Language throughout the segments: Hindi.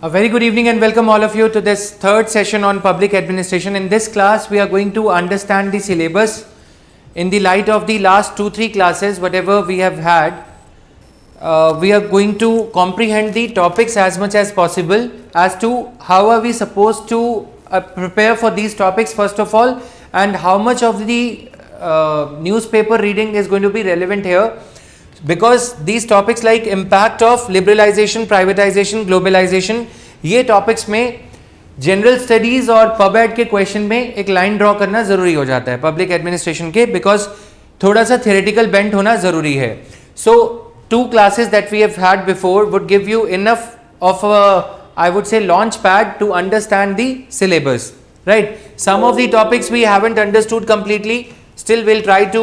A very good evening and welcome all of you to this third session on public administration. In this class, we are going to understand the syllabus in the light of the last 2-3 classes, whatever we have had. We are going to comprehend the topics as much as possible as to how are we supposed to prepare for these topics first of all, and how much of the newspaper reading is going to be relevant here. Because these topics like impact of liberalization, privatization, globalization, ये टॉपिक्स में जनरल स्टडीज और पब एड के क्वेश्चन में एक लाइन ड्रॉ करना जरूरी हो जाता है पब्लिक एडमिनिस्ट्रेशन के, बिकॉज थोड़ा सा थियोरेटिकल बेंट होना जरूरी है. सो 2 classes that we have had before would give you enough of a, I would say, launch pad to understand the syllabus, right? Some of the topics we haven't understood completely. Still we'll try to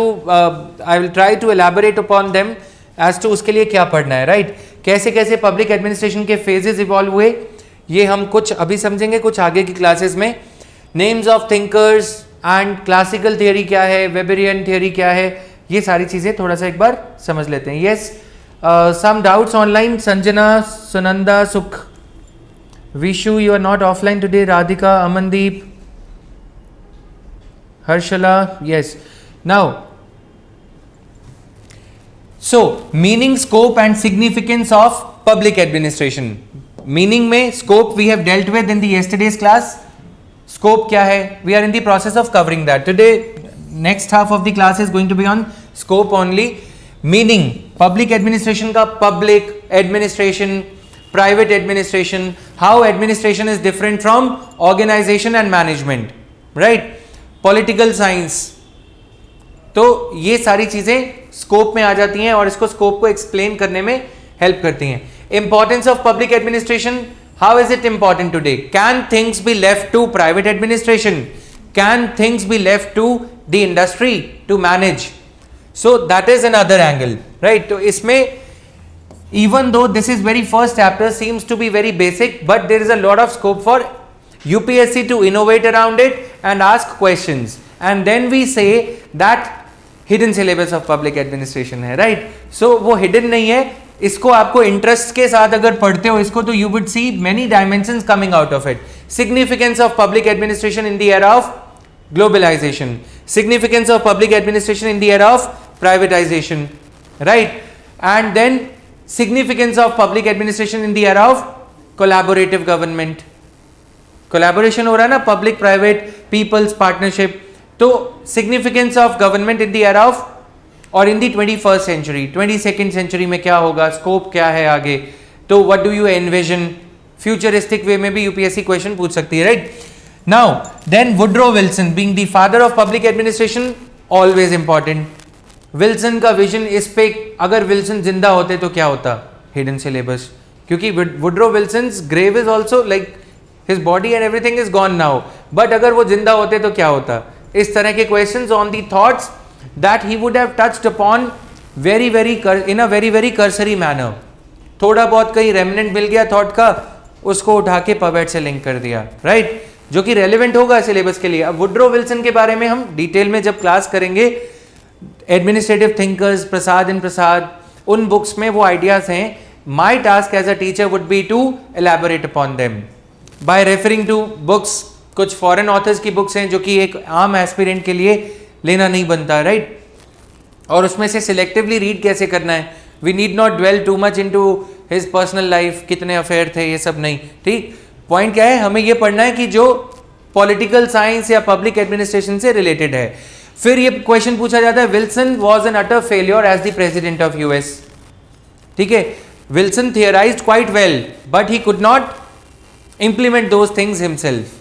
I will try to elaborate upon them as to उसके लिए क्या पढ़ना है, right? कैसे कैसे पब्लिक एडमिनिस्ट्रेशन के फेजेस इवॉल्व हुए, ये हम कुछ अभी समझेंगे, कुछ आगे की क्लासेस में. Names of thinkers and classical theory क्या है, वेबरियन थियरी क्या है, ये सारी चीज़ें थोड़ा सा एक बार समझ लेते हैं. Yes, some doubts online. Sanjana, Sunanda, Sukh, Vishu, you are not offline today. Radhika, Amandeep, Harshala, yes. Now, so meaning, scope and significance of public administration. Meaning में scope we have dealt with in the yesterday's class. Scope क्या है? We are in the process of covering that. Today, next half of the class is going to be on scope only. Meaning, public administration का public administration, private administration, how administration is different from organization and management, right? Political science, तो ये सारी चीजें स्कोप में आ जाती हैं और इसको स्कोप को एक्सप्लेन करने में हेल्प करती हैं. Importance of public administration, how is it important today? Can things be left to private administration? Can things be left to the industry to manage? So that is another angle, right? तो इसमें even though this is very first chapter, seems to be very basic, but there is a lot of scope for UPSC to innovate around it and ask questions, and then we say that hidden syllabus of public administration है, right? So वो hidden नहीं है, इसको आपको interest के साथ अगर पढ़ते हो इसको तो you would see many dimensions coming out of it. Significance of public administration in the era of globalization, significance of public administration in the era of privatization, right? And then significance of public administration in the era of collaborative government. Collaboration हो रहा है ना, पब्लिक प्राइवेट पीपल्स पार्टनरशिप. तो significance of government in the era of और in the 21st century, 22nd century में क्या होगा, स्कोप क्या है आगे, तो what do you envision? Futuristic way में भी यूपीएससी क्वेश्चन पूछ सकती है, right? Now then Woodrow Wilson being the father of public administration, always important. Wilson का विजन, इस पे अगर विल्सन जिंदा होते तो क्या होता? हिडन सिलेबस, क्योंकि Woodrow Wilson's grave is also like his body and everything is gone now, but अगर वो जिंदा होते तो क्या होता? इस तरह के questions on the thoughts that he would have touched upon in a very cursory manner. थोड़ा बहुत कहीं remnant मिल गया thought का, उसको उठा के पबेट से लिंक कर दिया, right? जो कि relevant होगा सिलेबस के लिए. अब वुड्रो विल्सन के बारे में हम डिटेल में जब क्लास करेंगे, एडमिनिस्ट्रेटिव थिंकर्स, प्रसाद एंड प्रसाद, उन बुक्स में वो आइडियाज हैं. My task as a teacher would be to elaborate upon them by referring to books. कुछ फॉरेन ऑथर्स की बुक्स हैं जो कि एक आम एस्पिरेंट के लिए लेना नहीं बनता, राइट? और उसमें से सिलेक्टिवली रीड कैसे करना है. We need not dwell too much into his personal life, कितने अफेयर थे, ये सब नहीं, ठीक? पॉइंट क्या है, हमें ये पढ़ना है कि जो पॉलिटिकल साइंस या पब्लिक एडमिनिस्ट्रेशन से रिलेटेड है. फिर ये क्वेश्चन पूछा जाता है, Wilson was an utter failure as the president of US. ठीक है, Wilson theorised quite well but he could not implement those things himself,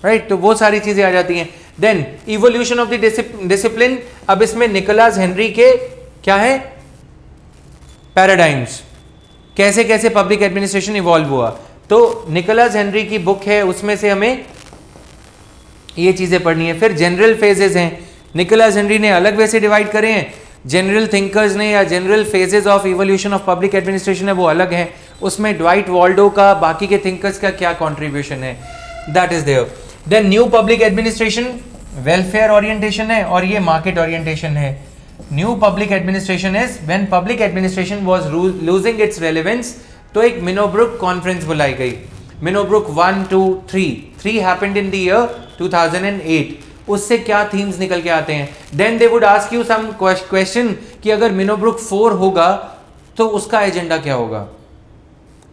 right? तो वो सारी चीजें आ जाती हैं. Then evolution of the discipline, अब इसमें निकोलस हेनरी के क्या है पैराडाइम्स, कैसे कैसे पब्लिक एडमिनिस्ट्रेशन इवॉल्व हुआ. तो निकोलस हेनरी की बुक है, उसमें से हमें ये चीजें पढ़नी है. फिर जनरल फेजेस हैं, निकोलस हेनरी ने अलग वैसे डिवाइड करे हैं, जनरल थिंकर्स ने या general phases of evolution of public administration है वो अलग है. उसमें ड्वाइट वॉल्डो का, बाकी के थिंकर्स का क्या कॉन्ट्रीब्यूशन है, that is there. Then new public administration welfare orientation है और ये मार्केट ओरिएंटेशन है. New public administration is when public administration was losing its relevance, तो एक मिनोब्रुक कॉन्फ्रेंस बुलाई गई. Minnowbrook 1, 2, 3 happened in the year 2008. उससे क्या थीम्स निकल के आते हैं? Then they would ask you some question कि अगर मिनोब्रुक 4 होगा तो उसका एजेंडा क्या होगा,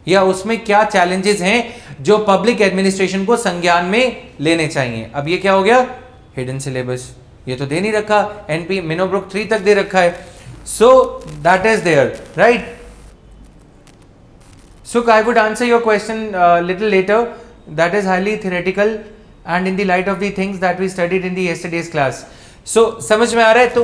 या उसमें क्या चैलेंजेस हैं जो पब्लिक एडमिनिस्ट्रेशन को संज्ञान में लेने चाहिए. अब ये क्या हो गया? Hidden syllabus. ये तो दे नहीं रखा, एनपी मिनोब्रुक 3 तक दे रखा है. So that is there, right. So I would answer your question little later. That is highly theoretical and in the light of the things that we studied in the yesterday's class. So समझ में आ रहा है? तो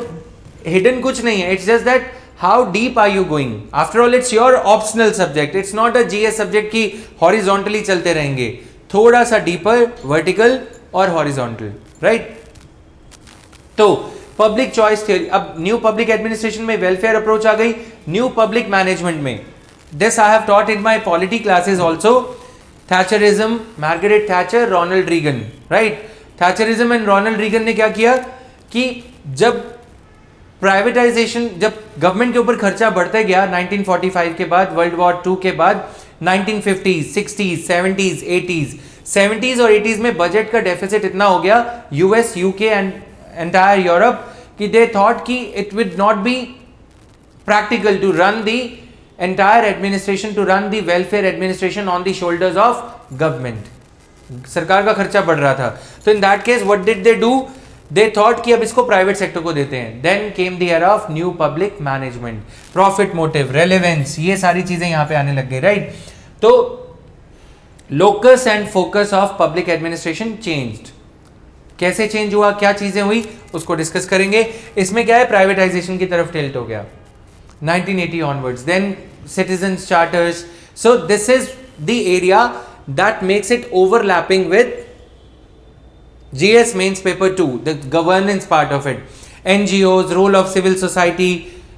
hidden कुछ नहीं है. It's just that how deep are you going? After all, it's your optional subject. It's not a GS subject की horizontally चलते रहेंगे. थोड़ा सा deeper, vertical और horizontal, right? तो पब्लिक चॉइस थियोरी. अब न्यू पब्लिक एडमिनिस्ट्रेशन में वेलफेयर अप्रोच आ गई, न्यू पब्लिक मैनेजमेंट में. This I have taught in my polity classes also. Thatcherism, Margaret Thatcher, Ronald Reagan, right? Thatcherism and Ronald Reagan ने क्या किया कि जब प्राइवेटाइजेशन, जब गवर्नमेंट के ऊपर खर्चा बढ़ते गया 1945 के बाद, वर्ल्ड वॉर 2 के बाद, 1950s, 60s, 70s, 80s, 70s और 80s में बजट का डेफिसिट इतना हो गया, US, UK and entire Europe, कि दे थॉट कि it would not be practical to run the entire administration, to run the welfare administration on the shoulders of government. सरकार का खर्चा बढ़ रहा था. तो in that case what did they do? They thought कि अब इसको प्राइवेट सेक्टर को देते हैं. Then came the era of new public management, profit motive, relevance, ये सारी चीजें यहाँ पे आने लग गई, राइट. तो locus and focus of public administration changed. कैसे चेंज हुआ, क्या चीजें हुई, उसको डिस्कस करेंगे. इसमें क्या है, प्राइवेटाइजेशन की तरफ टिल्ट हो गया 1980 onwards. Then citizens charters. So this is the area that makes it overlapping with GS mains paper 2, the governance part of it. NGOs, role of civil society,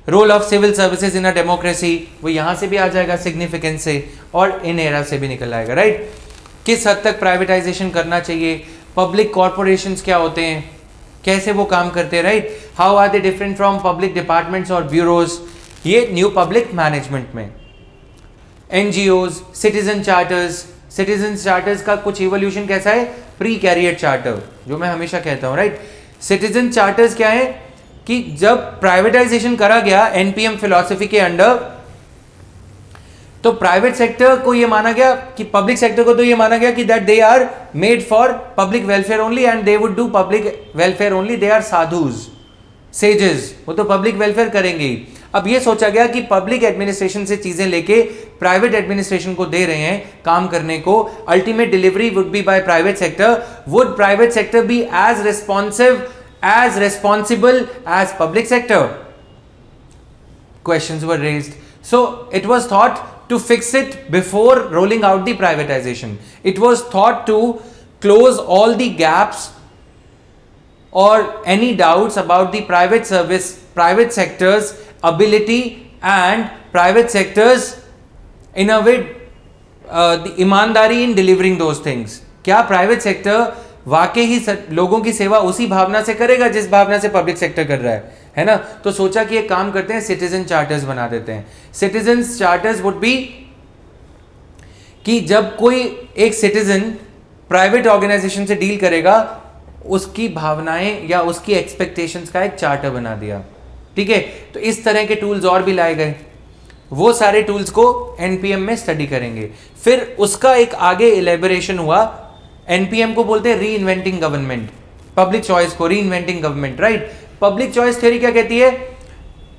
role of civil services in a democracy, वो यहाँ से भी आ जाएगा significance से, और इन एरा से भी निकल आएगा, राइट. किस हद तक प्राइवेटाइजेशन करना चाहिए, पब्लिक कॉर्पोरेशंस क्या होते हैं, कैसे वो काम करते हैं, right. How are they different from public departments और ब्यूरोज, ये न्यू पब्लिक मैनेजमेंट में. NGOs, citizen charters. Citizen charters का कुछ इवोल्यूशन कैसा है, प्री कैरियर चार्टर, जो मैं हमेशा कहता हूं, राइट. सिटीजन चार्टर्स क्या है कि जब प्राइवेटाइजेशन करा गया एनपीएम फिलॉसफी के अंडर, तो प्राइवेट सेक्टर को ये माना गया कि पब्लिक सेक्टर को तो ये माना गया कि that they are made for public welfare only and they would do public welfare only. They are sadhus, sages, वो तो पब्लिक वेलफेयर करेंगे ही. अब ये सोचा गया कि पब्लिक एडमिनिस्ट्रेशन से चीजें लेके प्राइवेट एडमिनिस्ट्रेशन को दे रहे हैं काम करने को, ultimate delivery would be by private sector. Would private sector be as responsive, as responsible as public sector? Questions were raised. So it was thought to fix it before rolling out the privatization. It was thought to close all the gaps or any doubts about the private sector's ability and private sector's in a way the ईमानदारी in delivering those things. क्या प्राइवेट सेक्टर वाकई ही लोगों की सेवा उसी भावना से करेगा जिस भावना से पब्लिक सेक्टर कर रहा है ना. तो सोचा कि एक काम करते हैं, सिटीजन चार्टर्स बना देते हैं. सिटीजन चार्टर्स वुड बी कि जब कोई एक सिटीजन प्राइवेट ऑर्गेनाइजेशन से डील करेगा, उसकी भावनाएं या उसकी एक्सपेक्टेशंस का एक चार्टर बना दिया, ठीक है. तो इस तरह के टूल्स और भी लाए गए. वो सारे टूल्स को एनपीएम में स्टडी करेंगे. फिर उसका एक आगे इलेबोरेशन हुआ. एनपीएम को बोलते हैं री इन्वेंटिंग गवर्नमेंट, पब्लिक चॉइस को री inventing government, right. Public choice theory क्या कहती है,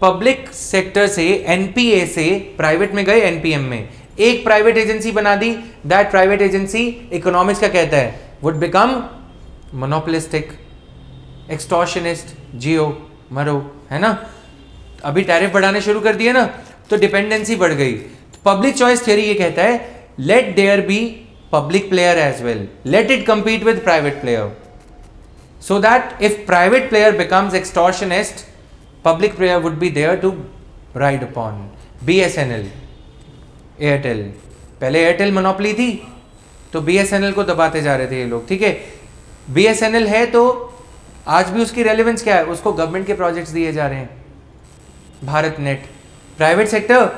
पब्लिक सेक्टर से, एनपीए से प्राइवेट में गए, एनपीएम में एक प्राइवेट एजेंसी बना दी. दैट प्राइवेट एजेंसी इकोनॉमिक्स का कहता है वुड बिकम मोनोपोलिस्टिक, एक्सटॉर्शनिस्ट, जियो मरो, है ना. अभी टैरिफ बढ़ाने शुरू कर दिए ना, तो डिपेंडेंसी बढ़ गई. पब्लिक चॉइस थ्योरी ये कहता है let there be public player as well, let it compete with private player, so that if private player becomes extortionist, public player would be there to ride upon. BSNL, Airtel, पहले Airtel मोनोपोली थी तो BSNL को दबाते जा रहे थे ये लोग, ठीक है. BSNL है तो आज भी उसकी रेलेवेंस क्या है, उसको गवर्नमेंट के प्रोजेक्ट्स दिए जा रहे हैं. भारत नेट, प्राइवेट सेक्टर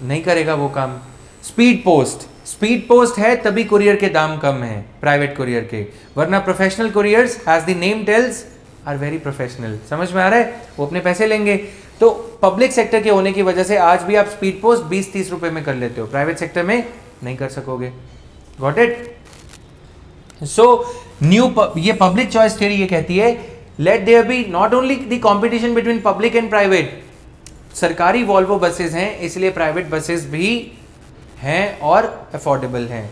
नहीं करेगा वो काम. स्पीड पोस्ट, स्पीड पोस्ट है तभी कुरियर के दाम कम है प्राइवेट कुरियर के, वरना professional couriers as the name tells are very professional. समझ में आ रहा है? वो अपने पैसे लेंगे। तो पब्लिक सेक्टर के होने की वजह से आज भी आप स्पीड पोस्ट 20-30 रुपए में कर लेते हो, प्राइवेट सेक्टर में नहीं कर सकोगे। Got it? सो ये पब्लिक चॉइस थ्योरी ये कहती है let there be not only the competition between public and private. सरकारी वॉल्वो बसेस हैं इसलिए प्राइवेट बसेस भी हैं और अफोर्डेबल हैं,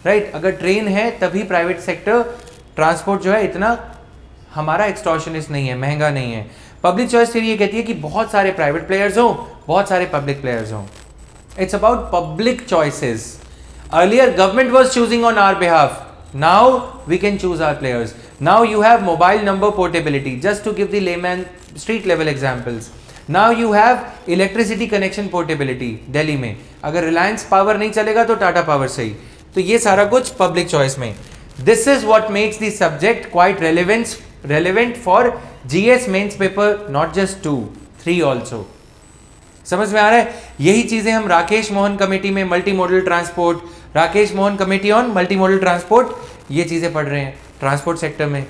राइट? अगर ट्रेन है तभी प्राइवेट सेक्टर ट्रांसपोर्ट जो है इतना हमारा एक्सटॉर्शनिस्ट नहीं है, महंगा नहीं है। पब्लिक चॉइस थ्योरी ये कहती है कि बहुत सारे प्राइवेट प्लेयर्स हो, बहुत सारे पब्लिक प्लेयर्स हो। It's about public choices. Earlier government was choosing on our behalf, now we can choose our players. Now you have mobile number portability, just to give the layman street level examples. Now you have electricity connection portability. Delhi में अगर रिलायंस पावर नहीं चलेगा तो टाटा पावर सही। तो ये सारा कुछ पब्लिक चॉइस में। This is what makes the subject quite relevant for GS mains paper, not just 2, 3 also. समझ में आ रहा है? यही चीजें हम राकेश मोहन कमेटी में multi modal transport, Rakesh Mohan committee on multi modal transport, ये चीजें पढ़ रहे हैं ट्रांसपोर्ट सेक्टर में।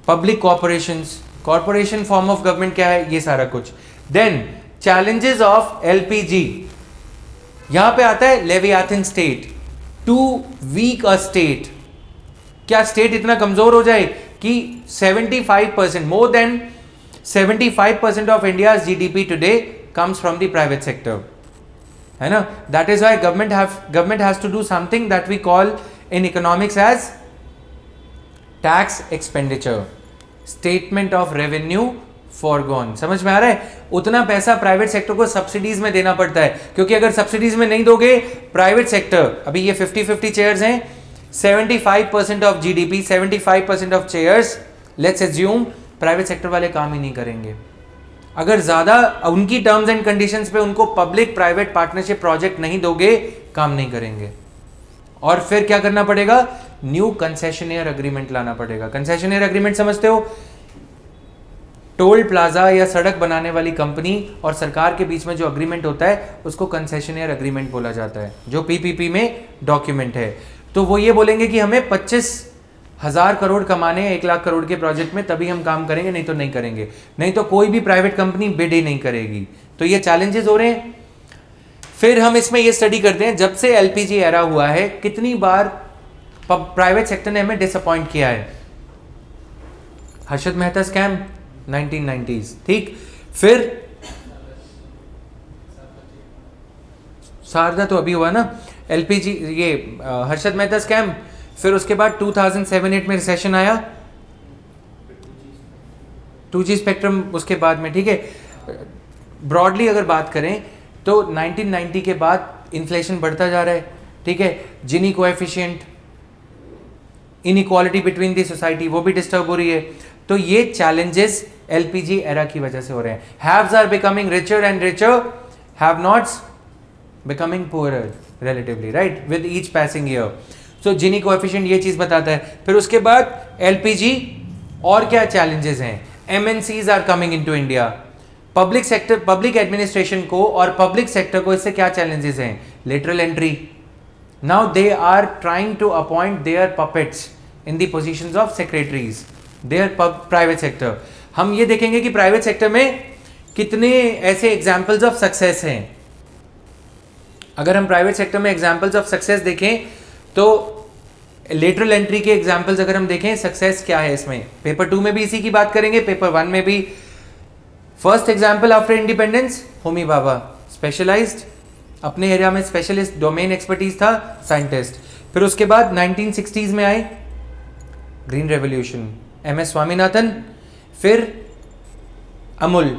Public corporations, corporation form of government क्या है, ये सारा कुछ। देन चैलेंजेस ऑफ एलपीजी, यहां पे आता है Leviathan state, too weak a state. क्या स्टेट इतना कमजोर हो जाए कि 75%, more than 75% of India GDP today comes from the private sector, है ना? That is why government has to do something that we call in economics as tax expenditure, statement of revenue foregone। समझ में आ रहा है? उतना पैसा प्राइवेट सेक्टर को सब्सिडीज में देना पड़ता है, क्योंकि अगर सब्सिडीज में नहीं दोगे प्राइवेट सेक्टर, अभी ये 50-50 चेयर्स हैं, 75% of GDP, 75% of chairs, let's assume private sector वाले काम ही नहीं करेंगे। अगर ज्यादा उनकी टर्म्स एंड कंडीशंस पे उनको पब्लिक प्राइवेट पार्टनरशिप प्रोजेक्ट नहीं दोगे, काम नहीं करेंगे। और फिर क्या करना पड़ेगा? न्यू कंसेशनियर अग्रीमेंट लाना पड़ेगा। कंसेशनियर अग्रीमेंट समझते हो? टोल प्लाजा या सड़क बनाने वाली कंपनी और सरकार के बीच में जो अग्रीमेंट होता है उसको कंसेशनियर अग्रीमेंट बोला जाता है, जो पीपीपी में डॉक्यूमेंट है। तो वो ये बोलेंगे कि हमें 25,000 करोड़ कमाने हैं 1 लाख करोड़ के प्रोजेक्ट में, तभी हम काम करेंगे, नहीं तो नहीं करेंगे। नहीं तो कोई भी प्राइवेट कंपनी बिड ही नहीं करेगी। तो ये चैलेंजेस हो रहे हैं। फिर हम इसमें ये स्टडी करते हैं जब से एलपीजी एरा हुआ है कितनी बार प्राइवेट सेक्टर ने हमें डिसअपॉइंट किया है। हर्षद मेहता स्कैम 1990s, ठीक। फिर शारदा तो अभी हुआ ना, एलपीजी ये हर्षद मेहता स्कैम। फिर उसके बाद 2007-8 में रिसेशन आया, 2G स्पेक्ट्रम उसके बाद में, ठीक है। ब्रॉडली अगर बात करें तो 1990 के बाद इन्फ्लेशन बढ़ता जा रहा है, ठीक है। Gini coefficient, inequality between the society, वो भी डिस्टर्ब हो रही है। तो ये चैलेंजेस एलपीजी एरा की वजह से हो रहे हैं। Haves are becoming richer and richer, have nots becoming poorer relatively, right, with each passing year. So Gini coefficient ये चीज बताता है। फिर उसके बाद एलपीजी और क्या चैलेंजेस हैं? MNCs are coming into India. Public sector, public administration को और पब्लिक सेक्टर को इससे क्या चैलेंजेस हैं? Lateral entry. Now they are trying to appoint their puppets in the positions of secretaries, their private sector. हम ये देखेंगे कि प्राइवेट सेक्टर में कितने ऐसे एग्जाम्पल्स ऑफ सक्सेस हैं। अगर हम प्राइवेट सेक्टर में एग्जाम्पल्स ऑफ सक्सेस देखें तो लेटरल एंट्री के एग्जाम्पल्स अगर हम देखें, सक्सेस क्या है इसमें, पेपर 2 में भी इसी की बात करेंगे, पेपर 1 में भी। First example after independence, Homi Bhabha, specialized, अपने एरिया में स्पेशलिस्ट, डोमेन एक्सपर्टीज था, साइंटिस्ट। फिर उसके बाद 1960s में आए ग्रीन रेवोल्यूशन, MS स्वामीनाथन। फिर अमूल,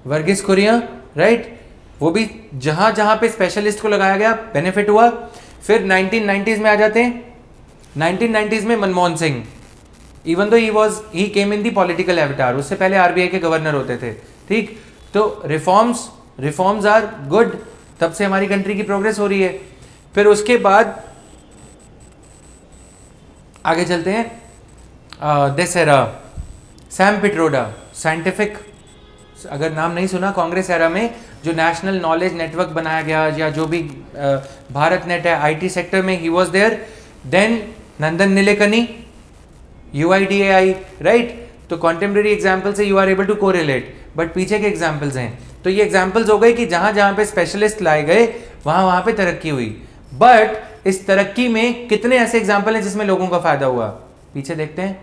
वर्गीस कुरियन, राइट, वो भी जहां जहां पे स्पेशलिस्ट को लगाया गया बेनिफिट हुआ। फिर 1990s में आ जाते हैं। 1990s में Manmohan Singh, even though he came in the political Avatar, उससे पहले आरबीआई के गवर्नर होते थे, ठीक। तो रिफॉर्म्स आर गुड, तब से हमारी कंट्री की प्रोग्रेस हो रही है। फिर उसके बाद आगे चलते हैं। This era, Sam Pitroda, scientific, अगर नाम नहीं सुना, कांग्रेस एरा में जो नेशनल नॉलेज नेटवर्क बनाया गया या जो भी भारत नेट है आईटी सेक्टर में, he was there. Then Nandan Nilekani, UIDAI, right. तो कॉन्टेम्प्रेरी एग्जाम्पल से you are able to correlate, but पीछे के एग्जाम्पल्स हैं. तो ये एग्जाम्पल्स हो गए कि जहां जहां पे स्पेशलिस्ट लाए गए वहां वहां पे तरक्की हुई. बट इस तरक्की में कितने ऐसे एग्जाम्पल हैं जिसमें लोगों का फायदा हुआ, पीछे देखते हैं.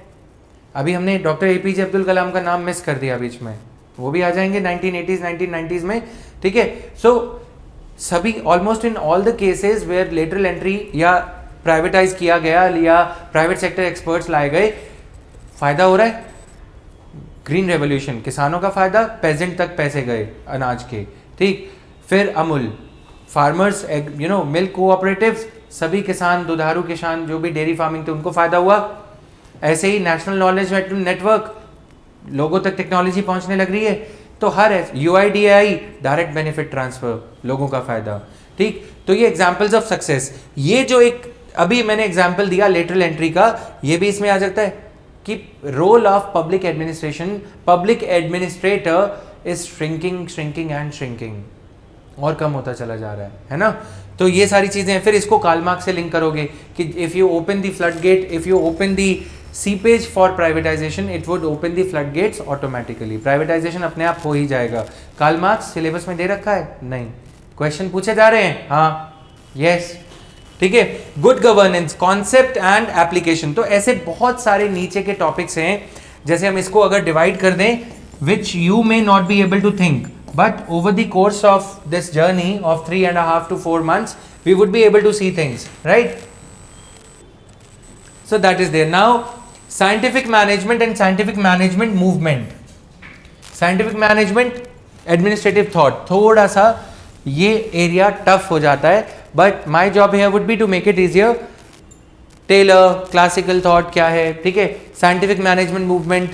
अभी हमने डॉक्टर APJ अब्दुल कलाम का नाम मिस कर दिया बीच में, वो भी आ जाएंगे 1980s 1990s में, ठीक है. सो सभी almost in all the cases where lateral entry या प्राइवेटाइज किया गया या प्राइवेट सेक्टर एक्सपर्ट्स लाए गए, फायदा हो रहा है. ग्रीन रेवोल्यूशन, किसानों का फायदा, पेजेंट तक पैसे गए अनाज के, ठीक. फिर अमूल, फार्मर्स, मिल्क कोऑपरेटिव्स, सभी किसान, दुधारू किसान जो भी डेयरी फार्मिंग थे उनको फायदा हुआ. ऐसे ही नेशनल नॉलेज नेटवर्क, लोगों तक टेक्नोलॉजी पहुंचने लग रही है. तो हर UIDAI, डायरेक्ट बेनिफिट ट्रांसफर, लोगों का फायदा, ठीक. तो ये एग्जांपल्स ऑफ सक्सेस. ये जो एक अभी मैंने एग्जांपल दिया लेटरल एंट्री का, ये भी इसमें आ जाता है कि role of public administration, public administrator is shrinking and shrinking, और कम होता चला जा रहा है ना. तो ये सारी चीजें हैं. फिर इसको कार्ल मार्क्स से लिंक करोगे कि if you open the flood gate, if you open the seepage for privatization, it would open the flood gates automatically. Privatization अपने आप हो ही जाएगा. कार्ल मार्क्स सिलेबस में दे रखा है? नहीं. क्वेश्चन पूछे जा रहे हैं? हाँ, यस, ठीक है. Good governance, concept and application. तो ऐसे बहुत सारे नीचे के टॉपिक्स हैं. जैसे हम इसको अगर डिवाइड कर दें, which you may not be able to think, but over the course of this journey of 3.5 to 4 months we would be able to see things, right? So that is there. Now scientific management and scientific management movement. Scientific management, administrative thought, थोड़ा सा ये एरिया टफ हो जाता है, but my job here would be to make it easier. Taylor, classical thought क्या है, ठीक है. Scientific management movement,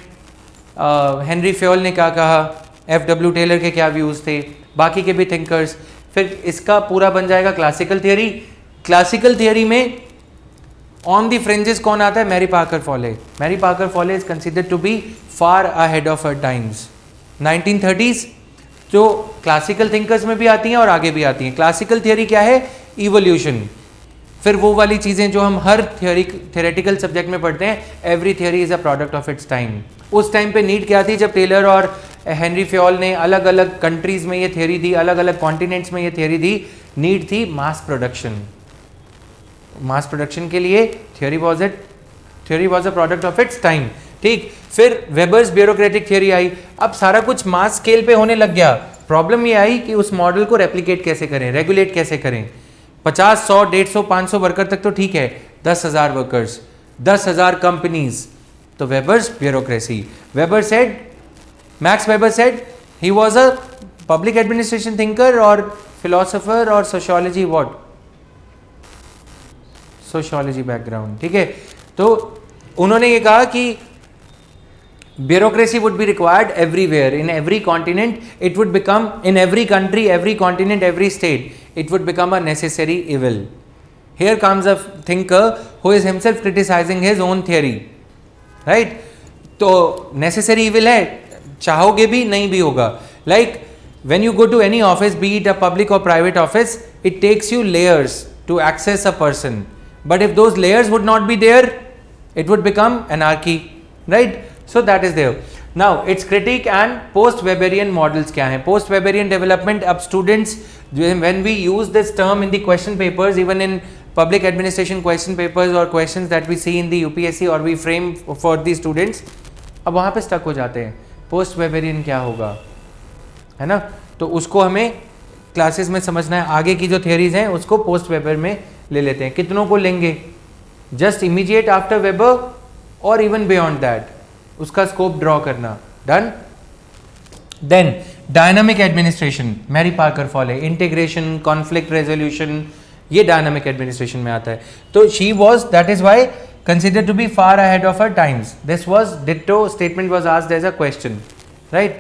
Henri Fayol ने क्या कहा, FW टेलर के क्या व्यूज थे, बाकी के भी थिंकर्स. फिर इसका पूरा बन जाएगा क्लासिकल थियरी. क्लासिकल थियरी में ऑन द फ्रिंजेस कौन आता है? Mary Parker Follett. Mary Parker Follett is considered to be far ahead of her times. 1930s जो क्लासिकल थिंकर्स में भी आती हैं और आगे भी आती हैं. क्लासिकल थियरी क्या है? इवोल्यूशन. फिर वो वाली चीज़ें जो हम हर थियोरेटिकल सब्जेक्ट में पढ़ते हैं, every theory is a product of its time. उस टाइम पे नीड क्या थी? जब टेलर और हेनरी फ्योल ने अलग अलग कंट्रीज में ये थियरी दी, अलग अलग कॉन्टिनेंट्स में ये थियरी दी, नीड थी मास प्रोडक्शन. मास प्रोडक्शन के लिए theory was a product of its time, ठीक. फिर वेबर्स ब्यूरोक्रेटिक थियरी आई. अब सारा कुछ मास स्केल पे होने लग गया. प्रॉब्लम ये आई कि उस मॉडल को रेप्लिकेट कैसे करें, रेगुलेट कैसे करें. 50, 100, 150, 500 वर्कर तक तो ठीक है, 10,000 वर्कर्स, 10,000 कंपनीज, तो Weber's bureaucracy. Weber said, max weber said, he was a public administration thinker और फिलोसोफर और सोशियोलॉजी, व्हाट, सोशियोलॉजी बैकग्राउंड, ठीक है. तो उन्होंने ये कहा कि bureaucracy would be required everywhere, in every continent. It would become, in every country, every continent, every state, it would become a necessary evil. Here comes a thinker who is himself criticizing his own theory, right? तो necessary evil है, चाहोगे भी नहीं भी होगा. Like when you go to any office, be it a public or private office, it takes you layers to access a person. But if those layers would not be there, it would become anarchy, right? So that is there. Now its critique and post-Weberian models क्या हैं? Post-Weberian development. अब students, when we use this term in the question papers, even in public administration question papers or questions that we see in the UPSC or we frame for the students, अब वहाँ पे stuck हो जाते हैं. Post-Weberian क्या होगा, है ना? तो उसको हमें क्लासेस में समझना है. आगे की जो थियरीज हैं उसको पोस्ट वेबर में ले लेते हैं. कितनों को लेंगे? जस्ट इमीडिएट आफ्टर वेबर और इवन बियॉन्ड दैट, उसका स्कोप ड्रॉ करना. Done. Then dynamic administration, Mary Parker Follett, integration, conflict resolution, ये डायनामिक एडमिनिस्ट्रेशन में आता है. तो she was, that is why considered to be far ahead of her times. This was ditto statement was asked as a question, right?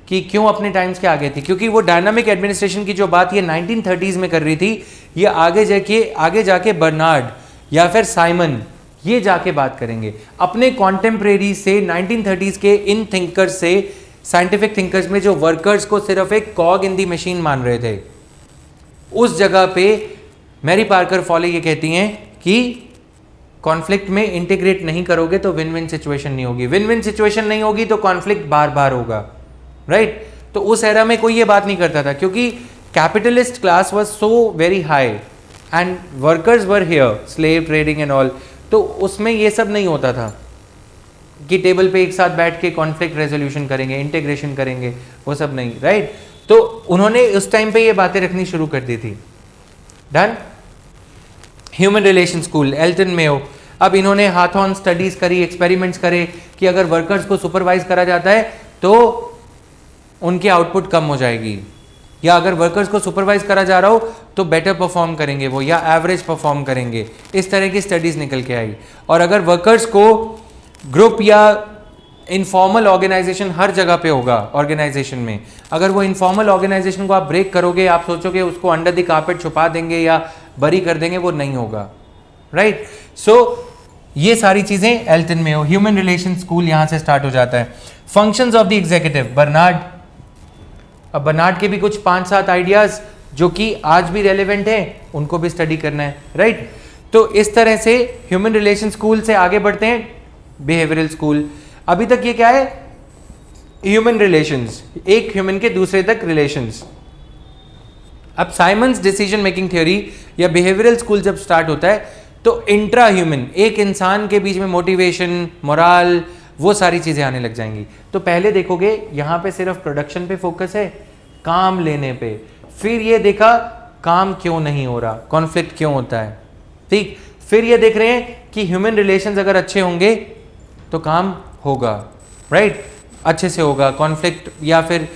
कि क्यों अपने टाइम्स के आगे थी? क्योंकि वो डायनामिक एडमिनिस्ट्रेशन की जो बात ये 1930s में कर रही थी, ये आगे जाके बर्नार्ड या फिर साइमन ये जाके बात करेंगे. अपने कॉन्टेम्परेरी से 1930s के इन थिंकर से साइंटिफिक थिंकर्स में जो वर्कर्स को सिर्फ एक कॉग इन दी मशीन मान रहे थे, उस जगह पे मैरी पार्कर फॉले ये कहती हैं कि कॉन्फ्लिक्ट में इंटीग्रेट नहीं करोगे तो विन विन सिचुएशन नहीं होगी, विन विन सिचुएशन नहीं होगी तो कॉन्फ्लिक्ट बार बार होगा, राइट? तो उस एरा में कोई ये बात नहीं करता था क्योंकि capitalist class was so very high and workers were here, slave trading and all, तो उसमें ये सब नहीं होता था कि टेबल पे एक साथ बैठ के कॉन्फ्लिक्ट रेजोल्यूशन करेंगे, इंटीग्रेशन करेंगे, वो सब नहीं, राइट? तो उन्होंने उस टाइम पे ये बातें रखनी शुरू कर दी थी। Done. Human relation school, Elton Mayo, अब इन्होंने हाथ ऑन स्टडीज करी, एक्सपेरिमेंट्स करे कि अगर वर्कर्स को सुपरवाइज करा जाता है तो उनकी आउटपुट कम हो जाएगी, या अगर वर्कर्स को सुपरवाइज करा जा रहा हो तो बेटर परफॉर्म करेंगे वो, या एवरेज परफॉर्म करेंगे, इस तरह की स्टडीज निकल के आई। और अगर वर्कर्स को ग्रुप या इनफॉर्मल ऑर्गेनाइजेशन हर जगह पे होगा ऑर्गेनाइजेशन में, अगर वो इनफॉर्मल ऑर्गेनाइजेशन को आप ब्रेक करोगे, आप सोचोगे उसको अंडर द कारपेट छुपा देंगे या बरी कर देंगे, वो नहीं होगा, राइट? सो ये सारी चीजें एल्टन में हो, ह्यूमन रिलेशन स्कूल यहां से स्टार्ट हो जाता है। Functions of the executive, Barnard, अब बर्नार्ड के भी कुछ 5-7 आइडियाज जो कि आज भी रेलेवेंट है, उनको भी स्टडी करना है, राइट? तो इस तरह से ह्यूमन रिलेशन स्कूल से आगे बढ़ते हैं बिहेवियरल स्कूल। अभी तक ये क्या है? ह्यूमन रिलेशंस, एक ह्यूमन के दूसरे तक रिलेशंस। अब साइमन्स डिसीजन मेकिंग थ्योरी या बिहेवियरल स्कूल जब स्टार्ट होता है तो इंट्रा ह्यूमन, एक इंसान के बीच में मोटिवेशन, मोरल, वो सारी चीजें आने लग जाएंगी। तो पहले देखोगे यहां पे सिर्फ प्रोडक्शन पे फोकस है, काम लेने पे, फिर ये देखा काम क्यों नहीं हो रहा, कॉन्फ्लिक्ट क्यों होता है, ठीक? फिर ये देख रहे हैं कि ह्यूमन रिलेशंस अगर अच्छे होंगे तो काम होगा, राइट? अच्छे से होगा, कॉन्फ्लिक्ट या फिर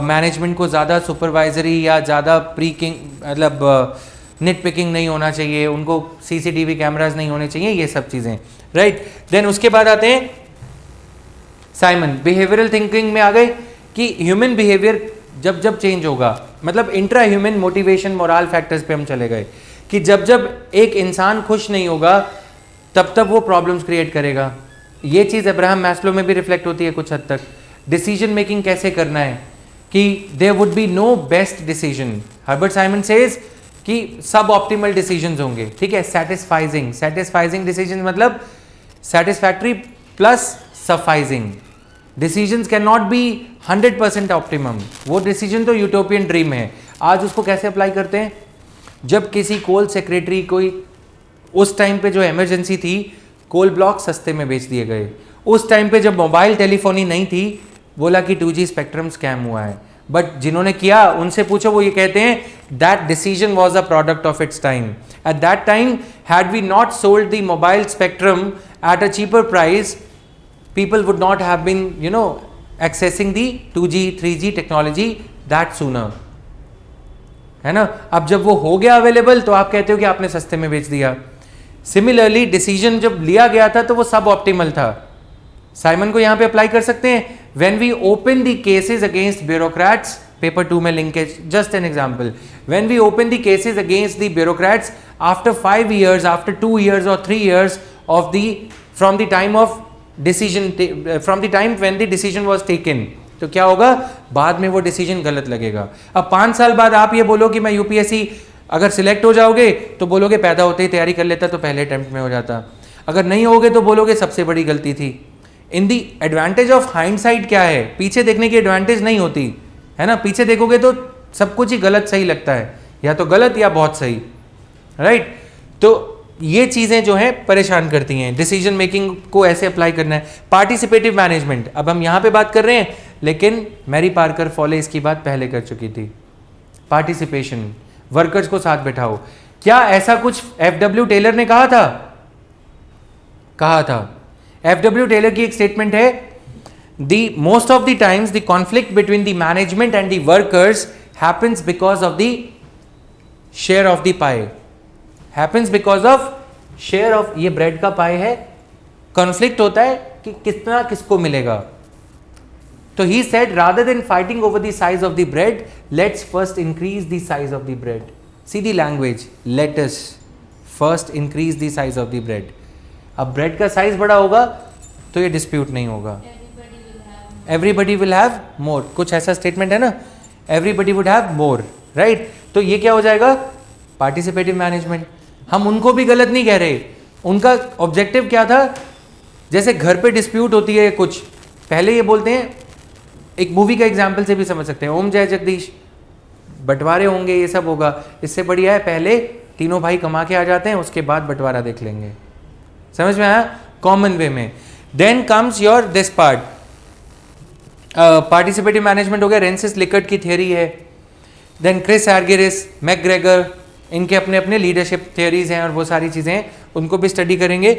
मैनेजमेंट को ज़्यादा सुपरवाइजरी या ज़्यादा प्रीकिंग, मतलब निट पिकिंग नहीं होना चाहिए, उनको सीसीटीवी कैमराज नहीं होने चाहिए, ये सब चीज़ें, राइट? देन उसके बाद आते हैं साइमन, बिहेवियरल थिंकिंग में आ गए कि ह्यूमन बिहेवियर जब जब चेंज होगा, मतलब intra human motivation moral factors पे हम चले गए कि जब जब एक इंसान खुश नहीं होगा तब तब वो प्रॉब्लम्स क्रिएट करेगा। ये चीज़ अब्राहम मैस्लो में भी रिफ्लेक्ट होती है कुछ हद तक। डिसीजन मेकिंग कैसे करना है कि there would be no best decision, Herbert Simon says कि सब ऑप्टिमल डिसीजंस होंगे, ठीक है? सेटिस्फाइजिंग डिसीजन मतलब satisfactory plus sufficing decisions can not be 100% optimum, वो डिसीजन तो यूटोपियन ड्रीम है। आज उसको कैसे अप्लाई करते हैं? जब किसी कोल सेक्रेटरी कोई, उस टाइम पे जो इमरजेंसी थी, कोल ब्लॉक सस्ते में बेच दिए गए। उस टाइम पे जब मोबाइल टेलीफोनी नहीं थी, बोला कि 2G स्पेक्ट्रम स्कैम हुआ है, बट जिन्होंने किया उनसे पूछो, वो ये कहते हैं that decision was a product of its time. At that time had we not sold the mobile spectrum at a cheaper price, people would not have been, accessing the 2G 3G technology that sooner, है ना? अब जब वो हो गया अवेलेबल तो आप कहते हो कि आपने सस्ते में बेच दिया। सिमिलरली डिसीजन जब लिया गया था तो वो सब ऑप्टिमल था। साइमन को यहां पे अप्लाई कर सकते हैं। When we open the cases against bureaucrats, paper 2 में linkage, just an example, when we open the cases against the bureaucrats after 5 years, after 2 years or 3 years of the from the time of decision, from the time when the decision was taken, तो क्या होगा? बाद में वो डिसीजन गलत लगेगा। अब 5 साल बाद आप ये बोलो कि मैं यूपीएससी अगर सिलेक्ट हो जाओगे तो बोलोगे पैदा होते ही तैयारी कर लेता तो पहले अटेम्प्ट में हो जाता, अगर नहीं होगे तो बोलोगे सबसे बड़ी गलती थी। इन दी एडवांटेज ऑफ हाइंडसाइट क्या है? पीछे देखने की एडवांटेज नहीं होती है ना, पीछे देखोगे तो सब कुछ ही गलत सही लगता है, या तो गलत या बहुत सही, राइट? तो ये चीजें जो हैं परेशान करती हैं। डिसीजन मेकिंग को ऐसे अप्लाई करना है। पार्टिसिपेटिव मैनेजमेंट, अब हम यहां पे बात कर रहे हैं, लेकिन मैरी पार्कर फॉले इसकी बात पहले कर चुकी थी। पार्टिसिपेशन, वर्कर्स को साथ बैठाओ। क्या ऐसा कुछ एफडब्ल्यू टेलर ने कहा था? कहा था। एफडब्ल्यू टेलर की एक स्टेटमेंट है, the most of the times the conflict between the management and the workers happens because of the share of the pi, happens because of share of, ये ब्रेड का पाई है, कॉन्फ्लिक्ट होता है कि कितना किसको मिलेगा। तो he said rather than fighting over the size of the bread, let's first increase the size of the bread. See the language, let us first increase the size of the bread. अब ब्रेड का साइज बड़ा होगा तो ये डिस्प्यूट नहीं होगा, एवरीबडी विल हैव मोर, कुछ ऐसा स्टेटमेंट है ना, everybody would have more, right. तो ये क्या हो जाएगा, पार्टिसिपेटिव मैनेजमेंट। हम उनको भी गलत नहीं कह रहे, उनका ऑब्जेक्टिव क्या था, जैसे घर पे डिस्प्यूट होती है कुछ, पहले ये बोलते हैं, एक मूवी का एग्जाम्पल से भी समझ सकते हैं, ओम जय जगदीश, बंटवारे होंगे, ये सब होगा, इससे बढ़िया है पहले तीनों भाई कमा के आ जाते हैं, उसके बाद बंटवारा देख लेंगे। समझ में आया, कॉमन वे में। Then comes your this part, participative management हो गया, रेंसिस लिकर्ट की थियरी है। देन क्रिस आर्गेरिस, मैकग्रेगर, इनके अपने अपने लीडरशिप थियरीज हैं और वो सारी चीज़ें हैं, उनको भी स्टडी करेंगे।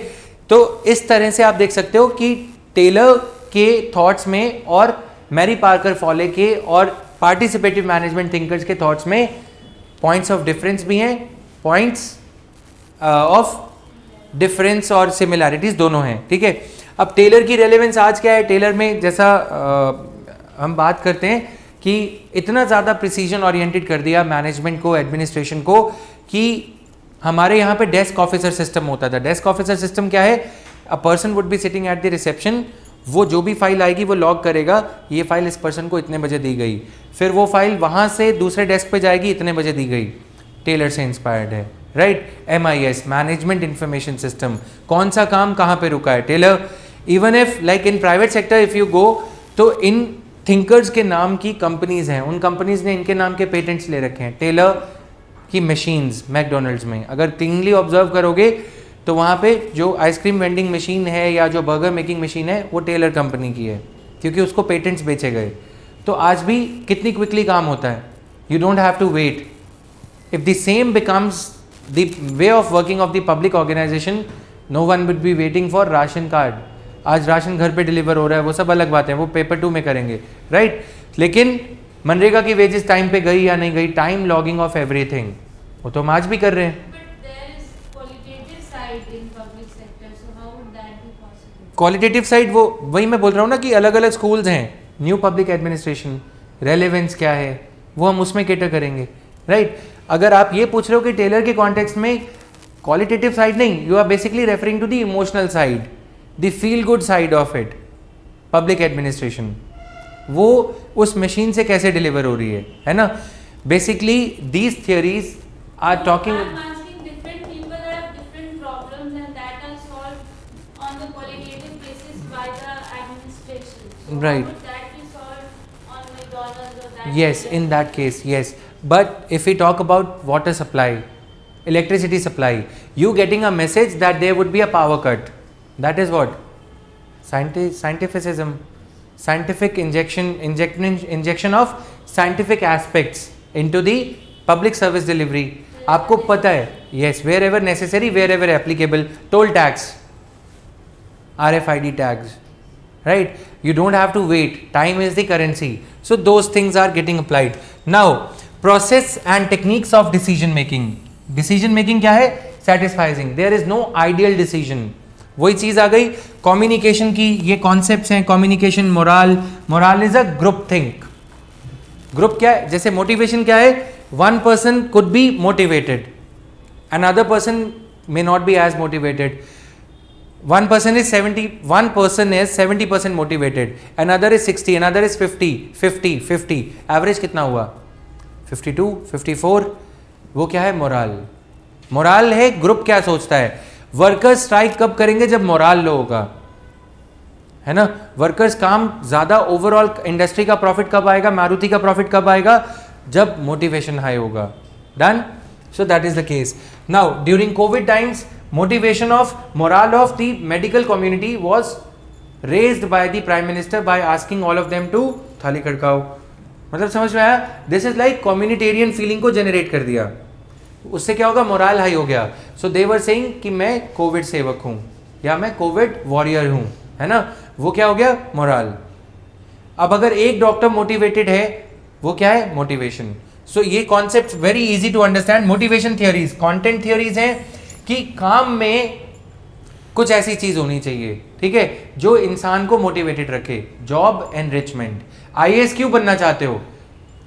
तो इस तरह से आप देख सकते हो कि टेलर के थॉट्स में और मैरी पार्कर फॉले के और पार्टिसिपेटिव मैनेजमेंट थिंकर्स के थॉट्स में पॉइंट्स ऑफ डिफरेंस भी हैं, पॉइंट्स ऑफ डिफरेंस और सिमिलैरिटीज दोनों हैं, ठीक है। अब टेलर की रेलेवेंस आज क्या है, टेलर में जैसा हम बात करते हैं कि इतना ज़्यादा प्रिसीजन ओरिएंटेड कर दिया मैनेजमेंट को, एडमिनिस्ट्रेशन को, कि हमारे यहाँ पे डेस्क ऑफिसर सिस्टम होता था। डेस्क ऑफिसर सिस्टम क्या है, a person would be sitting at the reception, वो जो भी फाइल आएगी वो लॉग करेगा, ये फाइल इस पर्सन को इतने बजे दी गई, फिर वो फाइल वहाँ से दूसरे डेस्क पे जाएगी, इतने बजे दी गई। टेलर से इंस्पायर्ड है, right. MIS, management information system, कौन सा काम कहाँ पे रुका है, Taylor. Even if like in private sector if you go, तो इन थिंकर्स के नाम की कंपनीज हैं, उन कंपनीज ने इनके नाम के पेटेंट्स ले रखे हैं। टेलर की मशीन्स मैकडोनल्ड्स में अगर क्लीनली ऑब्जर्व करोगे तो वहाँ पे जो आइसक्रीम वेंडिंग मशीन है या जो बर्गर मेकिंग मशीन है वो टेलर कंपनी की है, क्योंकि उसको पेटेंट्स बेचे गए। तो आज भी कितनी क्विकली काम होता है, you don't have to wait. If the same becomes the way of working of the public organization, no one would be waiting for ration card. आज राशन घर पे डिलीवर हो रहा है, वो सब अलग बात है, वो पेपर 2 में करेंगे, राइट। लेकिन मनरेगा की वेजेस टाइम पे गई या नहीं गई, टाइम लॉगिंग ऑफ एवरीथिंग, वो तो हम आज भी कर रहे हैं। क्वालिटेटिव साइड वो वही मैं बोल रहा हूँ ना कि अलग अलग स्कूल्स हैं, न्यू पब्लिक एडमिनिस्ट्रेशन, रेलेवेंस क्या है वो हम उसमें कैटर करेंगे, राइट। अगर आप ये पूछ रहे हो कि टेलर के कॉन्टेक्स्ट में क्वालिटेटिव साइड नहीं, you are basically referring to the emotional side, the feel good side of it, public administration, वो उस मशीन से कैसे डिलीवर हो रही है ना। Basically these theories are talking, right, yes, in that case, yes. But if we talk about water supply, electricity supply, you getting a message that there would be a power cut, that is what scientificism, scientific injection of scientific aspects into the public service delivery. आपको पता है, yes, wherever necessary, wherever applicable, toll tax, RFID tags, right, you don't have to wait, time is the currency, so those things are getting applied. Now process and techniques of decision making, decision making क्या है, satisfying, there is no ideal decision, वही चीज आ गई। कम्युनिकेशन की ये कॉन्सेप्ट्स हैं, communication, morale is a group think. Group क्या है, जैसे मोटिवेशन क्या है, one person could be motivated, another person may not be as motivated, one person is 70% motivated, another is 60, another is 50, average कितना हुआ 52, 54, वो क्या है, मोरल है। ग्रुप क्या सोचता है, वर्कर्स स्ट्राइक कब करेंगे, जब मोरल लो होगा, है ना। वर्कर्स काम ज्यादा, ओवरऑल इंडस्ट्री का प्रॉफिट कब आएगा, मारुति का प्रॉफिट कब आएगा, जब मोटिवेशन हाई होगा। Done, so that is the case. Now during Covid times, motivation of morale of the medical community was raised by the prime minister by asking all of them to थाली खड़काओ। मतलब समझ में आया, this is like communitarian feeling को जनरेट कर दिया, उससे क्या होगा, मोरल हाई हो गया। सो दे वर सेइंग कि मैं कोविड सेवक हूँ या मैं कोविड वॉरियर हूँ, है ना, वो क्या हो गया, मोरल। अब अगर एक डॉक्टर मोटिवेटेड है, वो क्या है, मोटिवेशन। सो ये concept very easy to understand. Motivation theories, content theories हैं कि काम में कुछ ऐसी चीज होनी चाहिए, ठीक है, जो इंसान को मोटिवेटेड रखे। जॉब एनरिचमेंट, IAS क्यों बनना चाहते हो,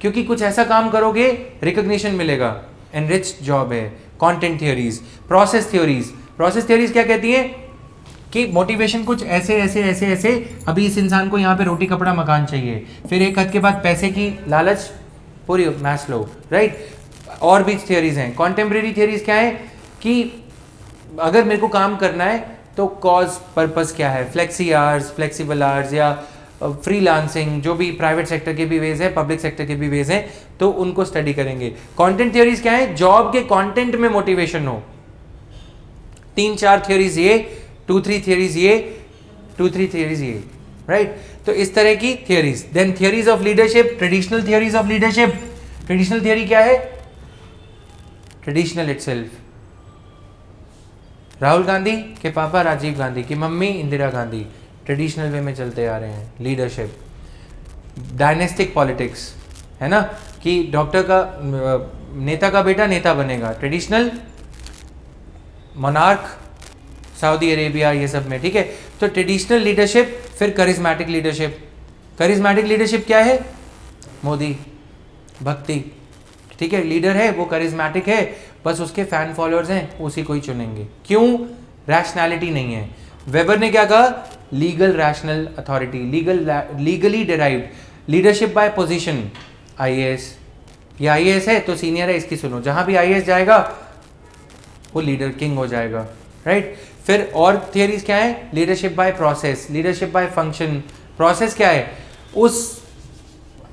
क्योंकि कुछ ऐसा काम करोगे रिकॉग्निशन मिलेगा, एनरिच जॉब है। कंटेंट थियरीज, प्रोसेस थियरीज क्या कहती हैं कि मोटिवेशन कुछ ऐसे ऐसे ऐसे ऐसे, अभी इस इंसान को यहाँ पे रोटी कपड़ा मकान चाहिए, फिर एक हद के बाद पैसे की लालच पूरी, मैस्लो, राइट। और भी थियोरीज हैं। कॉन्टेम्प्रेरी थियोरीज क्या है कि अगर मेरे को काम करना है तो कॉज पर्पस क्या है, फ्लेक्सी आवर्स, फ्लेक्सिबल आवर्स, या फ्रीलांसिंग, जो भी प्राइवेट सेक्टर के भी वेज है, पब्लिक सेक्टर के भी वेज हैं, तो उनको स्टडी करेंगे। कंटेंट थ्योरीज क्या है, जॉब के कंटेंट में मोटिवेशन हो। 3-4 थ्योरीज ये, 2-3 थ्योरीज ये, 2-3 थ्योरीज ये, राइट। तो इस तरह की theories. Then theories of leadership, traditional theories of leadership. Traditional theory क्या है, ट्रेडिशनल इटसेल्फ। राहुल गांधी के पापा राजीव गांधी की mummy Indira Gandhi, traditional way में चलते आ रहे हैं। लीडरशिप, डायनेस्टिक पॉलिटिक्स है ना, कि डॉक्टर का नेता का बेटा नेता बनेगा, ट्रेडिशनल मोनार्क, सऊदी अरेबिया, ये सब में, ठीक है। तो ट्रेडिशनल लीडरशिप, फिर करिज्मेटिक लीडरशिप। करिज्मेटिक लीडरशिप क्या है, मोदी, भक्ति, ठीक है, लीडर है वो करिज्मेटिक है, बस उसके फैन फॉलोअर्स हैं, उसी को ही चुनेंगे। क्यों, रैशनैलिटी नहीं है। वेबर ने क्या कहा, legal rational authority, legally derived leadership by position. IAS, ये आईएएस है तो सीनियर है, इसकी सुनो, जहां भी आईएएस जाएगा वो लीडर किंग हो जाएगा, राइट। फिर और थियरीज क्या है, leadership by process, leadership by function. Process क्या है, उस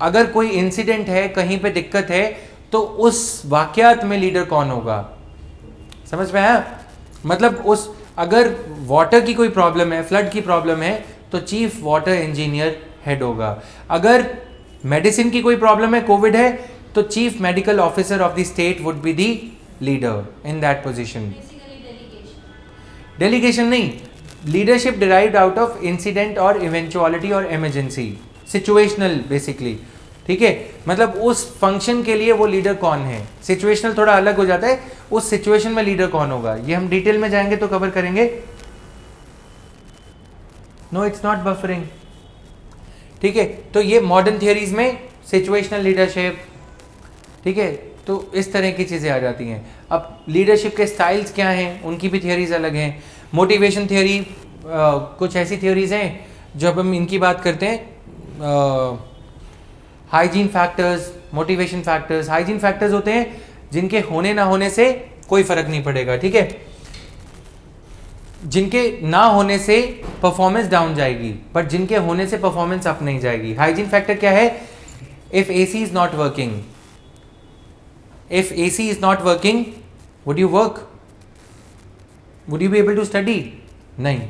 अगर कोई इंसिडेंट है, कहीं पे दिक्कत है, तो उस वाकयात में लीडर कौन होगा, समझ में आया। मतलब उस अगर वाटर की कोई प्रॉब्लम है, फ्लड की प्रॉब्लम है, तो चीफ वाटर इंजीनियर हेड होगा। अगर मेडिसिन की कोई प्रॉब्लम है, कोविड है, तो chief medical officer of the state would be the leader in that position. Delegation नहीं, leadership derived out of incident और इवेंचुअलिटी और इमरजेंसी, सिचुएशनल बेसिकली, ठीक है। मतलब उस फंक्शन के लिए वो लीडर कौन है। सिचुएशनल थोड़ा अलग हो जाता है, उस सिचुएशन में लीडर कौन होगा, ये हम डिटेल में जाएंगे तो कवर करेंगे। नो, इट्स नॉट बफरिंग, ठीक है। तो ये मॉडर्न थियरीज में सिचुएशनल लीडरशिप, ठीक है, तो इस तरह की चीजें आ जाती हैं। अब लीडरशिप के स्टाइल्स क्या हैं, उनकी भी थियरीज अलग हैं। मोटिवेशन थियरी, कुछ ऐसी थियरीज हैं जब हम इनकी बात करते हैं। Hygiene factors, motivation factors. Hygiene factors होते हैं जिनके होने ना होने से कोई फर्क नहीं पड़ेगा, ठीक है, जिनके ना होने से परफॉर्मेंस डाउन जाएगी, बट जिनके होने से परफॉर्मेंस अप नहीं जाएगी। हाइजीन फैक्टर क्या है, if AC is not working, if AC is not working, would you work, would you be able to study, नहीं,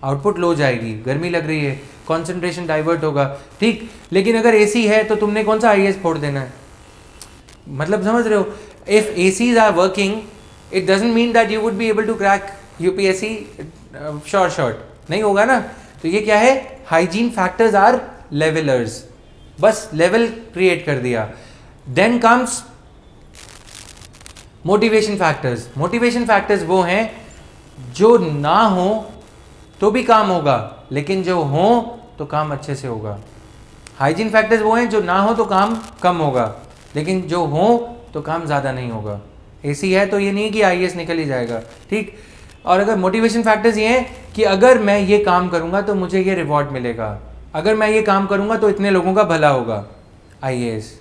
आउटपुट लो जाएगी, गर्मी लग रही है, कंसंट्रेशन डाइवर्ट होगा, ठीक। लेकिन अगर एसी है तो तुमने कौन सा आईएएस फोड़ देना है, मतलब समझ रहे हो। If ACs are working, it doesn't mean that you would be able to crack UPSC short, नहीं होगा ना। तो ये क्या है, हाइजीन फैक्टर्स आर लेवलर्स, बस लेवल क्रिएट कर दिया। Then comes motivation factors. Motivation factors वो हैं जो ना हो तो भी काम होगा, लेकिन जो हो तो काम अच्छे से होगा। हाइजीन फैक्टर्स वो हैं जो ना हो तो काम कम होगा, लेकिन जो हो तो काम ज़्यादा नहीं होगा। एसी है तो ये नहीं कि आईएएस निकल ही जाएगा, ठीक। और अगर मोटिवेशन फैक्टर्स ये हैं कि अगर मैं ये काम करूँगा तो मुझे ये रिवॉर्ड मिलेगा, अगर मैं ये काम करूँगा तो इतने लोगों का भला होगा, आईएएस,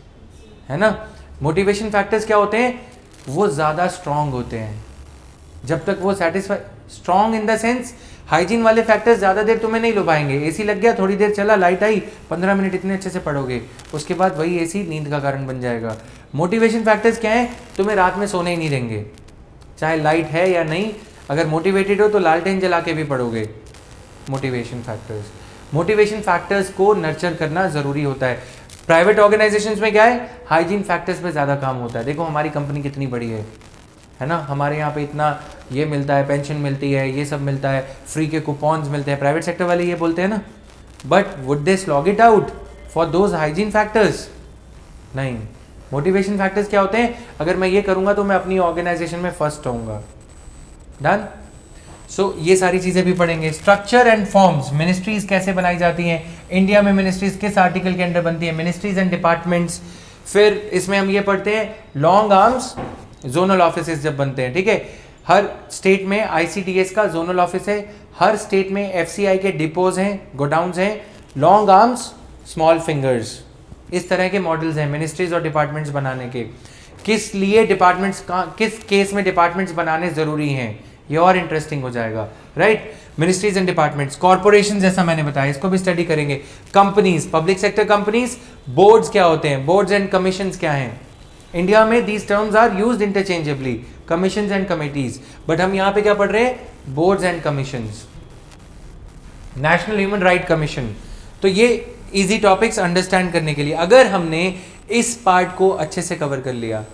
है ना। मोटिवेशन फैक्टर्स क्या होते हैं, वो ज़्यादा स्ट्रॉन्ग होते हैं जब तक वो satisfy, strong in the sense, hygiene वाले फैक्टर्स ज़्यादा देर तुम्हें नहीं लुभाएंगे। एसी लग गया, थोड़ी देर चला, लाइट आई, 15 मिनट इतने अच्छे से पढ़ोगे, उसके बाद वही एसी नींद का कारण बन जाएगा। मोटिवेशन फैक्टर्स क्या है, तुम्हें रात में सोने ही नहीं देंगे, चाहे लाइट है या नहीं। अगर मोटिवेटेड हो तो लालटेन जला के भी पढ़ोगे। मोटिवेशन फैक्टर्स को नर्चर करना ज़रूरी होता है। प्राइवेट ऑर्गेनाइजेशंस में क्या है, हाइजीन फैक्टर्स पे ज़्यादा काम होता है। देखो हमारी कंपनी कितनी बड़ी है ना, हमारे यहाँ पे इतना ये मिलता है, पेंशन मिलती है, ये सब मिलता है, फ्री के कूपन्स मिलते हैं। प्राइवेट सेक्टर वाले ये बोलते हैं ना, but would they slog it out for those hygiene factors, नहीं। मोटिवेशन फैक्टर्स क्या होते हैं, अगर मैं ये करूँगा तो मैं अपनी ऑर्गेनाइजेशन में फर्स्ट होऊंगा, डन। सो ये सारी चीज़ें भी पढ़ेंगे। स्ट्रक्चर एंड फॉर्म्स, मिनिस्ट्रीज कैसे बनाई जाती हैं, इंडिया में मिनिस्ट्रीज किस आर्टिकल के अंडर बनती है, मिनिस्ट्रीज एंड डिपार्टमेंट्स। फिर इसमें हम ये पढ़ते हैं लॉन्ग आर्म्स जोनल ऑफिसेस जब बनते हैं, ठीक है। हर स्टेट में ICDS का जोनल ऑफिस है, हर स्टेट में FCI के डिपोज हैं, गोडाउन्स हैं, लॉन्ग आर्म्स, स्मॉल फिंगर्स, इस तरह के मॉडल्स हैं मिनिस्ट्रीज और डिपार्टमेंट्स बनाने के। किस लिए डिपार्टमेंट्स का, किस केस में डिपार्टमेंट्स बनाने जरूरी हैं, ये और इंटरेस्टिंग हो जाएगा, right. Ministries and departments, corporation जैसा मैंने बताया, इसको भी स्टडी करेंगे। Companies, public sector companies, boards क्या होते हैं, बोर्ड्स एंड कमीशंस क्या हैं। इंडिया में these terms are used interchangeably, commissions and committees, but हम यहाँ पे क्या पढ़ रहे हैं, boards and commissions. National human right commission, तो ये इजी टॉपिक्स अंडरस्टैंड करने के लिए, अगर हमने इस पार्ट को अच्छे से कवर कर लिया,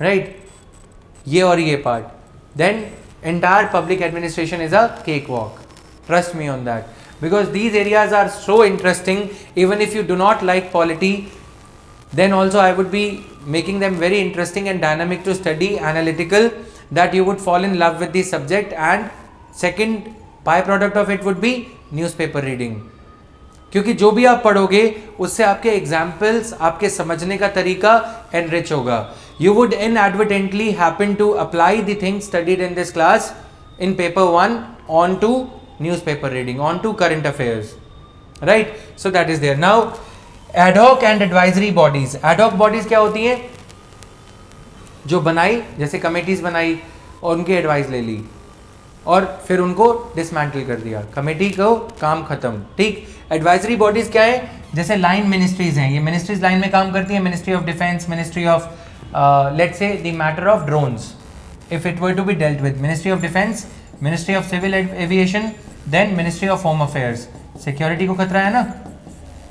राइट, ये और ये part, then entire public administration is a cakewalk. Trust me on that, because these areas are so interesting. Even if you do not like polity, then also I would be making them very interesting and dynamic to study, analytical, that you would fall in love with the subject. And second byproduct of it would be newspaper reading, क्योंकि जो भी आप पढ़ोगे उससे आपके एग्जाम्पल्स, आपके समझने का तरीका एनरिच होगा। You would inadvertently happen to apply the things studied in this class in paper 1 onto newspaper reading, onto current affairs, right? So that is there. Now ad hoc and advisory bodies. Ad hoc bodies क्या होती हैं, जो बनाई, जैसे कमेटीज बनाई और उनकी एडवाइस ले ली और फिर उनको डिसमेंटल कर दिया, कमेटी को काम खत्म, ठीक। एडवाइजरी बॉडीज क्या है, जैसे लाइन मिनिस्ट्रीज हैं, ये मिनिस्ट्रीज लाइन में काम करती हैं, ministry of defence, ministry of let's say the matter of drones, if it were to be dealt with, Ministry of Defense, Ministry of Civil Aviation, then Ministry of Home Affairs, security को खतरा है ना।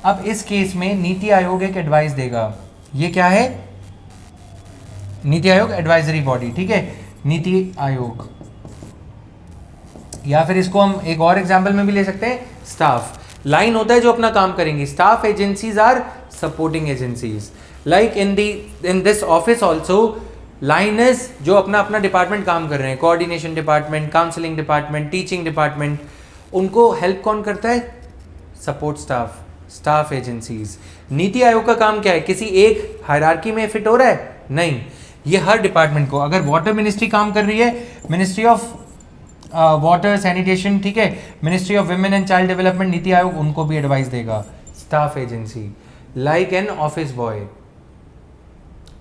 अब इस केस में नीति आयोग एक एडवाइस देगा, ये क्या है, नीति आयोग एडवाइजरी बॉडी, ठीक है, नीति आयोग। या फिर इसको हम एक और एग्जाम्पल में भी ले सकते हैं, स्टाफ लाइन होता है जो अपना काम करेंगी, staff agencies are supporting agencies. Like in this office also line is जो अपना अपना डिपार्टमेंट काम कर रहे हैं, coordination department, counselling department, teaching department, उनको हेल्प कौन करता है, support staff, staff agencies. NITI Aayog का काम क्या है, किसी एक हायरार्की में फिट हो रहा है, नहीं, ये हर डिपार्टमेंट को, अगर वाटर मिनिस्ट्री काम कर रही है, मिनिस्ट्री ऑफ वाटर सैनिटेशन, ठीक है, ministry of women and child development, NITI Aayog उनको भी एडवाइस देगा, staff agency, like an office boy,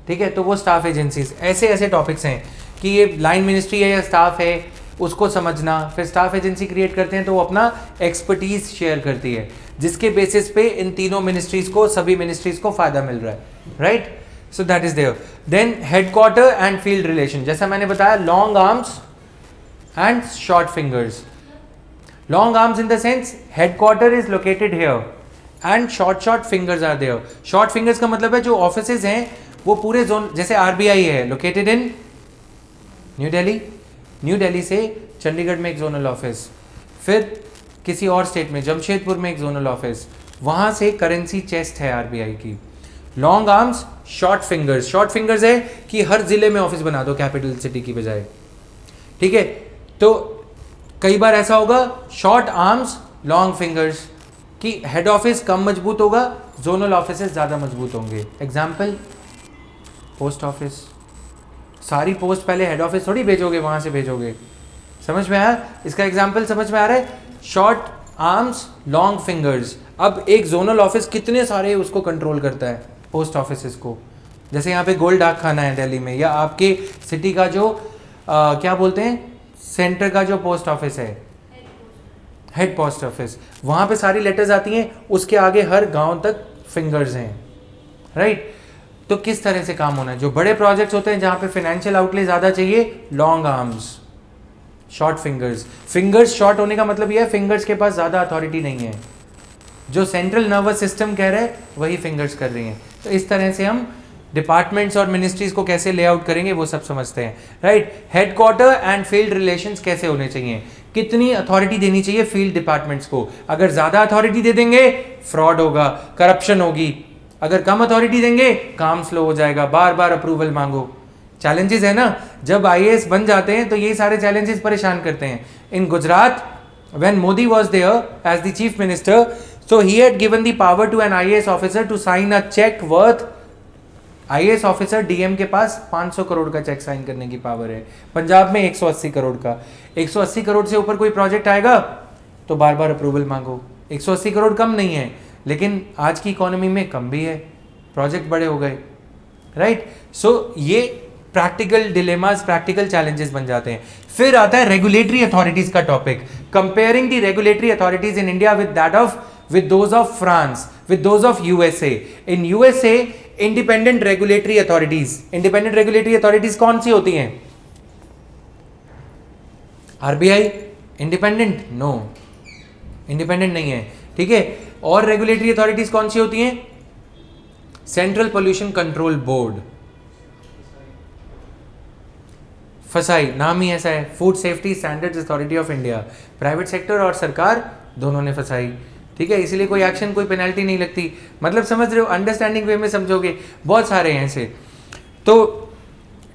ठीक है। तो वो स्टाफ एजेंसीज, ऐसे ऐसे टॉपिक्स हैं कि ये लाइन मिनिस्ट्री है या स्टाफ है, उसको समझना, फिर स्टाफ एजेंसी क्रिएट करते हैं तो वो अपना एक्सपर्टीज शेयर करती है, जिसके बेसिस पे इन तीनों मिनिस्ट्रीज को, सभी मिनिस्ट्रीज को फायदा मिल रहा है, right. So that is there. Then headquarter and field relation, जैसा मैंने बताया, long arms and short fingers. Long arms in the sense headquarter is located here and short fingers are there. Short fingers का मतलब है जो ऑफिसेज हैं वो पूरे जोन, जैसे आरबीआई है located in new Delhi, new Delhi से चंडीगढ़ में एक जोनल ऑफिस, फिर किसी और स्टेट में जमशेदपुर में एक जोनल ऑफिस, वहां से करेंसी चेस्ट है आरबीआई की। Long arms, short fingers, short fingers है कि हर जिले में ऑफिस बना दो कैपिटल सिटी की बजाय, ठीक है। तो कई बार ऐसा होगा, शॉर्ट आर्म्स लॉन्ग फिंगर्स, कि हेड ऑफिस कम मजबूत होगा, जोनल ऑफिस ज़्यादा मजबूत होंगे। एग्जाम्पल, पोस्ट ऑफिस, सारी पोस्ट पहले हेड ऑफिस थोड़ी भेजोगे, वहां से भेजोगे, समझ में आया, इसका एग्जाम्पल समझ में आ रहा है। Short arms, long fingers. अब एक जोनल ऑफिस कितने सारे उसको कंट्रोल करता है, पोस्ट ऑफिस को, जैसे यहाँ पे गोल्ड डाक खाना है दिल्ली में, या आपके सिटी का जो क्या बोलते हैं, सेंटर का जो पोस्ट ऑफिस है, हेड पोस्ट ऑफिस, वहां पे सारी लेटर्स आती हैं, उसके आगे हर गांव तक फिंगर्स हैं, राइट। तो किस तरह से काम होना है, जो बड़े प्रोजेक्ट्स होते हैं जहां पे फाइनेंशियल आउटले ज्यादा चाहिए, long arms, short fingers. Fingers short होने का मतलब यह है फिंगर्स के पास ज्यादा अथॉरिटी नहीं है, जो सेंट्रल नर्वस सिस्टम कह रहे हैं वही फिंगर्स कर रही हैं। तो इस तरह से हम डिपार्टमेंट्स और मिनिस्ट्रीज को कैसे लेआउट करेंगे वो सब समझते हैं, right. Headquarter and field relations कैसे होने चाहिए, कितनी अथॉरिटी देनी चाहिए फील्ड डिपार्टमेंट्स को, अगर ज्यादा अथॉरिटी दे देंगे फ्रॉड होगा, करप्शन होगी, अगर कम अथॉरिटी देंगे काम स्लो हो जाएगा, बार बार अप्रूवल मांगो, चैलेंजेस है ना। जब आईएएस बन जाते हैं तो यही सारे चैलेंजेस परेशान करते हैं। In Gujarat when Modi was there as the chief minister, so he had given the power to an IAS officer to sign a check worth IAS officer DM के पास 500 करोड़ का चेक साइन करने की पावर है, पंजाब में 180 करोड़ का। 180 करोड़ से ऊपर कोई प्रोजेक्ट आएगा तो बार बार अप्रूवल मांगो। 180 करोड़ कम नहीं है, लेकिन आज की इकोनॉमी में कम भी है, प्रोजेक्ट बड़े हो गए, राइट। सो ये प्रैक्टिकल डिलेमास, प्रैक्टिकल चैलेंजेस बन जाते हैं। फिर आता है रेगुलेटरी अथॉरिटीज का topic, comparing the regulatory authorities in India with those of France, with those of USA. In USA, independent regulatory authorities कौन सी होती हैं? RBI independent? नो, इंडिपेंडेंट नहीं है, ठीक है। और रेगुलेटरी अथॉरिटीज कौन सी होती हैं? सेंट्रल पोल्यूशन कंट्रोल बोर्ड, फसाई, नाम ही ऐसा है, food safety standards authority of India. Private sector और सरकार दोनों ने फसाई, ठीक है, इसीलिए कोई एक्शन, कोई पेनल्टी नहीं लगती। मतलब समझ रहे हो, अंडरस्टैंडिंग वे में समझोगे, बहुत सारे हैं ऐसे। तो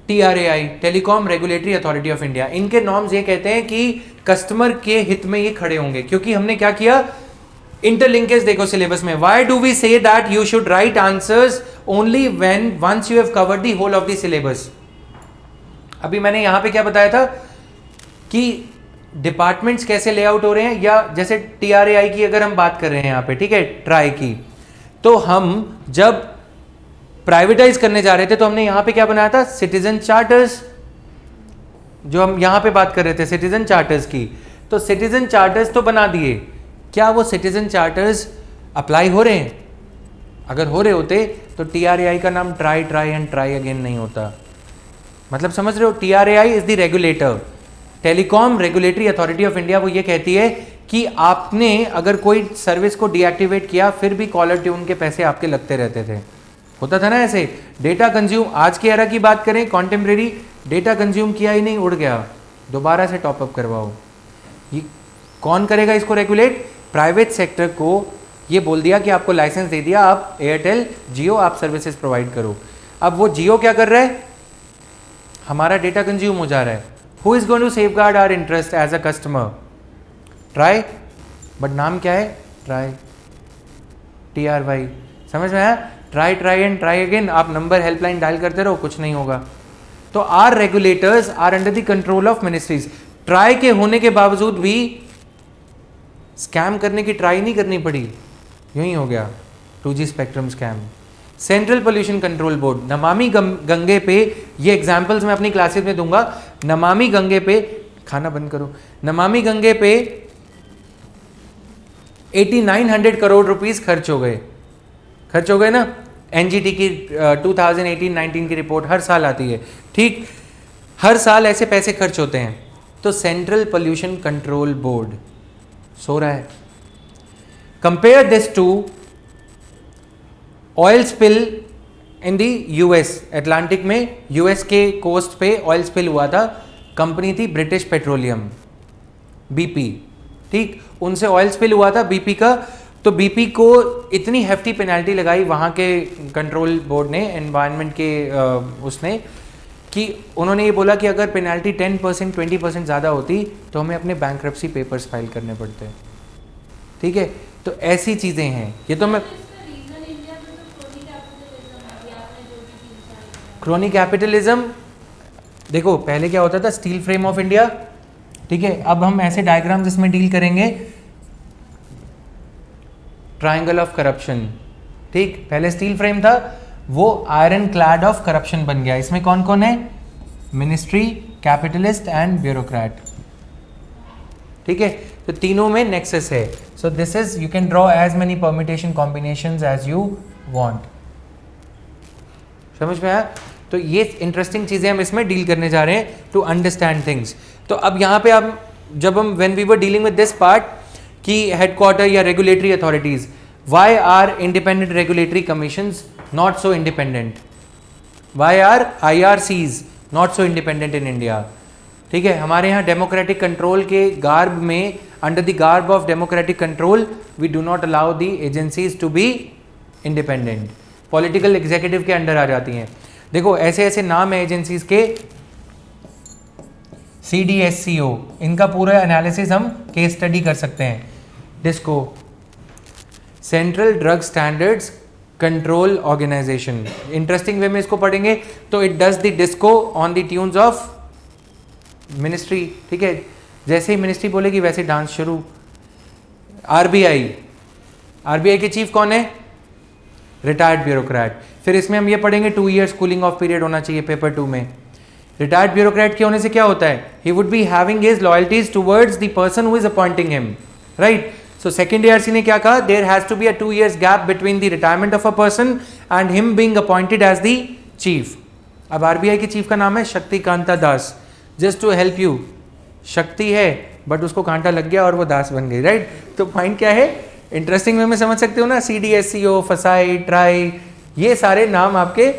TRAI, telecom regulatory authority of India, इनके नॉर्म्स ये कहते हैं कि कस्टमर के हित में ये खड़े होंगे, क्योंकि हमने क्या किया, इंटरलिंकेज देखो सिलेबस में। Why do we say that you should write answers only when once you have covered the whole of the syllabus. अभी मैंने यहां पे क्या बताया था कि डिपार्टमेंट्स कैसे लेआउट हो रहे हैं, या जैसे TRAI की अगर हम बात कर रहे हैं यहाँ पे, ठीक है, ट्राई की, तो हम जब प्राइवेटाइज करने जा रहे थे तो हमने यहाँ पे क्या बनाया था, सिटीजन चार्टर्स, जो हम यहाँ पे बात कर रहे थे सिटीजन चार्टर्स की। तो सिटीजन चार्टर्स तो बना दिए, क्या वो सिटीजन चार्टर्स अप्लाई हो रहे हैं? अगर हो रहे होते तो TRAI का नाम ट्राई एंड ट्राई अगेन नहीं होता। मतलब समझ रहे हो, TRAI is the regulator, telecom regulatory authority of India. वो ये कहती है कि आपने अगर कोई सर्विस को डीएक्टिवेट किया, फिर भी कॉलर ट्यून के पैसे आपके लगते रहते थे, होता था ना ऐसे। डेटा कंज्यूम, आज की एरा की बात करें, कॉन्टेम्परेरी, डेटा कंज्यूम किया ही नहीं, उड़ गया, दोबारा से टॉपअप करवाओ। ये कौन करेगा इसको रेगुलेट? प्राइवेट सेक्टर को ये बोल दिया कि आपको लाइसेंस दे दिया, आप एयरटेल जियो आप सर्विसेज प्रोवाइड करो। अब वो जियो क्या कर रहा है, हमारा डेटा कंज्यूम हो जा रहा है। Who is going to safeguard our interest as a customer? TRAI, but नाम क्या है, ट्राई, TRY। समझ में आया? Try and try again. आप नंबर हेल्पलाइन डायल करते रहो, कुछ नहीं होगा। तो are regulators are under the control of ministries. TRAI के होने के बावजूद भी स्कैम करने की ट्राई नहीं करनी पड़ी, यूं ही हो गया 2G spectrum scam. Central pollution control board, Namami Gange पे, ये एग्जांपल्स मैं अपनी क्लासेस में दूंगा। नमामि गंगे पे, खाना बंद करो, नमामि गंगे पे 8900 करोड़ रुपीस खर्च हो गए ना। NGT की 2018-19 की रिपोर्ट हर साल आती है, ठीक, हर साल ऐसे पैसे खर्च होते हैं। तो सेंट्रल पोल्यूशन कंट्रोल बोर्ड सो रहा है। Compare this to oil spill in the US, Atlantic में US के कोस्ट पे ऑयल स्पिल हुआ था। कंपनी थी ब्रिटिश पेट्रोलियम, BP, ठीक, उनसे ऑयल स्पिल हुआ था BP का। तो BP को इतनी हेफ्टी पेनल्टी लगाई वहाँ के कंट्रोल बोर्ड ने, एनवायरनमेंट के उसने, कि उन्होंने ये बोला कि अगर पेनल्टी 10% 20% ज़्यादा होती तो हमें अपने बैंक्रप्सी पेपर्स फाइल करने पड़ते, ठीक है। तो ऐसी चीज़ें हैं। ये तो मैं क्रोनी कैपिटलिज्म, देखो पहले क्या होता था, स्टील फ्रेम ऑफ इंडिया, ठीक है। अब हम ऐसे डायग्राम्स इसमें डील करेंगे, ट्रायंगल ऑफ करप्शन, ठीक, पहले स्टील फ्रेम था, वो आयरन क्लैड ऑफ करप्शन बन गया। इसमें कौन कौन है, मिनिस्ट्री, कैपिटलिस्ट एंड ब्यूरोक्रेट, ठीक है। तो तीनों में नेक्सस है। So this is, you can draw as many permutation combinations as you want. समझ में आया? तो ये इंटरेस्टिंग चीजें हम इसमें डील करने जा रहे हैं टू अंडरस्टैंड थिंग्स। तो अब यहाँ पे हम जब हम when we were dealing with this part कि हेडक्वार्टर या regulatory authorities, why are independent regulatory commissions not so independent, why are IRCs not so independent in India, ठीक है। हमारे यहाँ डेमोक्रेटिक कंट्रोल के गार्ब में, under the garb of democratic control, we do not allow the agencies to be independent, political executive के अंडर आ जाती हैं। देखो ऐसे ऐसे नाम है एजेंसीज के, CDSCO, इनका पूरा एनालिसिस हम केस स्टडी कर सकते हैं। Disco, central drug standards control organisation. Interesting way में इसको पढ़ेंगे तो it does the disco on the tunes of ministry, ठीक है। जैसे ही मिनिस्ट्री बोलेगी वैसे डांस शुरू। आरबीआई, आरबीआई के चीफ कौन है? Retired bureaucrat. फिर इसमें हम ये पढ़ेंगे 2 years कूलिंग ऑफ पीरियड होना चाहिए पेपर 2 में। रिटायर्ड ब्यूरोक्रेट के होने से क्या होता है? He would be having his loyalties towards the person who is appointing him, right. So second ARC ने क्या कहा? There has to be a 2 years gap between the retirement of a person and him being appointed as the chief. अब आरबीआई के चीफ का नाम है Shaktikanta Das. Just to help you, शक्ति है बट उसको कांटा लग गया और वो दास बन गई, राइट। तो पॉइंट क्या है? इंटरेस्टिंग वे में समझ सकते हो ना। CDSCO, फसाई, ट्राई, ये सारे नाम आपके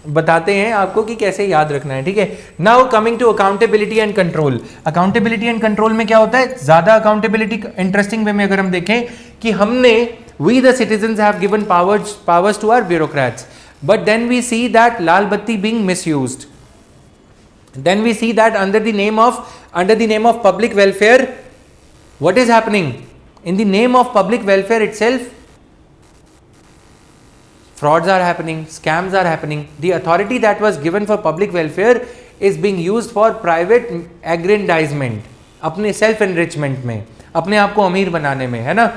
बताते हैं आपको कि कैसे याद रखना है, ठीक है। Now coming to accountability and control. Accountability and control में क्या होता है? ज्यादा अकाउंटेबिलिटी इंटरेस्टिंग वे में अगर हम देखें कि हमने we the citizens have given powers to our bureaucrats, but then we see that lal batti being misused. Then we see that under the name of public welfare, what is happening? In the name of public welfare itself, frauds are happening, scams are happening. The authority that was given for public welfare is being used for private aggrandizement, अपने self enrichment में, अपने आप को अमीर बनाने में, है ना।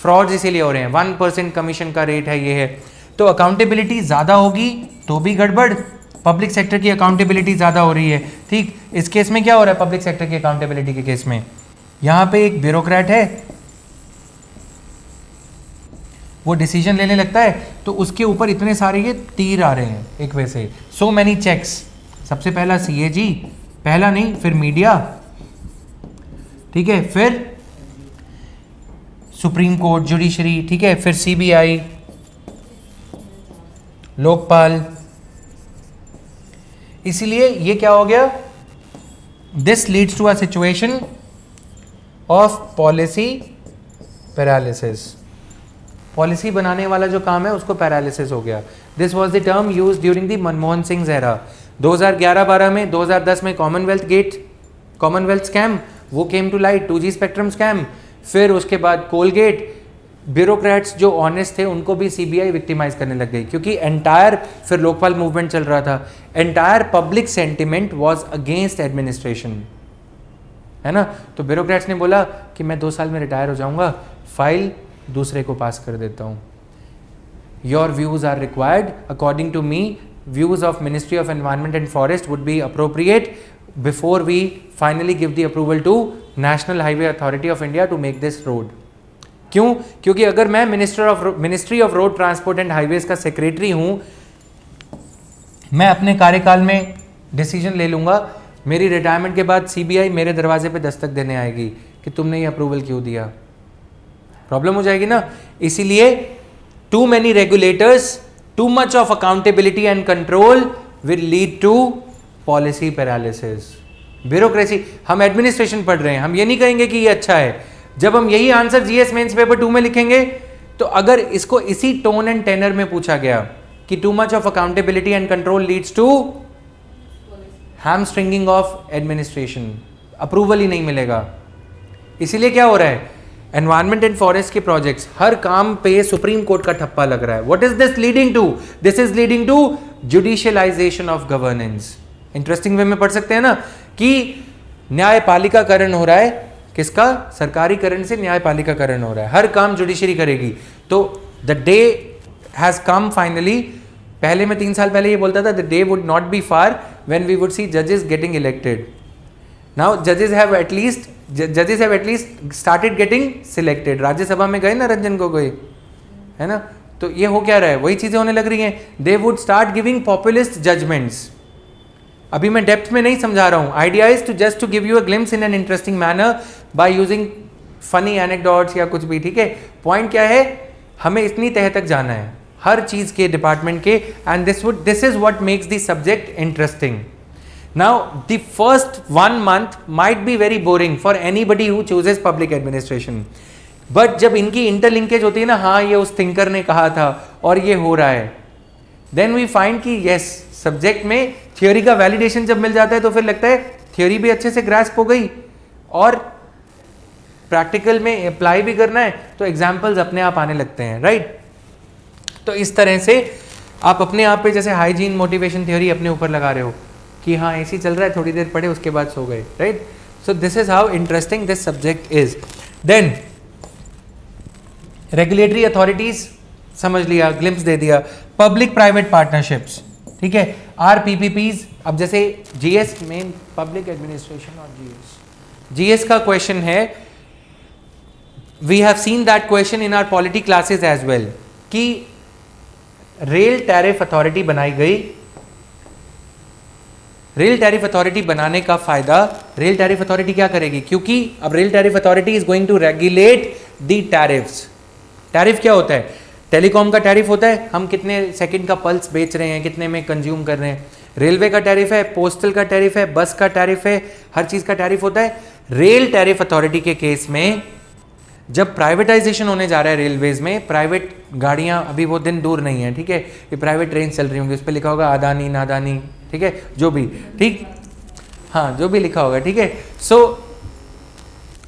frauds इसीलिए हो रहे हैं, 1% कमीशन का रेट है, ये है। तो अकाउंटेबिलिटी ज्यादा होगी तो भी गड़बड़। पब्लिक सेक्टर की अकाउंटेबिलिटी ज्यादा हो रही है, ठीक। इस केस में क्या हो रहा है? पब्लिक सेक्टर की अकाउंटेबिलिटी के केस में यहां पे एक ब्यूरोक्रेट है, वो डिसीजन लेने लगता है तो उसके ऊपर इतने सारे ये तीर आ रहे हैं एक वे से, सो मैनी चेक्स। सबसे पहला CAG, पहला नहीं, फिर मीडिया, ठीक है, फिर सुप्रीम कोर्ट, जुडिशरी, ठीक है, फिर CBI, लोकपाल। इसलिए ये क्या हो गया? This leads to a situation of policy paralysis. Policy बनाने वाला जो काम है उसको पैरालिसिस हो गया। This was the term used during the Manmohan Singh era. 2011-12 में, 2010 में कॉमनवेल्थ स्कैम, वो came to light, 2G spectrum scam. फिर उसके बाद कोलगेट। ब्यूरोक्रेट्स जो ऑनेस्ट थे उनको भी CBI विक्टिमाइज करने लग गई, क्योंकि एंटायर, फिर लोकपाल मूवमेंट चल रहा था, entire public sentiment was against administration, है ना। तो ब्यूरोक्रेट्स ने बोला कि मैं 2 साल में रिटायर हो जाऊंगा, फाइल दूसरे को पास कर देता हूं। Your views are required according to me, views of ministry of environment and forest would be appropriate before we finally give the approval to national highway authority of India to make this road. क्यों? क्योंकि अगर मैं ministry of road transport and highways का सेक्रेटरी हूं, मैं अपने कार्यकाल में डिसीजन ले लूंगा, मेरी रिटायरमेंट के बाद CBI मेरे दरवाजे पे दस्तक देने आएगी कि तुमने ये अप्रूवल क्यों दिया। प्रॉब्लम हो जाएगी ना। इसीलिए too many regulators, too much of accountability and control will lead to policy paralysis, bureaucracy. हम एडमिनिस्ट्रेशन पढ़ रहे हैं, हम ये नहीं कहेंगे कि ये अच्छा है। जब हम यही आंसर GS मेंस पेपर 2 में लिखेंगे तो अगर इसको इसी टोन एंड टेनर में पूछा गया कि too much of accountability and control leads to hamstringing of administration, approval ही नहीं मिलेगा। इसीलिए क्या हो रहा है? एनवायरमेंट एंड फॉरेस्ट के प्रोजेक्ट्स, हर काम पे सुप्रीम कोर्ट का ठप्पा लग रहा है। What is this leading to? This is leading to judicialisation of governance. Interesting way में पढ़ सकते हैं ना कि न्यायपालिकाकरण हो रहा है। किसका? सरकारीकरण से न्यायपालिकाकरण हो रहा है। हर काम जुडिशरी करेगी। तो the day has come finally. पहले मैं 3 साल पहले ये बोलता था the day would not be far when we would see जजेस गेटिंग इलेक्टेड। नाउ जजेस have at least started getting selected. Rajya Sabha में गए ना रंजन गोगोई, है ना। तो ये हो क्या रहा है? वही चीजें होने लग रही हैं। They would start giving populist judgements. अभी मैं डेप्थ में नहीं समझा रहा हूं। Idea is to just to give you a glimpse in an interesting manner by using funny anecdotes या कुछ भी, ठीक है। पॉइंट क्या है? हमें इतनी तह तक जाना है हर चीज के डिपार्टमेंट के, and this is what makes the subject interesting. Now the first 1 month might be very boring for anybody who chooses public administration, but जब इनकी इंटरलिंकेज होती है ना, हाँ ये उस थिंकर ने कहा था और ये हो रहा है, देन वी फाइंड कि यस, सब्जेक्ट में थियोरी का वैलिडेशन जब मिल जाता है तो फिर लगता है थियोरी भी अच्छे से ग्रास्प हो गई और प्रैक्टिकल में अप्लाई भी करना है तो एग्जाम्पल्स अपने आप आने लगते हैं, राइट। तो इस तरह से आप अपने आप पे जैसे हाइजीन मोटिवेशन थ्योरी अपने ऊपर लगा रहे हो कि हाँ एसी चल रहा है, थोड़ी देर पढ़े उसके बाद सो गए, right? So this is how interesting this subject is. Then regulatory authorities समझ लिया, ग्लिम्स दे दिया. पब्लिक प्राइवेट पार्टनरशिप्स, ठीक है, RPPPs. अब जैसे जीएस मेन पब्लिक एडमिनिस्ट्रेशन और जीएस का क्वेश्चन है, we have seen that question in our polity classes as well, कि रेल टैरिफ अथॉरिटी बनाई गई. रेल टैरिफ अथॉरिटी बनाने का फायदा, रेल टैरिफ अथॉरिटी क्या करेगी, क्योंकि अब rail tariff authority is going to regulate the tariffs. Tariff क्या होता है? टेलीकॉम का टैरिफ होता है, हम कितने सेकंड का पल्स बेच रहे हैं, कितने में कंज्यूम कर रहे हैं. रेलवे का टैरिफ है, पोस्टल का टैरिफ है, बस का टैरिफ है, हर चीज का टैरिफ होता है. रेल टैरिफ अथॉरिटी के केस में जब प्राइवेटाइजेशन होने जा रहा है रेलवेज में, प्राइवेट गाड़ियां, अभी वो दिन दूर नहीं है, ठीक है, ये प्राइवेट ट्रेन चल रही होंगी, उस पर लिखा होगा अदानी नादानी, ठीक है, जो भी, ठीक, हाँ जो भी लिखा होगा, ठीक है. सो